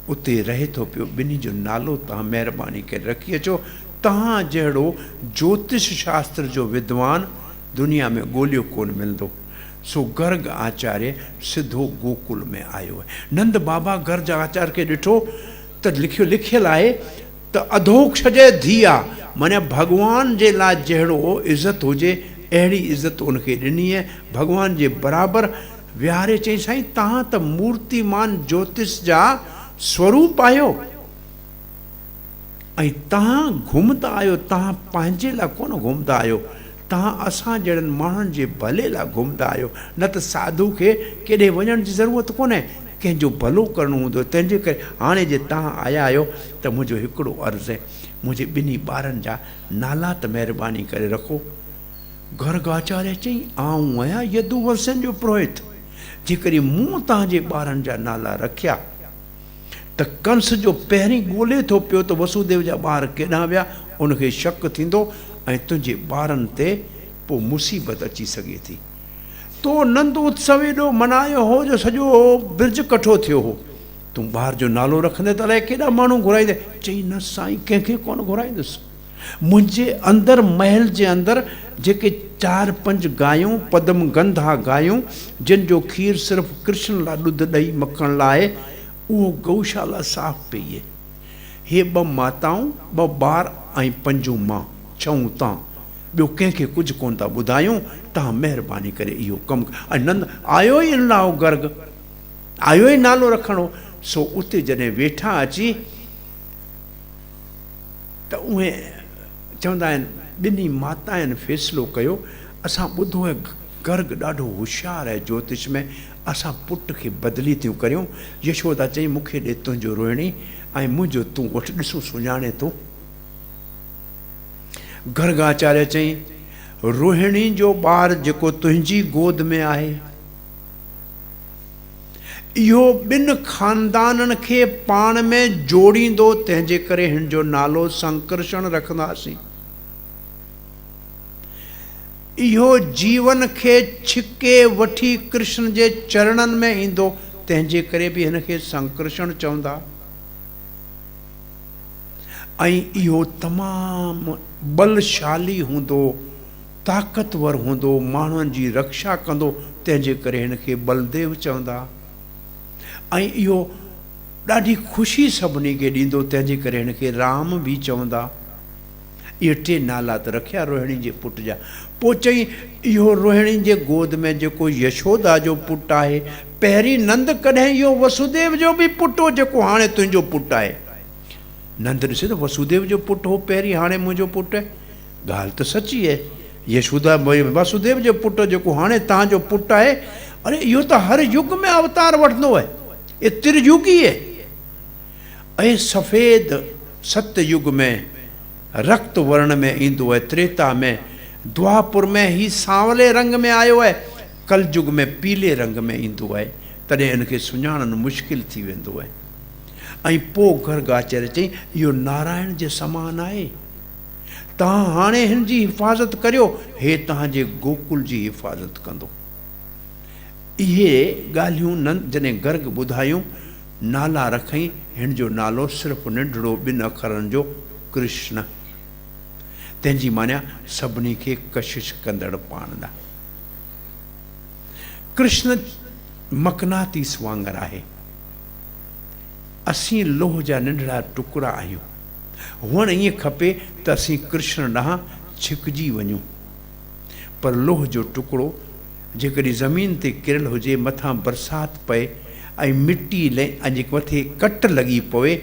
उते रहे थो पियो। ॿिन्ही जो नालो तव्हां महिरबानी करे रखी अचो। तव्हां जहिड़ो ज्योतिष शास्त्र जो विद्वान दुनिया में ॻोल्हियो कोन मिलंदो। सो गर्ग आचार्य सिधो गोकुल में आयो आहे। नंद बाबा गर्ग आचार्य खे ॾिठो त लिखियलु आहे त अधोक्ष जे धीअ, माना भॻवान जे लाइ जहिड़ो इज़त हुजे अहिड़ी इज़त उनखे ॾिनी आहे, भॻवान जे बराबरि विहारे। चई साईं तव्हां त मूर्तिमान ज्योतिष जा स्वरूप आहियो, ऐं तव्हां घुमंदा आहियो, तव्हां पंहिंजे लाइ कोन घुमंदा आहियो, तव्हां असां जहिड़नि माण्हुनि जे भले लाइ घुमंदा आहियो। न त साधु खे केॾे वञण जी ज़रूरत कोन्हे, कंहिंजो भलो करिणो हूंदो। तंहिंजे करे हाणे जे तव्हां आया आहियो त मुंहिंजो हिकिड़ो अर्ज़ु आहे, मुंहिंजे ॿिन्ही ॿारनि जा नाला त महिरबानी करे रखो। गर्ग आचार्य चई आऊं आहियां यदुवंशियुनि जो पुरोहित, जेकॾहिं मूं तव्हांजे ॿारनि जा नाला रखिया त कंस जो पहिरीं ॻोल्हे थो पियो त वसुदेव जा ॿार केॾांहुं विया, उनखे शक थींदो ऐं तुंहिंजे ॿारनि ते पोइ मुसीबत अची सघे थी। तो नंद उत्सव एॾो मनायो हो जो सॼो ब्रिज कठो थियो हो। तूं ॿार जो नालो रखंदे त अलाए केॾा माण्हू घुराईंदे। चई न साईं कंहिंखे कोन घुराईंदुसि। मुंहिंजे अंदरि महल जे अंदरि जेके 4-5 गायूं पदम गंधा गायूं, जिन जो खीर सिर्फ़ु कृष्ण लाइ ॾुध ॾही मखण लाइ, उहो गौशाला साफ़ पई आहे। हे 2 माताऊं, 2 ॿार ऐं 5 मां, 6 तव्हां, ॿियो कंहिंखे कुझु कोन था ॿुधायूं। तव्हां महिरबानी करे इहो कमु। ऐं नंद आयो ई इन लाइ गर्ग आयो ई नालो रखणो। सो उते जॾहिं वेठा अची त उहे चवंदा आहिनि, ॿिन्ही माता आहिनि फ़ैसिलो कयो, असां ॿुधो आहे गर्ग ॾाढो होशियारु आहे ज्योतिष में, असां पुट खे बदिली थियूं करियूं। यशोदा चई मूंखे ॾे तुंहिंजो रोहिणी, ऐं मुंहिंजो तूं वटि, ॾिसूं सुञाणे थो। गर्ग आचार्य चई रोहिणी जो ॿारु जेको तुंहिंजी गोद में आहे, इहो 2 ख़ानदाननि खे पाण में जोड़ींदो, तंहिंजे करे हिन जो नालो संकर्षण रखंदासीं। इहो जीवन खे छिके वठी कृष्ण जे चरणनि में ईंदो, तंहिंजे करे बि हिन खे संकर्षण चवंदा। ऐं इहो तमामु बलशाली हूंदो, ताक़तवर हूंदो, माण्हुनि जी रक्षा कंदो, तंहिंजे करे हिन खे बलदेव चवंदा। ऐं इहो ॾाढी ख़ुशी सभिनी खे ॾींदो, तंहिंजे करे हिन खे राम बि चवंदा। इहे 3 नाला त रखिया रोहिणी जे पुट जा। पोइ चई इहो रोहिणी जे गोद में जेको यशोदा जो पुटु आहे, पहिरीं नंद कॾहिं इहो वसुदेव जो बि पुटु हो जेको हाणे तुंहिंजो पुटु आहे। नंद ॾिसे त वसुदेव जो पुटु हो पहिरीं, हाणे मुंहिंजो पुटु आहे। ॻाल्हि त सची आहे। यशोदा वसुदेव जो पुटु जेको हाणे तव्हांजो पुटु आहे। अरे इहो त हर युग में अवतार वठंदो आहे, ये त्रियुगी है। ऐं सफ़ेद सत्य युग में रक्त वर्ण में ईंदो है, त्रेता में, द्वापुर में ही सांवले रंग में आयो है, कल युग में पीले रंग में ईंदो है। तॾहिं इनखे सुञाणणु मुश्किल थी वेंदो है। ऐं पोइ गर्ग आचार्य चई इहो नारायण जे समान आहे। तव्हां हाणे हिन जी हिफ़ाज़त करियो, हे तव्हांजे गोकुल जी हिफ़ाज़त कंदो। इहे ॻाल्हियूं जॾहिं गर्ग ॿुधायूं, नाला रखई। हिन जो नालो सिर्फ़ु नंढड़ो 2 अखरनि जो कृष्ण। तंहिंजी माना सभिनी खे कशिश कंदड़ पाण ॾा। कृष्ण मकनातीस वांगर आहे। असीं लोह जा नंढड़ा टुकड़ा आहियूं। हुअण ईअं खपे त असीं कृष्ण ॾांहुं छिकजी वञूं, पर लोह जो टुकड़ो जेकॾहिं ज़मीन ते किरियल हुजे, मथां बरसाति पए ऐं मिटी ऐं मथे कट लॻी पवे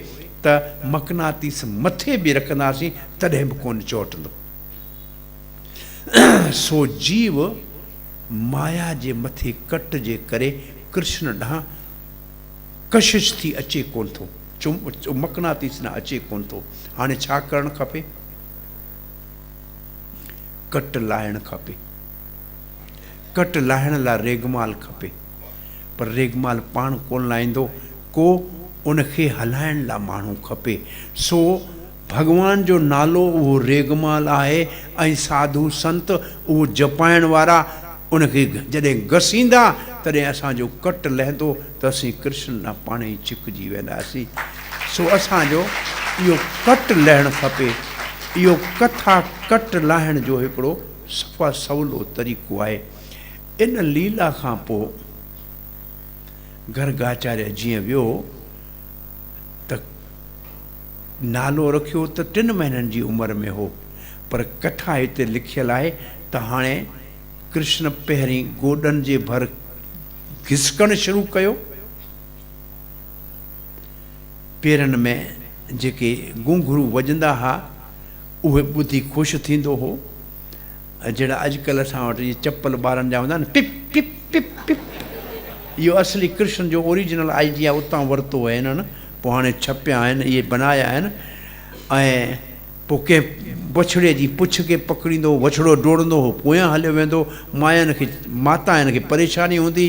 त मकनातीस मथे बि रखंदासीं तॾहिं बि कोन चोटंदो। सो जीव माया जे मथे कट जे करे कृष्ण ॾांहुं कशिश थी अचे कोन थो, मकनातीस न अचे कोन थो। हाणे छा करणु खपे? कट लाहिणु खपे। कट लाहिण लाइ रेगमाल खपे, पर रेगमाल पाण कोन लाहींदो, को उनखे हलाइण लाइ माण्हू खपे। सो भॻवान जो नालो उहो रेगमाल आहे ऐं साधु संत उहो जपाइण वारा उनखे जॾहिं घसींदा तॾहिं असांजो कट लहंदो त असीं कृष्ण ॾांहुं पाण ई छिकजी वेंदासीं। सो असांजो इहो कट लहणु खपे। इहो कथा कट लाहिण जो हिकिड़ो सफ़ा सवलो तरीक़ो आहे। इन लीला खां पोइ गर्गाचार्य जीअं वियो त नालो रखियो त 3 महीननि जी उमिरि में हो, पर कथा हिते लिखियलु आहे त हाणे कृष्ण पहिरीं गोॾनि जे भर घिसकणु शुरू कयो। पेरनि में जेके घुंघरू वॼंदा हुआ उहे ॿुधी ख़ुशि थींदो हो। जहिड़ा अॼुकल्ह असां वटि चप्पल ॿारनि जा हूंदा आहिनि, पिप पिप पिप पिप, इहो असली कृष्ण जो ओरिजिनल आई जी आहे, उतां वरितो आहे हिननि। पोइ हाणे छपिया आहिनि, इहे बनाया आहिनि। ऐं पोइ कंहिं बछड़े जी पुछ खे पकड़ींदो, बछड़ो डोड़ंदो हो, पोयां हलियो वेंदो। माता हिन खे परेशानी हूंदी,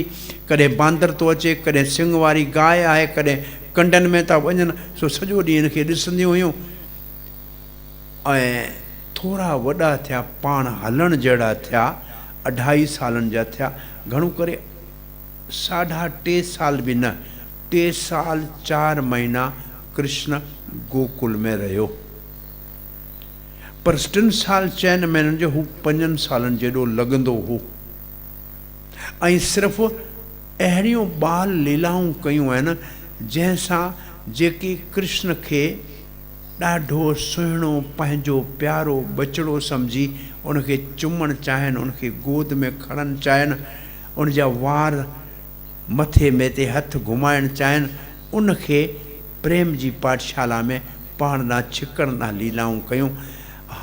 कॾहिं बांदर थो अचे, कॾहिं सिंग वारी गांइ आहे, कॾहिं कंडनि में था वञनि। सो सॼो ॾींहुं हिनखे ॾिसंदियूं हुयूं। ऐं थोरा वॾा थिया, पाण हलण जहिड़ा थिया, 2.5 सालनि जा थिया, घणो करे 3.5 साल बि न, 3 साल 4 महीना कृष्ण गोकुल में रहियो। पर 3 साल 4 महीननि जो हू 5 सालनि जेॾो लॻंदो हो। ऐं सिर्फ़ु अहिड़ियूं बाल लीलाऊं कयूं आहिनि जंहिंसां जेके कृष्ण खे ॾाढो सुहिणो पंहिंजो प्यारो बचिड़ो सम्झी उनखे चुमणु चाहिनि, उनखे गोद में खणणु चाहिनि, उनजा वार मथे में ते हथ घुमाइणु चाहिनि, उनखे प्रेम जी पाठशाला में पाण ॾांहुं छिकण ॾांहुं लीलाऊं कयूं।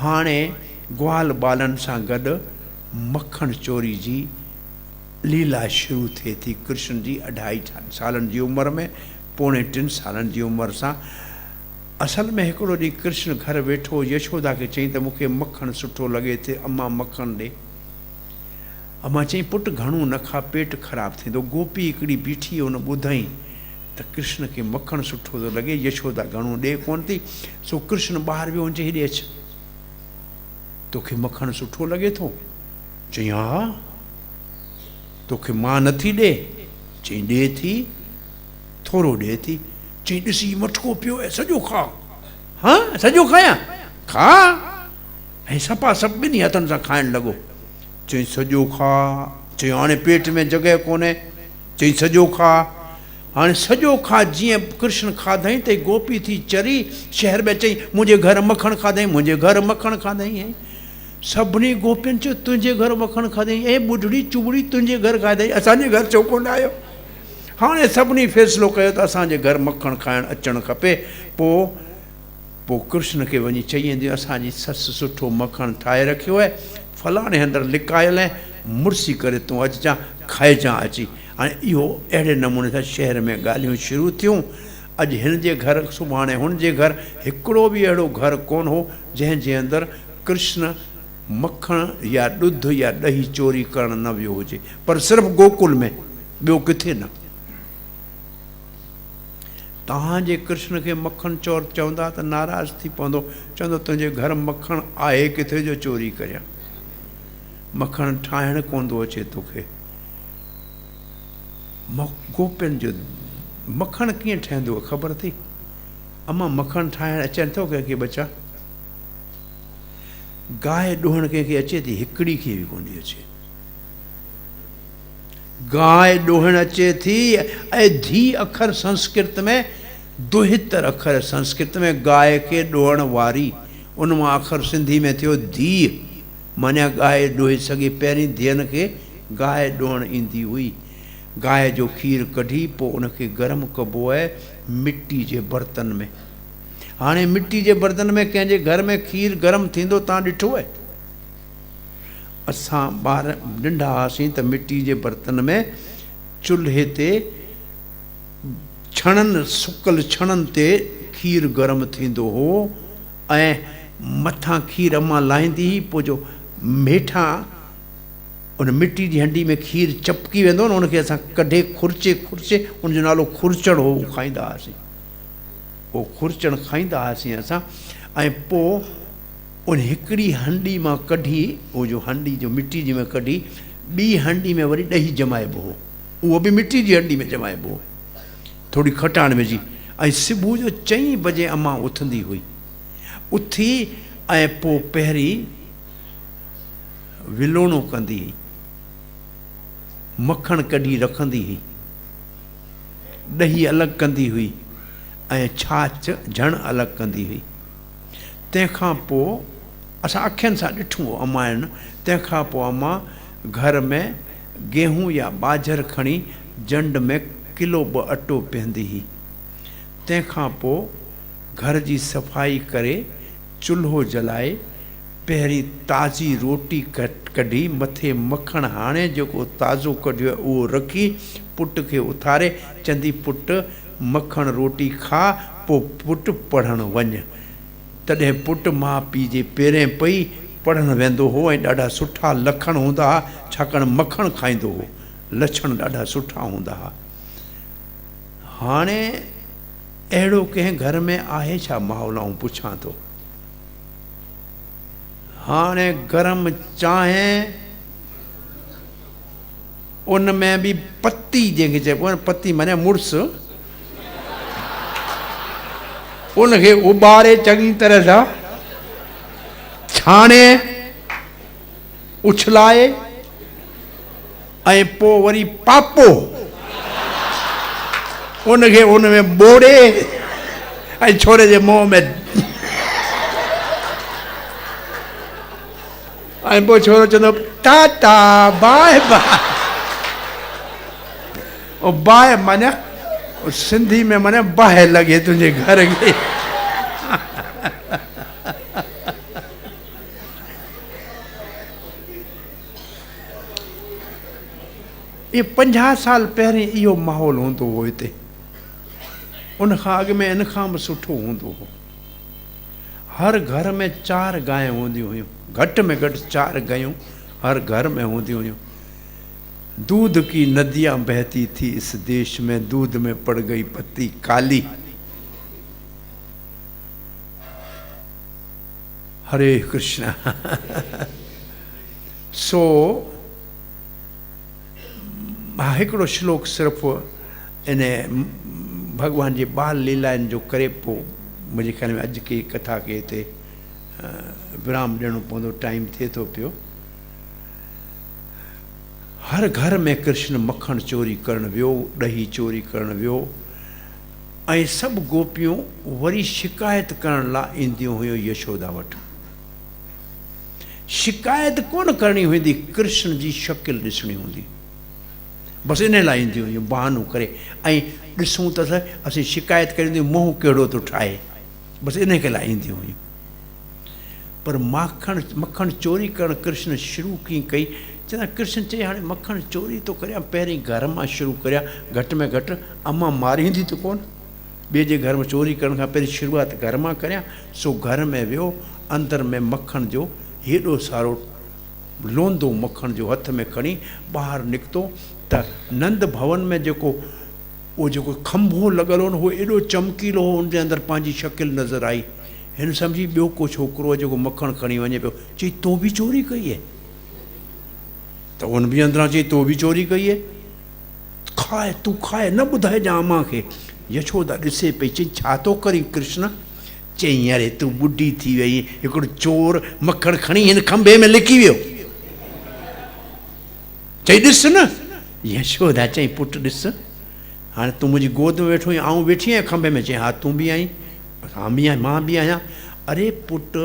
हाणे ग्वाल बालनि सां गॾु मखण चोरी जी लीला शुरू थिए थी कृष्ण जी 2.5 सालनि जी उमिरि में, 2.25 सालनि जी उमिरि सां। असल में हिकिड़ो ॾींहुं कृष्ण घर वेठो, यशोदा खे चई त मूंखे मखण सुठो लॻे थो, अम्मा मखण ॾे। अम्मा चई पुटु घणो न खा, पेट ख़राबु थींदो। गोपी हिकिड़ी बीठी हुन ॿुधई त कृष्ण खे मखण सुठो थो लॻे, यशोदा घणो ॾे कोन थी। सो कृष्ण ॿाहिरि वियो, चई हेॾे अचु, तोखे मखण सुठो लॻे थो? चई हा। तोखे मां नथी ॾे? चई ॾे थी, थोरो ॾे थी। चई ॾिसी मटको पियो आहे, सॼो खा। हा सॼो खायां? खा। ऐं सफ़ा सभु ॿिनी हथनि सां खाइणु लॻो। चई सॼो खा। चई हाणे पेट में जॻह कोन्हे। चई सॼो खा। हाणे सॼो खा। जीअं कृष्ण खाधई त गोपी थी चरी शहर में, चई मुंहिंजे घर मखण खाधई, मुंहिंजे घर मखण खाधई। सभिनी गोपियुनि चयो तुंहिंजे घर मखण खाधई? ऐं ॿुढड़ी चुबड़ी तुंहिंजे घर खाधई, असांजे घर छो कोन आयो? हाणे सभिनी फ़ैसिलो कयो त असांजे घर मखण खाइणु अचणु खपे। पोइ कृष्ण खे वञी चई वेंदियूं, असांजी ससु सुठो मखण ठाहे रखियो आहे, फलाणे हंधि लिकायल आहे, मुड़सी करे तूं अचिजांइ, खाइजांइ अची। हाणे इहो अहिड़े नमूने सां शहर में ॻाल्हियूं शुरू थियूं। अॼु हिन जे घर, सुभाणे हुन जे घर, हिकिड़ो बि अहिड़ो घर कोन हो जंहिंजे अंदरि कृष्ण मखण या ॾुध या ॾही चोरी करणु न वियो हुजे, पर सिर्फ़ु गोकुल में, ॿियो किथे न। तव्हांजे कृष्ण खे मखण चोर चवंदा त नाराज़ थी पवंदो, चवंदो तुंहिंजे घर मखण आहे किथे जो चोरी करियां? मखण ठाहिणु कोन थो अचे तोखे। गोपियुनि जो मखण कीअं ठहंदो ख़बर अथई? अम्मा मखण ठाहिणु अचनि थो कंहिंखे बचा? गाय ॾोहण कंहिंखे अचे थी, हिकिड़ी खे बि कोन थी अचे। गाय ॾोहण अचे थी, ऐं धी अखर संस्कृत में 72 अखर संस्कृत में गाय खे ॾोहण वारी, उन मां अखर सिंधी में थियो धी, माना गाय ॾोहे सघे। पहिरीं धीअनि खे गाय ॾोहण ईंदी हुई। गाय जो खीर कढी पोइ उनखे गरम कबो आहे मिट्टी जे बर्तन में। हाणे मिट्टी जे बर्तन में कंहिंजे घर में खीर गरम थींदो तव्हां ॾिठो आहे? असां ॿार नंढा हुआसीं त मिट्टी जे बर्तन में चुल्हे ते छणनि, सुकल छणनि ते खीर गरम थींदो हो, ऐं मथां खीर अम्मा लाहींदी हुई, पोइ जो हेठां उन मिट्टी जी हंडी में खीर चपकी वेंदो न, उनखे असां कढे खुरचे उनजो नालो खुरचड़ हो, खाईंदा हुआसीं। उहो खुरचण खाईंदा हुआसीं असां। ऐं पोइ उन हिकिड़ी हंडी मां कढी, उहो जो हंडी जो मिट्टी जी में कढी, ॿी हंडी में वरी ॾही जमाइबो हो, उहो बि मिट्टी जी हंडी में जमाइबो हो, थोरी खटाण विझी। ऐं सुबुह जो 4 बजे अम्मा उथंदी हुई। उथी ऐं पोइ पहिरीं विलोणो कंदी हुई, मखण कढी रखंदी हुई, ॾही अलॻि कंदी हुई, ऐं छाछ झण अलॻि कंदी हुई। तंहिंखां पोइ असां अखियुनि सां ॾिठो हो अम्मा आहिनि। तंहिंखां पोइ अम्मा घर में गेहूं या ॿाझर खणी जंड में किलो 2 अटो पीअंदी हुई। तंहिंखां पोइ घर जी सफ़ाई करे चुल्हो जलाए पहिरीं ताज़ी रोटी कढी मथे मखण हाणे जेको ताज़ो कढियो आहे उहो रखी पुट खे उथारे चंदी पुट मखण रोटी खा, पोइ पुट पढ़णु वञ। तॾहिं पुट माउ पीउ जे पेरें पई पढ़णु वेंदो हो, ऐं ॾाढा सुठा लखण हूंदा हुआ, छाकाणि मखण खाईंदो हो, लछण ॾाढा सुठा हूंदा हुआ। हाणे अहिड़ो कंहिं घर में आहे छा माहौल? आऊं पुछां थो। हाणे गरम चांहि, उन में बि पती जंहिंखे चइबो आहे, पती माने मुड़ुसु, उनखे उॿारे चङी तरह सां छाणे उछलाए, ऐं पोइ वरी पापो उनखे उन में ॿोड़े, ऐं छोरे जे मुंहं में, ऐं पोइ छोरो चवंदो टाटा बाय बाय। बाय माने सिंधी में माने बाहि लॻे तुंहिंजे घर खे। ये 50 साल पहिरीं इहो माहौल हूंदो हो हिते। उनखां अॻु में इन खां बि सुठो हूंदो हो। हर घर में 4 गांइ हूंदियूं हुयूं, घटि में घटि 4 गांयूं हर घर में हूंदियूं हुयूं। दूध की नदियां बहती थी इस देश में, दूध में पड़ गई पत्ती काली। हरे कृष्णा। सो हिकिड़ो श्लोक सिर्फ़ु इन भॻवान जी बाल लीलाउनि जो करे पोइ मुंहिंजे ख़्याल में अॼु की कथा खे हिते विराम ॾियणो पवंदो, टाइम थिए थो पियो। हर घर में कृष्ण मखण चोरी करणु वियो, ॾही चोरी करणु वियो, ऐं सभु गोपियूं वरी शिकायत करण लाइ ईंदियूं हुयूं यशोदा वटि। शिकायत कोन करणी हूंदी, कृष्ण जी शकिल ॾिसणी हूंदी, बसि इन लाइ ईंदियूं हुयूं बहानो करे। ऐं ॾिसूं त असीं शिकायत करींदियूं मुंहुं कहिड़ो थो ठाहे, बसि इन खे लाइ ईंदियूं हुयूं। पर मखण चोरी करणु कृष्ण शुरू कीअं कई? चवंदा कृष्ण चई हाणे मखण चोरी थो करियां, पहिरीं घर मां शुरू करियां, घटि में घटि अम्मा मारींदी त कोन, ॿिए जे घर में चोरी करण खां पहिरीं शुरूआति घर मां करियां। सो घर में वियो, अंदरि में मखण जो हेॾो सारो लोंदो मखण जो हथ में खणी ॿाहिरि निकितो त नंद भवन में जेको उहो जेको खंभो लॻल हो न, उहो एॾो चमकीलो हो, हुनजे अंदरि पंहिंजी शकिल नज़र आई। हिन सम्झी ॿियो को छोकिरो जेको मखण खणी वञे पियो, चई तो बि चोरी कई आहे? त उन बि अंदरां चई तो बि चोरी कई आहे, खाए तूं खाए, न ॿुधाइजांइ अम्मा खे। यशोदा ॾिसे पई, चई छा थो करीं कृष्ण? चई अरे तू बुढ़ी थी वई, हिकिड़ो चोर मखण खणी हिन खंभे में लिकी वियो। चई ॾिस न, यशोदा चई पुट ॾिस, हाणे तूं मुंहिंजी गोद में वेठो आहीं, आऊं वेठी आहियां खंभे में। चई हा तूं बि आहीं, हा बि आहियां, मां बि आहियां। अरे पुट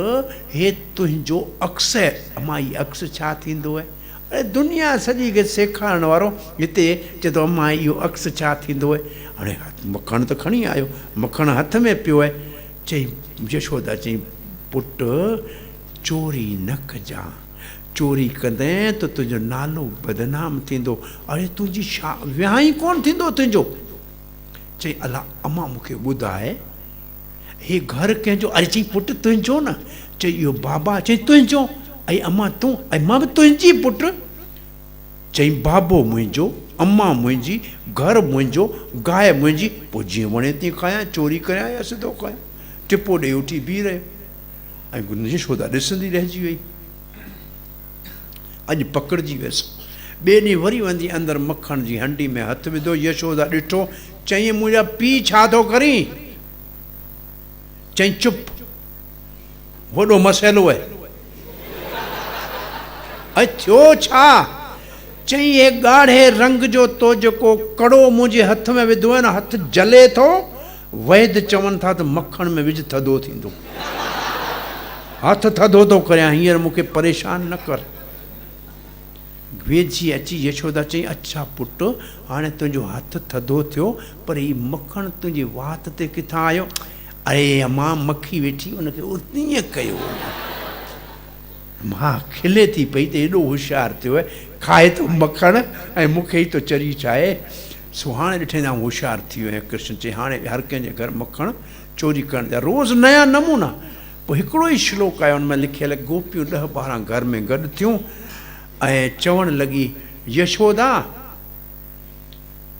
हे तुंहिंजो अक्स आहे। अम्मा ही अक्स छा थींदो आहे? अरे दुनिया सॼी खे सेखारण वारो हिते चए थो अम्मा इहो अक्स छा थींदो आहे। हाणे मखण त खणी आयो, मखण हथ में पियो आहे। चई यशोदा चई पुट चोरी न कजां, चोरी कंदे त तुंहिंजो नालो बदनाम थींदो। अरे तुंहिंजी छा विहांउ कोन थींदो तुंहिंजो? चई अला अम्मा मूंखे ॿुधाए हे घर कंहिंजो? अरे चई पुट तुंहिंजो न। चई इहो बाबा। चई तुंहिंजो? ऐं अम्मा तूं? ऐं मां बि तुंहिंजी पुट। चई बाबो मुंहिंजो, अम्मा मुंहिंजी, घर मुंहिंजो, गांइ मुंहिंजी। पोइ जीअं वणे तीअं खायां, चोरी करियां या सिधो खायां? टिपो ॾेई उठी बीह रहियो। ऐं यशोदा ॾिसंदी रहिजी वई। अॼु पकड़िजी वियसि। ॿिए ॾींहुं वरी वञी अंदरि मखण जी हंडी में हथु विधो। यशोदा ॾिठो, चई मुंहिंजा पीउ छा थो करीं? चई चुप, वॾो मसइलो आहे। ऐं थियो छा? चई हे ॻाढ़े रंग जो तो जेको कड़ो मुंहिंजे हथ में विधो आहे न, हथ जले थो। वैद्य चवनि था त मखण में विझ, थधो थींदो। हथ थधो थो करियां, हींअर मूंखे परेशान न कर। वेझी अची यशोदा चई अच्छा पुट, हाणे तुंहिंजो हथु थधो थियो, पर हीउ मखण तुंहिंजी वात ते किथां आयो? अरे अम्मा मक्खी वेठी उनखे उतीअं कयो। मां खिले थी पई त एॾो होशियारु थियो आहे, खाए थो मखण ऐं मूंखे ई थो चरी चाहे। सो हाणे ॾिठे न होशियारु थी वियो आहे। कृष्ण चई हाणे हर कंहिंजे घर मखण चोरी करण जा रोज़ नया नमूना। पोइ हिकिड़ो ई श्लोक आयो, हुन में लिखियल आहे गोपियूं 10-12 घर में गॾु थियूं ऐं चवण लॻी यशोदा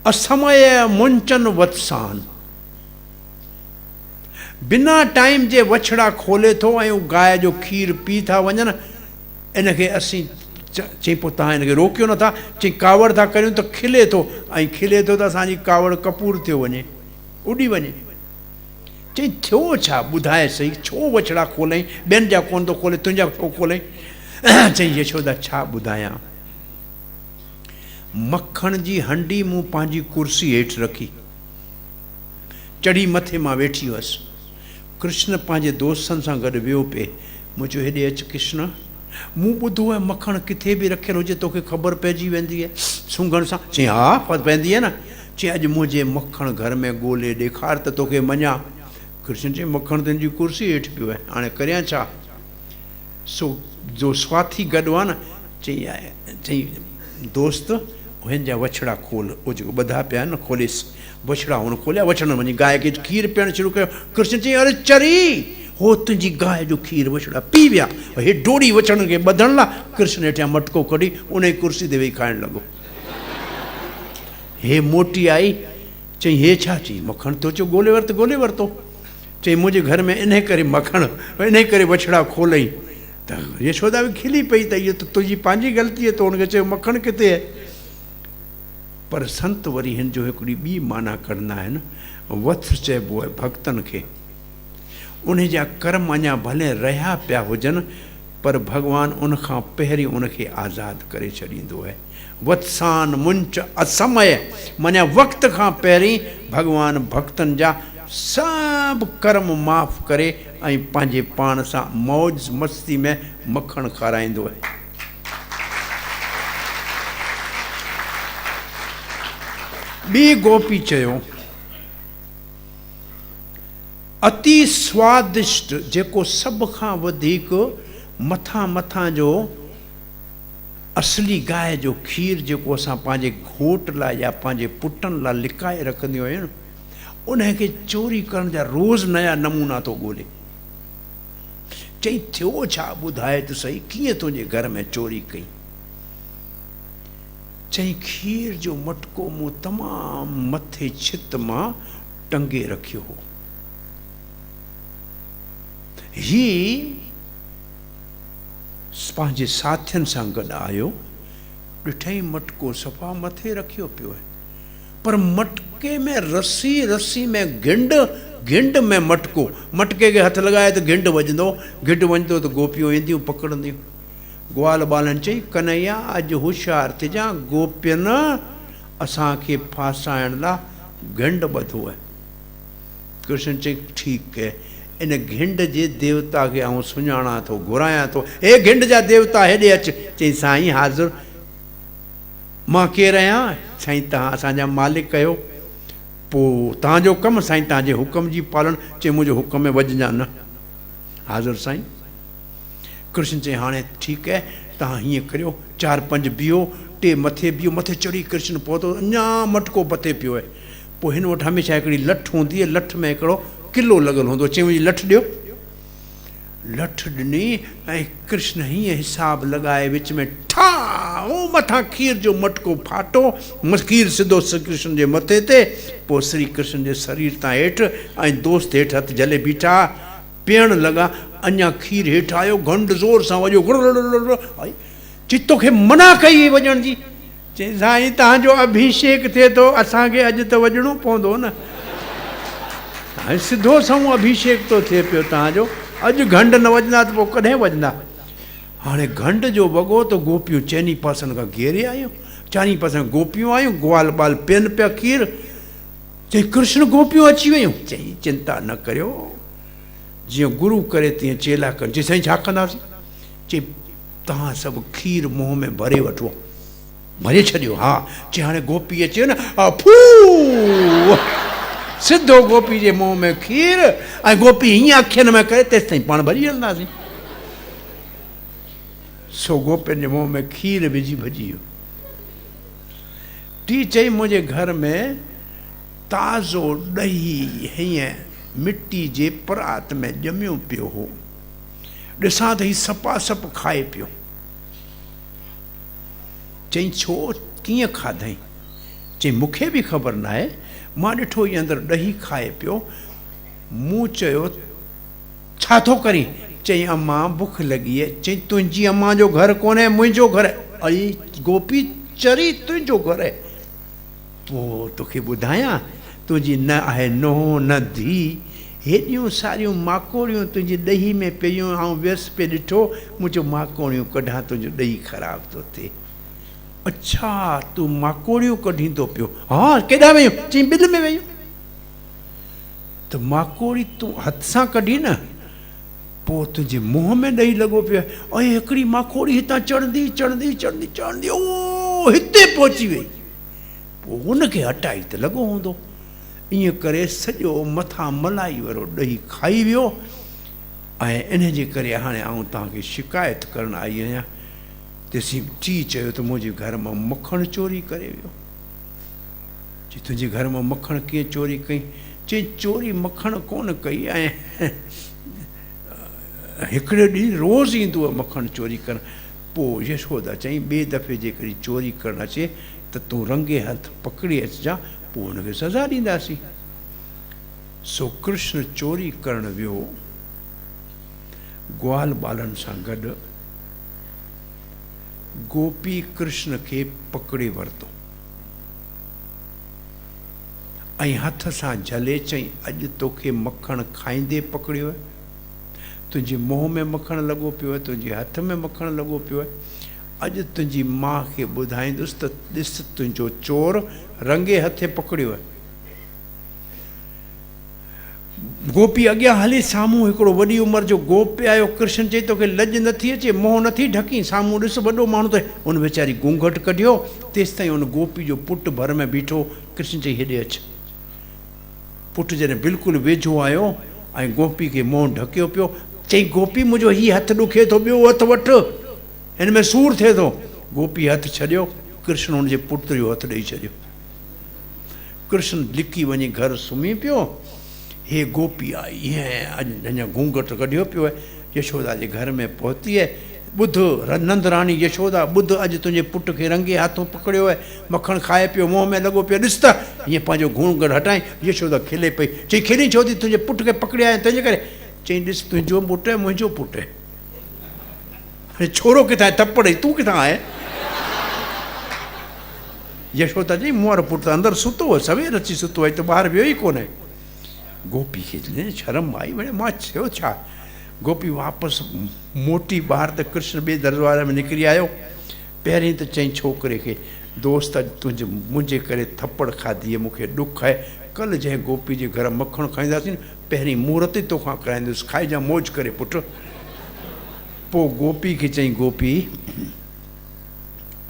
असमय मुंचन वत्सान, बिना टाइम जे वछड़ा खोले थो ऐं गांइ जो खीर पी था वञनि। इनखे असीं चई पोइ तव्हां हिनखे रोकियो नथा। चई कावड़ था करियूं त खिले थो, ऐं खिले थो त असांजी कावड़ कपूर थियो वञे, उॾी वञे। चई थियो छा ॿुधाए सही, छो वछड़ा खोलई? ॿियनि जा कोन थो खोले, तुंहिंजा छो खोलई? चई यशोदा छा ॿुधायां? मखण जी हंडी मूं पंहिंजी कुर्सी हेठि रखी, चढ़ी मथे मां वेठी हुअसि। कृष्ण पंहिंजे दोस्तनि सां गॾु वियो पिए। मूं चयो हेॾे अचु कृष्ण, मूं ॿुधो आहे मखण किथे बि रखियलु हुजे तोखे ख़बर पइजी वेंदी आहे सूंघण सां। चई हा पवंदी आहे न। चई अॼु मुंहिंजे मखण घर में ॻोल्हे ॾेखार त तोखे मञा। कृष्ण चई मखण तुंहिंजी कुर्सी हेठि पियो आहे, हाणे करियां छा? सो जो स्वाथी गॾु आहे न, चई दोस्त हिन जा वछड़ा खोल। उहो जेको ॿधा पिया आहिनि न खोलेसि। वछड़ा हुन खोलिया, वछड़नि वञी गांइ खे खीर पीअणु शुरू कयो। कृष्ण चई अरे चरी, हो तुंहिंजी गांइ जो खीर वछड़ा पी विया। हे डोड़ी वछड़नि खे ॿधण लाइ कृष्ण हेठियां मटको कढी उन जी कुर्सी ते वेही खाइणु लॻो। हे मोटी आई, चई हे छा? चई मखण तो चयो ॻोल्हे वरितो। चई मुंहिंजे घर में इन करे मखण, इन करे वछड़ा खोलई। त यशोदा बि खिली पई त इहो त तुंहिंजी पंहिंजी ग़लती आहे, त हुनखे चयो मखण किथे आहे? पर संत वरी हिन जो हिकिड़ी ॿी माना कंदा आहिनि। वत्स चइबो आहे भक्तनि खे। उन जा कर्म अञा भले रहिया पिया हुजनि, पर भॻवानु उनखां पहिरीं उनखे आज़ादु करे छॾींदो आहे। वत्सान मुंच असमय, माना वक़्त खां पहिरीं भॻवानु भक्तनि जा सभु कर्म माफ़ करे ऐं पंहिंजे पाण सां मौज मस्ती में मखण खाराईंदो आहे। ॿी गोपी चयो अति स्वादिष्ट, जेको सभ खां वधीक मथां जो असली गांइ जो खीर जेको असां पंहिंजे घोट लाइ या पंहिंजे पुटनि लाइ लिकाए रखंदियूं आहियूं, उनखे चोरी करण जा रोज़ नया नमूना थो ॻोल्हे। चई थियो छा ॿुधाए त सही, कीअं तुंहिंजे घर में चोरी कई? चई खीर जो मटको मूं तमामु मथे छित मां टंगे रखियो हो। ही पंहिंजे साथियुनि सां गॾु आयो, ॾिठई मटको सफ़ा मथे रखियो पियो आहे, पर मटके में रसी में गिंड घिंड में मटको, मटके के हथ लगाए तो घिंड वजंदो, घिंड वजंदो तो गोपियों ईंदियूं पकड़ंदियूं। ग्वाल बालन चई कन्हैया अॼु होशियार थिजां, गोपियन असांखे फासाइण लाइ घिंड ॿधो आहे। कृष्ण चई ठीकु है, इन घिंड जे देवता खे आउं सुञाणा थो, घुरायां थो। हे घिंड जा देवता हेॾे अच। चई साईं हाज़ुर, मां केरु आहियां? साईं तव्हां असांजा मालिक कयो, पोइ तव्हांजो कमु साईं तव्हांजे हुकम जी पालन। चई मुंहिंजो हुकम में वॼंजा न। हाज़ुर साईं। कृष्ण चई हाणे ठीकु है, तव्हां हीअं करियो, 4-5 बीहो, 2 मथे बीहो। मथे चढ़ी कृष्ण पहुतो, अञा मटको मथे पियो आहे। पोइ हिन वटि हमेशह हिकिड़ी लठ हूंदी आहे, लठ में हिकिड़ो किलो लॻल हूंदो। चई मुंहिंजी लठ ॾियो। लठ ॾिनी ऐं कृष्ण हीअं हिसाबु लॻाए विच में ठा मथां खीर जो मटको फाटो, खीर सिधो कृष्ण जे मथे ते। पोइ श्री कृष्ण जे शरीर तां हेठि ऐं दोस्त हेठि हथ झले बीठा, पीअण लॻा। अञा खीर हेठि आयो, घंड ज़ोर सां वॼो, चई तोखे मना कई वॼण जी। चई साईं तव्हांजो अभिषेक थिए थो, असांखे अॼु त वॼणो पवंदो न। हाणे सिधो संग अभिषेक थो थिए पियो तव्हांजो, अॼु घंड न वॼंदा त पोइ कॾहिं वॼंदा। हाणे घंड जो वॻो त गोपियूं चइनी पासनि खां घेरे आयूं, चारी पासनि गोपियूं आयूं, ग्वाल बाल पीअनि पिया खीर। चई कृष्ण गोपियूं अची वियूं। चई चिंता न करियो, जीअं गुरू करे तीअं चेला कनि। चई साईं छा कंदासीं? चई तव्हां सभु खीर मुंहं में भरे वठो, भरे छॾियो। हा। चई हाणे गोपी अचे न, फू सिधो गोपी जे मुंहं में खीर, ऐं गोपी हीअं अखियुनि में करे, तेसि ताईं पाण भॼी हलंदासीं। सो गोपियुनि जे मुंहं में खीर विझी भॼी वियो। टी चई मुंहिंजे घर में ताज़ो ॾही हीअं मिट्टी जे परात में ॼमियो पियो हो, ॾिसां त हीउ सपासप खाए पियो। चई छो, कीअं खाधई? चई मूंखे बि ख़बर न आहे, मां ॾिठो हीअ अंदरि ॾही खाए पियो। मूं चयो छा थो करीं? चई अम्मा बुख लॻी आहे। चई तुंहिंजी अम्मा जो घर कोन्हे, मुंहिंजो घर आहे। अई गोपी चरी तुंहिंजो घर आहे, पोइ तोखे ॿुधायां, तुंहिंजी न आहे नोह न धी, हेॾियूं सारियूं माकोड़ियूं तुंहिंजी ॾही में पियूं। ऐं वियसि पे ॾिठो, मूं चयो माकोड़ियूं कढां, तुंहिंजो ॾही ख़राबु थो थिए। अच्छा तूं माकोड़ियूं कढींदो पियो? हा। केॾां वयूं? चई बिल में वयूं। त माकोड़ी तूं हथ सां कढी न, पोइ तुंहिंजे मुंहं में ॾही लॻो पियो आहे। ऐं हिकिड़ी माकोड़ी हितां चढ़ंदी चढ़ंदी चढ़ंदी चढ़ंदी ओ हिते पहुची वई। पोइ हुनखे हटाई त लॻो हूंदो। ईअं करे सॼो मथां मलाई वारो ॾही खाई वियो। ऐं इन जे करे हाणे आउं तव्हांखे शिकायत करणु आई आहियां। तेसीं टी चयो त मुंहिंजे घर मां मखणु चोरी करे वियो। चई तुंहिंजे घर मां मखणु कीअं चोरी कई? चई चोरी मखणु कोन कई, ऐं हिकिड़े ॾींहुं रोज़ु ईंदो आहे मखणु चोरी करणु। पोइ यशोदा चई ॿिए दफ़े जेकॾहिं चोरी करणु अचे त तूं रंगे हथ पकड़ी अचिजांइ, पोइ हुनखे सज़ा ॾींदासीं। सो कृष्ण चोरी करणु वियो ग्वाल बालनि सां गॾु। गोपी कृष्ण खे पकड़े वरितो ऐं हथ सां झले। चई अॼु तोखे मखणु खाईंदे पकड़ियो आहे, तुंहिंजे मुंहं में मखणु लॻो पियो आहे, तुंहिंजे हथ में मखणु लॻो पियो आहे। अॼु तुंहिंजी माउ खे ॿुधाईंदुसि त ॾिस तुंहिंजो चोर रंगे हथे पकड़ियो आहे। गोपी अॻियां हली, साम्हूं हिकिड़ो वॾी उमिरि जो गोप आयो। कृष्ण चई तोखे लॼ नथी अचे, मुंहुं नथी ढकी, साम्हूं ॾिस वॾो माण्हू त। उन वीचारी घूंघट कढियो, तेसि ताईं उन गोपी जो पुटु भर में बीठो। कृष्ण चई हेॾे अच। पुटु जॾहिं बिल्कुलु वेझो आयो ऐं गोपी खे मुंहुं ढकियो पियो, चई गोपी मुंहिंजो हीउ हथु ॾुखे थो, ॿियो हथु वठि, हिन में सूरु थिए थो। गोपी हथु छॾियो, कृष्ण हुनजे पुट जो हथु ॾेई छॾियो। कृष्ण लिकी वञी घर सुम्ही पियो। हे गोपी आई ईअं अञा घूंघट कढियो पियो आहे। यशोदा जे घर में पहुती आहे। ॿुध नंदराणी यशोदा, ॿुध अॼु तुंहिंजे पुट खे रंगे हथों पकड़ियो आहे, मखणु खाए पियो, मुंहं में लॻो पियो, ॾिस त हीअं पंहिंजो घूंघट हटाई। यशोदा खिले पई। चई खिली छो थी? तुंहिंजे पुट खे पकड़िया आहे तंहिंजे करे। चई ॾिस तुंहिंजो पुटु आहे, मुंहिंजो पुटु आहे। हाणे छोरो किथां आहे? थप्पड़ तूं किथां आहे? यशोदा चई मूं वारो पुटु त अंदरि सुतो आहे, सवेर अची सुतो आहे, त ॿाहिरि वियो ई कोन्हे। गोपी खे शर्म आई, वणे मां थियो छा। गोपी वापसि मोटी ॿाहिरि त कृष्ण ॿिए दरबार में निकिरी आयो। पहिरीं त चई छोकिरे खे, दोस्त अॼु तुंहिंजे मुंहिंजे करे थप्पड़ खाधी, मूंखे ॾुख आहे। कल्ह जंहिं गोपी जे घर मखणु खाईंदासीं न, पहिरीं मूर्ति तोखां कराईंदुसि, खाइजां मौज करे पुटु। पोइ गोपी खे चई, गोपी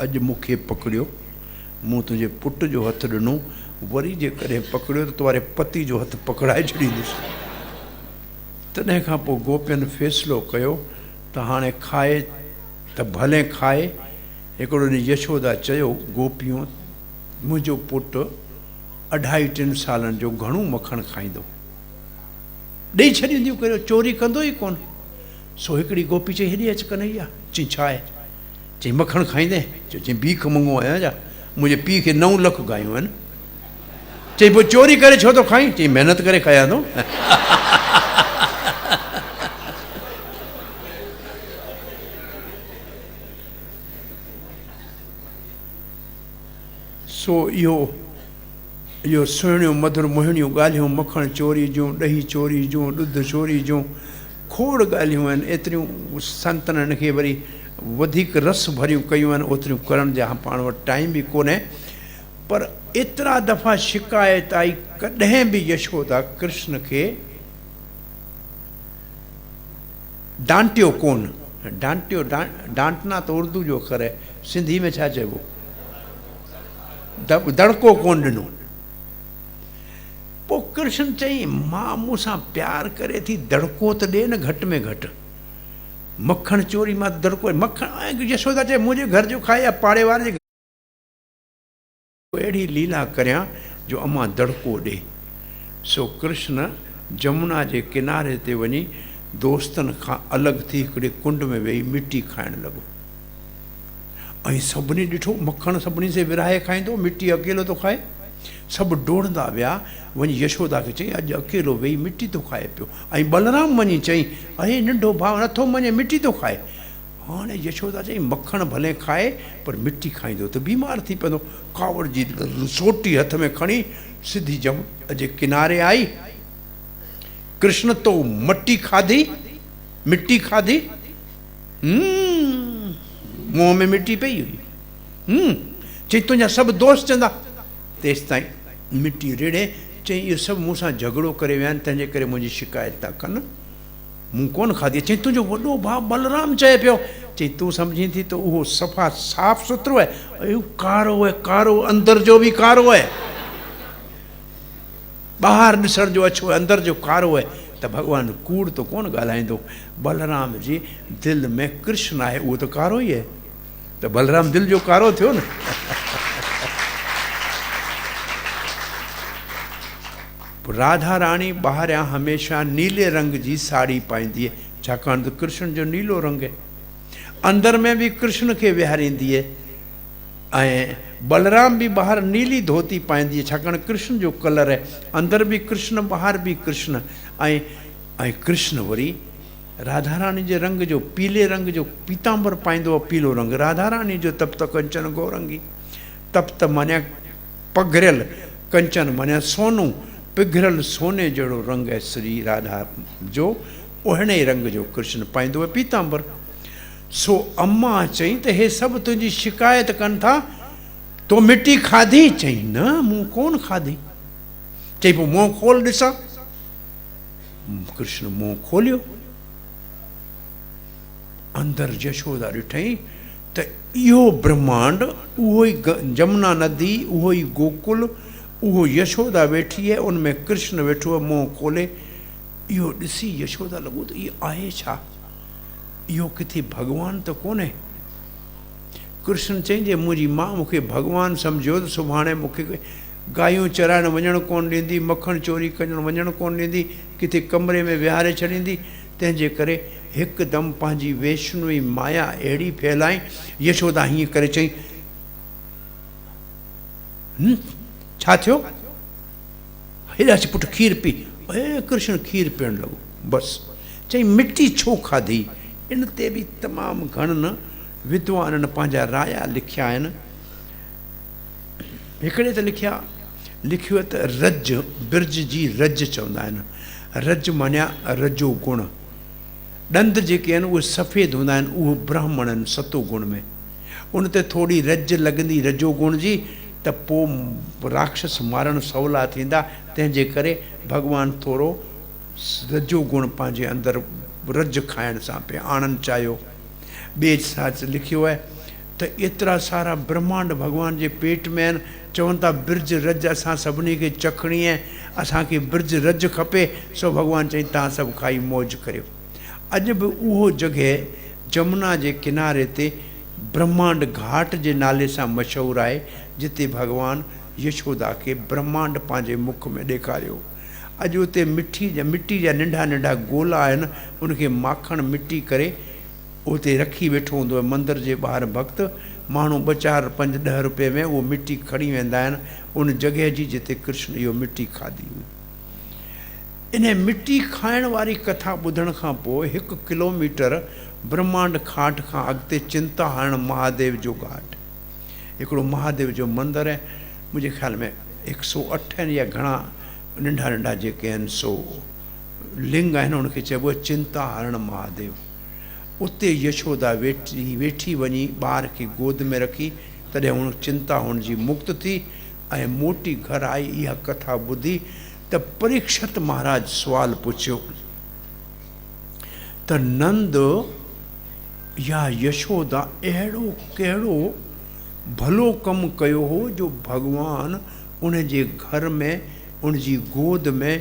अॼु मूंखे पकड़ियो, मूं तुंहिंजे पुट जो हथु ॾिनो, वरी जे कॾहिं पकड़ियो त तुम्हारे पति जो हथु पकड़ाए छॾींदुसि। तॾहिं खां पोइ गोपियुनि फ़ैसिलो कयो त हाणे खाए त भले खाए। हिकिड़ो ॾींहुं यशोदा चयो, गोपियूं मुंहिंजो पुटु 2.5-3 सालनि जो घणो मखणु खाईंदो, ॾेई छॾींदियूं, करियो चोरी कंदो ई कोन। सो हिकिड़ी गोपी चई, हेॾे अचु कन्हैया। चई छा आहे? चई मखणु खाईंदे? चई बीख मंगो आहियां छा, मुंहिंजे पीउ खे 9 लख गायूं आहिनि। चई पोइ चोरी करे छो थो खाई? चई महिनत करे खायां थो। सो इहो सुहिणियूं मधुर मोहिणियूं ॻाल्हियूं, मखणु चोरी जूं, ॾही चोरी जूं, ॾुध चोरी जूं, खोड़ ॻाल्हियूं आहिनि। एतिरियूं संतनि हिन खे वरी वधीक रस भरियूं कयूं आहिनि, ओतिरियूं करण जा पाण वटि टाइम बि कोन्हे। पर एतिरा दफ़ा शिकायत आई, कॾहिं बि यशोदा कृष्ण खे डांटियो कोन। डांटियो, डांटना त उर्दू जो अखर आहे, सिंधी में छा चइबो? दड़को कोन ॾिनो। पोइ कृष्ण चई, मां मूंसां प्यार करे थी, दड़को त ॾे न घटि में घटि। मखण चोरी मां दड़को, मखण यशोदा चए मुंहिंजे घर जो खाए या पाड़े वारे जे अहिड़ी लीला करियां जो अम्मा दड़को ॾे। सो कृष्ण जमुना जे किनारे ते वञी दोस्तनि खां अलॻि थी हिकिड़े कुंड में वेही मिटी खाइणु लॻो। ऐं सभिनी ॾिठो, मखणु सभिनी से विराहे खाईंदो, मिटी अकेलो थो खाए। सभु डोड़ंदा विया, वञी यशोदा खे चई, अॼु अकेलो वेही मिटी थो खाए पियो। ऐं बलराम वञी चई, अरे नंढो भाउ नथो मञे, मिटी थो खाए। हाणे यशोदा चई, मखणु भले खाए पर मिटी खाईंदो त बीमार थी पवंदो। कावड़ जी सोटी हथ में खणी सिधी जमुना जे किनारे आई। कृष्ण तो मटी खाधी, मिट्टी खाधी, मुंह में मिट्टी पई हुई। चई तुंहिंजा सभु दोस्त चवंदा, तेसि ताईं मिट्टी रेड़े। चई इहो सभु मूंसां झगड़ो करे विया आहिनि, तंहिंजे करे मुंहिंजी शिकायत था कनि, मूं कोन खाधी। चई तुंहिंजो वॾो भाउ बलराम चए पियो। चई तूं सम्झी थी त उहो सफ़ा साफ़ सुथिरो आहे? अयो कारो आहे, कारो, अंदरि जो बि कारो आहे। ॿाहिरि ॾिसण जो अछो आहे, अंदरि जो कारो आहे। त भॻवानु कूड़ त कोन ॻाल्हाईंदो। बलराम जी दिलि में कृष्ण आहे, उहो त कारो ई आहे। त बलराम दिलि जो कारो थियो न। राधा रानी ॿाहिरियां हमेशह नीले रंग जी साड़ी पाईंदी आहे, छाकाणि त कृष्ण जो नीलो रंग आहे। अंदरि में बि कृष्ण खे विहारींदी आहे। ऐं बलराम बि ॿाहिरि नीली धोती पाईंदी आहे, छाकाणि कृष्ण जो कलर आहे। अंदरि बि कृष्ण, ॿाहिरि बि कृष्ण। ऐं कृष्ण वरी राधा रानी जे रंग जो, पीले रंग जो पीतांबर पाईंदो आहे, पीलो रंग राधा रानी जो। तप्त कंचन गौरंगी, तप्त माना पघरियल, कंचन माना सोनू, पिघरियल सोने जहिड़ो रंग आहे श्री राधा जो। ओहिड़े रंग जो कृष्ण पाईंदो आहे पीतांबर। सो अम्मा चई त हे सभु तुंहिंजी शिकायत कनि था, तो मिटी खाधी? चई न, मूं कोन खाधी। चई पोइ मुंहुं खोल ॾिसां। कृष्ण मुंहुं खोलियो। अंदरि यशोदा ॾिठई त इहो ब्रह्मांड, उहो ई जमुना नदी, उहो ई गोकुल, उहो यशोदा वेठी आहे, उनमें कृष्ण वेठो आहे मुंहुं खोले। इहो ॾिसी यशोदा लॻो त इहो आहे छा, इहो किथे भॻवानु त कोन्हे। कृष्ण चई जे मुंहिंजी माउ मूंखे भॻवानु सम्झियो त सुभाणे मूंखे गायूं चराइण वञणु कोन ॾींदी, मखणु चोरी करणु वञणु कोन ॾींदी, किथे कमरे में विहारे छॾींदी। तंहिंजे करे हिकदमि पंहिंजी वैष्णवी माया अहिड़ी फैलाई। यशोदा हीअं करे चई, छा थियो? हेॾा अची पुटु खीर पी। कृष्ण खीर पीअणु लॻो। बसि चई मिटी छो खाधी? इन ते बि तमामु घणनि विद्वाननि पंहिंजा राया लिखिया आहिनि। हिकिड़े त लिखिया, लिखियो त रज बिरज जी रज चवंदा आहिनि। रज मानिया रजो गुण। ॾंद जेके आहिनि उहे सफ़ेद हूंदा आहिनि, उहो ब्राह्मण आहिनि सतो गुण में। उन ते थोरी रज लॻंदी रजो गुण जी त पोइ राक्षस मारण सवला थींदा। तंहिंजे करे भॻवानु थोरो रजो गुण पंहिंजे अंदरि रज खाइण सां पिया आणणु चाहियो। ॿिए साच लिखियो आहे त एतिरा सारा ब्रह्मांड भॻवान जे पेट में आहिनि, चवनि था बिरज रज असां सभिनी खे चखणी आहे, असांखे बिरज रज खपे। सो भॻवानु चई तव्हां सभु खाई मौज करियो। अॼु बि उहो जॻह जमुना जे किनारे ते ब्रह्मांड घाट जे नाले सां मशहूरु आहे, जिते भॻवानु यशोदा खे ब्रह्मांड पंहिंजे मुख में ॾेखारियो। अॼु उते मिटी जा नंढा नंढा गोला आहिनि, उनखे माखण मिटी करे उते रखी वेठो हूंदो आहे मंदर जे ॿाहिरि भक्त। माण्हू 2, 4, 5, 10 रुपए में उहो मिटी खणी वेंदा आहिनि उन जॻह जी जिते कृष्ण इहो मिटी खाधी हुई। इन मिटी खाइण वारी कथा ॿुधण खां पोइ 1 किलोमीटर ब्रह्मांड घाट खां अॻिते चिंताहरण महादेव जो घाट, हिकिड़ो महादेव जो मंदरु आहे। मुंहिंजे ख़्याल में 108 आहिनि या घणा नंढा नंढा जेके आहिनि सो लिंग आहिनि, उनखे चइबो आहे चिंताहरण महादेव। उते यशोदा वेठी वञी ॿार खे गोद में रखी, तॾहिं हुन चिंता हुन जी मुक्त थी ऐं मोटी घर आई। इहा कथा ॿुधी त परीक्षित महाराज सुवाल पुछियो त नंद या यशोदा अहिड़ो कहिड़ो भलो कमु कयो हो जो भॻवानु उन जे घर में, उन जी गोद में,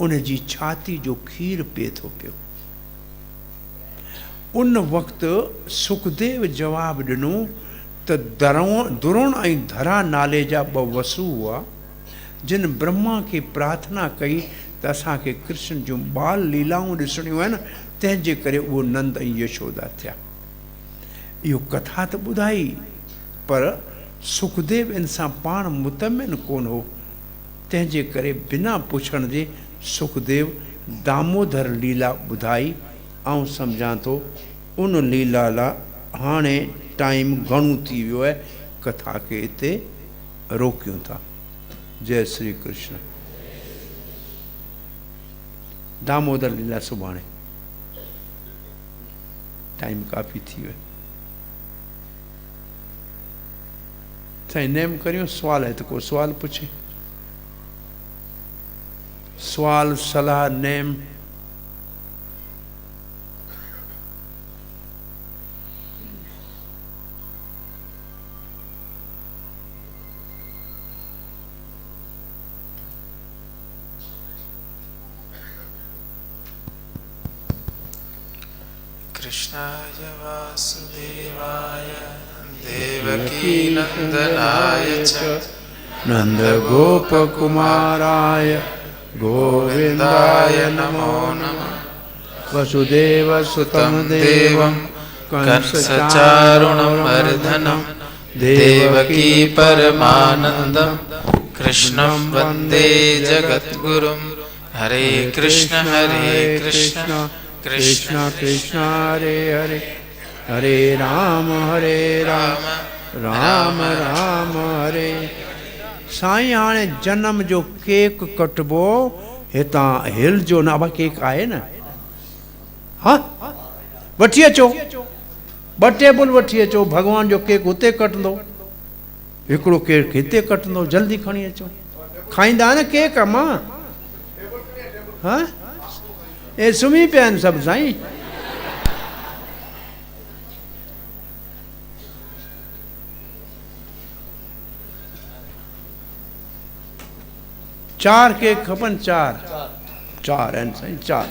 उन जी छाती जो खीर पीए थो पियो। उन वक़्तु सुखदेव जवाबु ॾिनो त दुरोण ऐं धरा नाले जा 2 वसु हुआ, जिन ब्रह्मा खे प्रार्थना कई त असांखे कृष्ण जूं बाल लीलाऊं ॾिसणियूं आहिनि, तंहिंजे करे उहो नंद ऐं यशोदा थिया। इहो कथा त ॿुधाई, पर सुखदेव इन सां पाण मुतमिन कोन हो। तंहिंजे करे बिना पुछण जे सुखदेव दामोदर लीला ॿुधाई। ऐं सम्झां थो उन लीला लाइ हाणे टाइम घणो थी वियो आहे, कथा खे हिते रोकियूं था। जय श्री कृष्ण। दामोदर लीला सुभाणे, टाइम काफ़ी थी वियो। साईं नेम करियो, सुवाल है तो को सुवाल पूछे। सवाल सलाह नेम। कृष्णाय वासुदेवाय देवकी नंदनाय च नंद गोप कुमाराय गोविंदाय नमो नमः। वसुदेव सुतं देवं कंसचारुणं मर्दनं देवकी परमानंदं कृष्णं वन्दे जगद्गुरुं। हरे कृष्ण कृष्ण कृष्ण हरे हरे, हरे राम राम राम हरे। साईं हाणे जन्म जो केक कटबो, हितां हिल जो न अब केक आहे न, हाँ वठी अचो, 2 टेबल वठी अचो। भगवान जो केक हुते कटंदो, हिकिड़ो केक हिते कटंदो। जल्दी खणी अचो, खाईंदा न केक मां। हाँ ए सुम्ही पिया आहिनि सभु साईं। चार केक खपनि, चार आहिनि साईं, 4।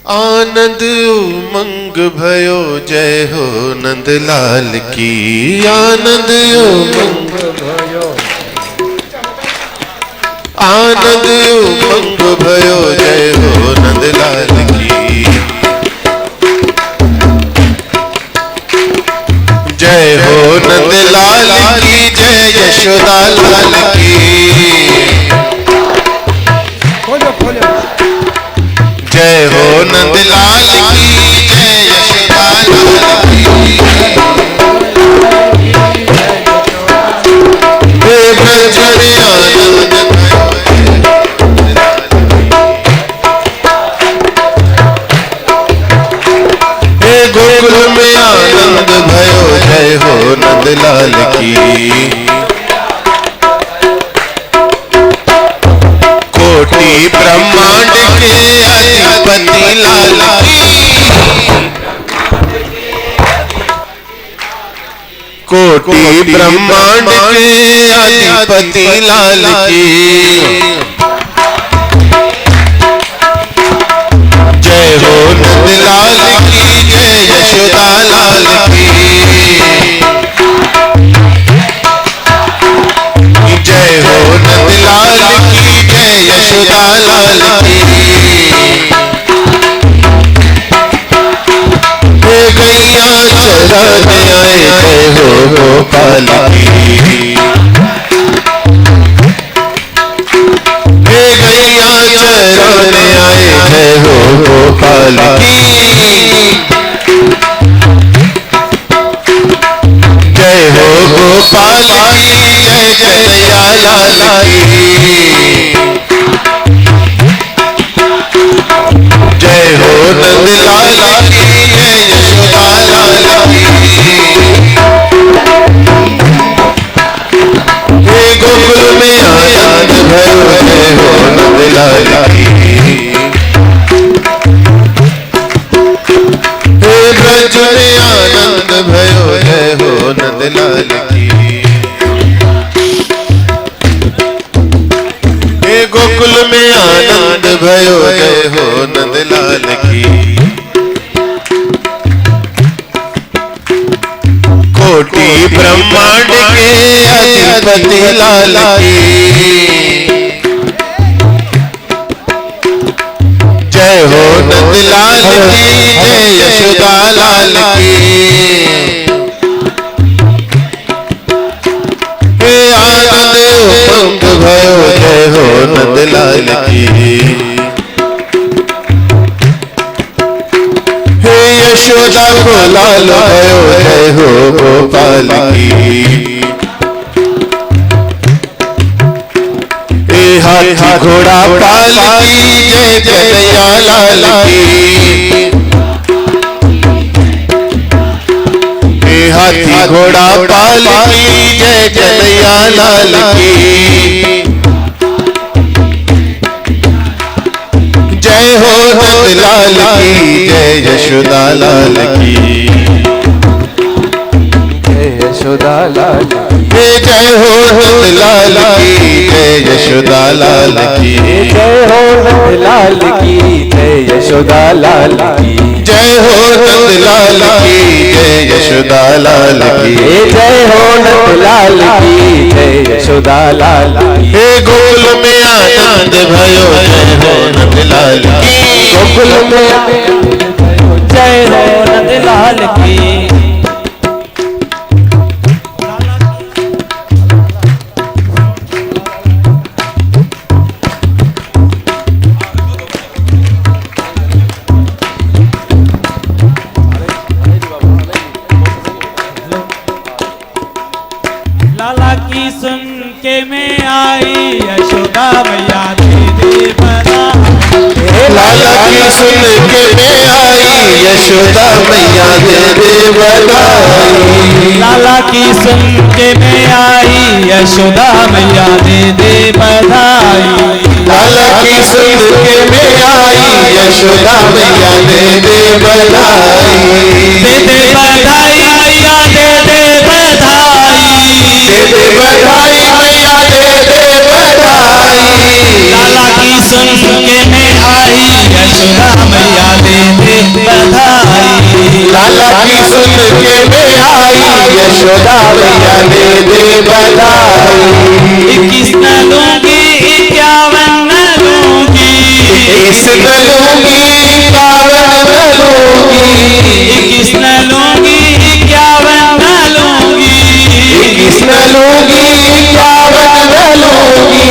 आनंद उमंग भयो, जय हो नंदलाल की। आनंद उमंग भयो, आनंद उमंग भयो, जय हो नंदलाल की। जय हो नंदलाल की, जय यशोदा लाल की। जय हो नंदलाल की, की, कोटि ब्रह्मांड के अधिपति लाल की, कोटि ब्रह्मांड के अधिपति लाल की। जय हो नंदलाल की, जय यशोदा लाल की, जय हो नंदलाल की, जय यशोदा लाल की। हे गैया चराने आए, जय हो गोपाल की, हे गैया चराने आए, जय हो गोपाल की, जय हो गोपाल की, जय कन्हैया लाल की, जय हो नंदलाल की, जय यशोदा लाल की। हे गोकुल में आनंद भयो, जय हो नंदलाल की, हे ब्रज में आनंद भयो, जय हो नंदलाल की, हे गोकुल में आनंद भयो, जय हो नंदलाल की, कोटि ब्रह्मांड के अधिपति लाल की, जय हो नंदलाल की, जय यशोदा लाल की, हे आनंद उपंग भयो, जय हो नंदलाल की, हे यशोदा को लाल भयो, जय हो गोपाल की, हे हाथी घोड़ा पाल की, जय कन्हैया लाल की, हे हाथी घोड़ा पाल की, जय कन्हैया लाल की, जय हो नंदलाल की, जय यशोदा लाल की, जय यशोदा लाल की, हे जय हो नंदलाल की, जय यशोदा लाल की, जय हो नंदलाल की, जय यशोदा लाल की, जय हो नंदलाल की, जय यशोदा लाल की, जय हो नंदलाल की, जय यशोदा लाल की। हे गोकुल में आनंद भयो, जय हो नंदलाल की, गोकुल में जय हो नंदलाल की। लाला की सुन के मैं आई, यशोदा मैया दे दे बधाई। लाला की सुन के मैं आई, यशोदा मैया दे दे बधाई। लाला की सुन के मैं आई, यशोदा मैया दे दे बधाई। लाला की सुन के मैं आई, यशोदा मैया दे दे बधाई। दे दे बधाई मैया दे दे बधाई। दे दे बधाई मैया दे दे बधाई। लाला की सुन के मैं आई, यशोदा मैया दे दे बधाई। लाला की सुन के मैं आई, यशोदा मैया दे दे बधाई। 21 न लूंगी 51 न लूंगी, 21 न लूंगी 52 न लूंगी, 21 न लूंगी 51 न लूंगी, 21 न लूंगी 52 न लूंगी।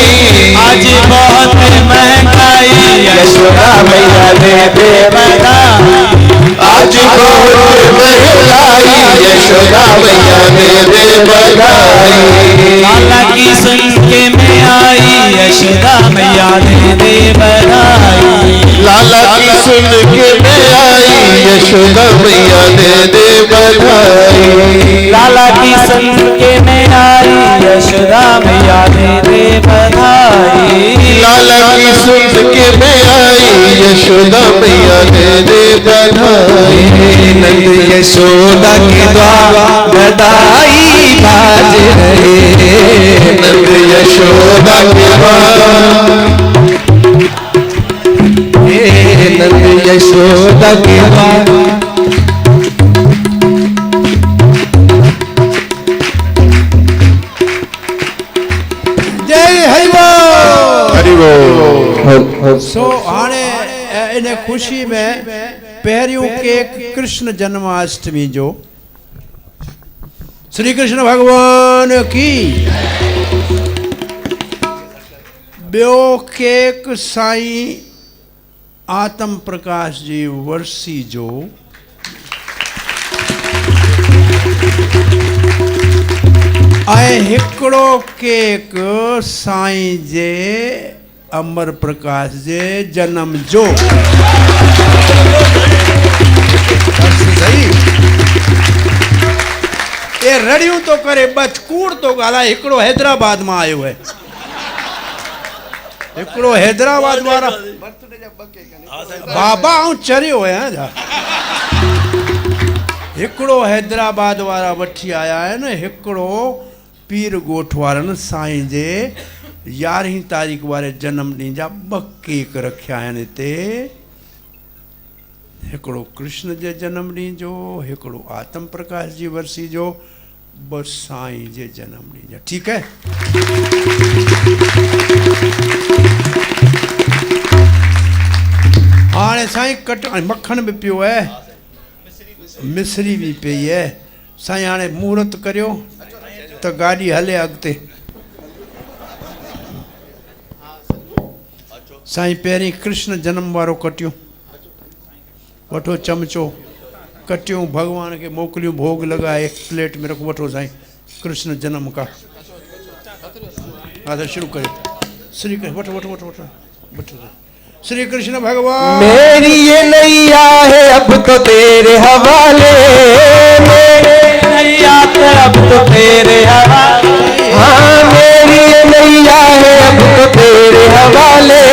आज बहुत महंगाई, यशोदा मैया दे दे बधाई। आज बहुत महंगाई, यशोदा मैया दे दे बधाई। लाला की सुन के मैं आई, यशोदा मैया दे दे बधाई। लाला की सुन के मैं आई यशोदा मैया दे दे बधाई। लाला की सुन के मैं आई यशोदा मैया दे दे बधाई। लाला की सुन के मैं आई यशोदा मैया दे दे बधाई। नंद यशोदा के द्वार बधाई बाज रहे। नंद यशोदा के द्वार, नंद यशोदा के द्वार। जय हरिबोल। हरिबोल। सो हाणे इन खुशी में पहिरियों केक कृष्ण जन्माष्टमी जो श्री कृष्ण भगवान की। ॿियो केक साईं आत्म प्रकाश जी वर्सी जो। ऐं हिकिड़ो केक साईं जे अमर प्रकाश जे जन्म जो। सही ये रड़ियूं तो करे बच कूड़ तो ॻाल्हाए। हिकिड़ो हैदराबाद मां आयो है, हिकिड़ो हैदराबाद वारा बाबा ऐं चरियो है। हिकिड़ो हैदराबाद वारा वठी आया आहिनि, हिकिड़ो पीर ॻोठ वारनि साईं जे 11 तारीख़ वारे जन्म ॾींहं जा 2 केक रखिया आहिनि हिते। हिकिड़ो कृष्ण जे जन्म ॾींहं जो, हिकिड़ो आत्म प्रकाश जी वर्सी जो, 2 साईं जे जन्म ॾींहं जा। ठीकु है। हाणे साईं कट मक्खण भी पियो है, मिश्री भी पई है। साईं हाणे मुहूर्त करियो त गाड़ी हले अॻिते। साईं पहिरीं कृष्ण जन्म वारो कटियो, वठो चमचो, कटियूं भगवान के मोकिलियूं, भोग लॻाए एक प्लेट में रखो। वठो साईं कृष्ण जन्म का। हा त शुरू करियो। श्री कृष्ण वठो वठो वठो वठो वठो। श्री कृष्ण भगवान। मेरी ये नैया है अब तो तेरे हवाले। मेरी नैया तो अब तो तेरे हवाले। हाँ मेरी ये नैया है अब तो तेरे हवाले।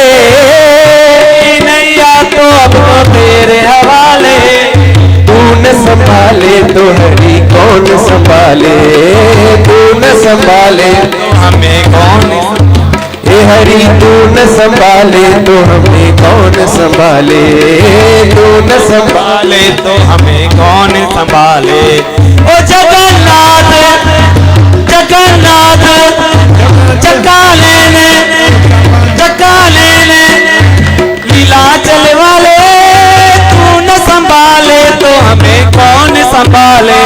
नैया तो अब तो तेरे हवाले। तू न संभाले तो हरी कौन संभाले। तू न संभाले तो हमें कौन। हे हरि तू न संभाले तो हमें कौन संभाले। तू न संभाले तो हमें कौन संभाले। ओ जगन्नाथ जगन्नाथ चका लेने लीला चल वाले। तू न संभाले तो हमें कौन संभाले।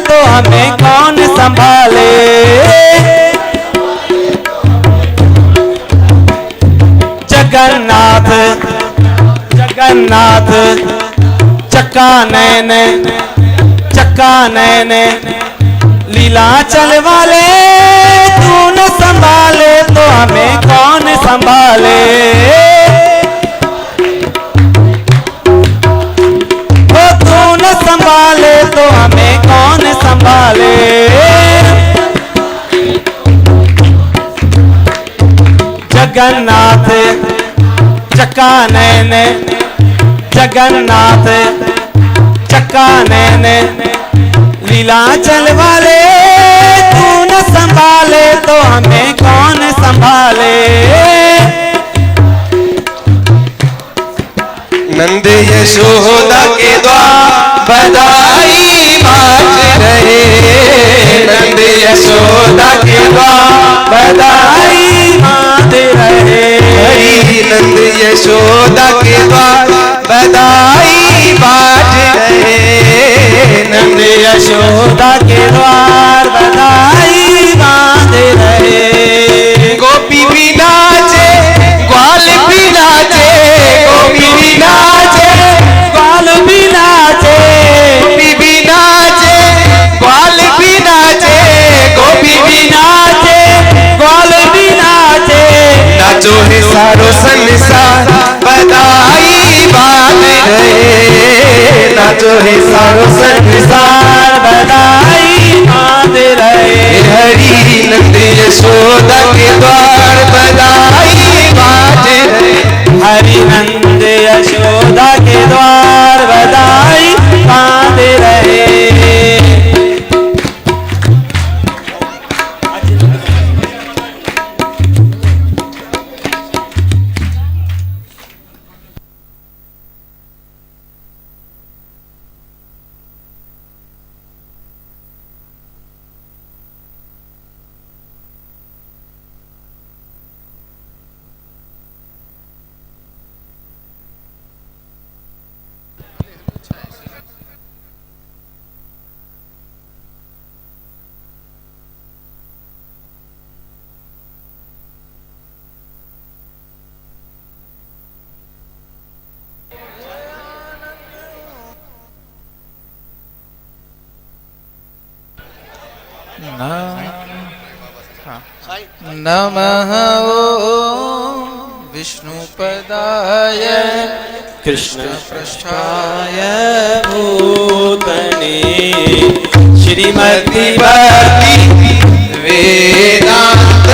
तो हमें कौन संभाले। जगन्नाथ जगन्नाथ चक्का नैन लीला चल वाले। तू न संभाले तो हमें कौन संभाले। तू न संभाले तो हमें कौन संभाले। जगन्नाथ चक्का नैन जगन्नाथ चक्का नैन लीला चल वाले। तू न संभाले तो हमें कौन संभाले। नंद यशोदा के द्वार बधाई बाज रहे। नंद यशोदा के द्वार बधाई बाज रहे। नंद यशोदा के द्वार बधाई बाज रहे। नंद यशोदा के द्वार बधाई बाज रहे। गोपी भी नाचे ग्वाल भी नाचे। गोपी भी नाचे ग्वाल भी नाचे। गोपी भी नाचे ग्वाल भी नाचे। गोपी भी नाचे ग्वाल सारो संसार बधाई बांध रहे। हरि नंद यशोदा के द्वार बधाई बांध रहे। हरि नंद यशोदा के द्वार बधाई बांध रहे। नमः ओम विष्णुपदाय कृष्ण पृष्ठाय भूतने श्रीमति भक्ति वेदांत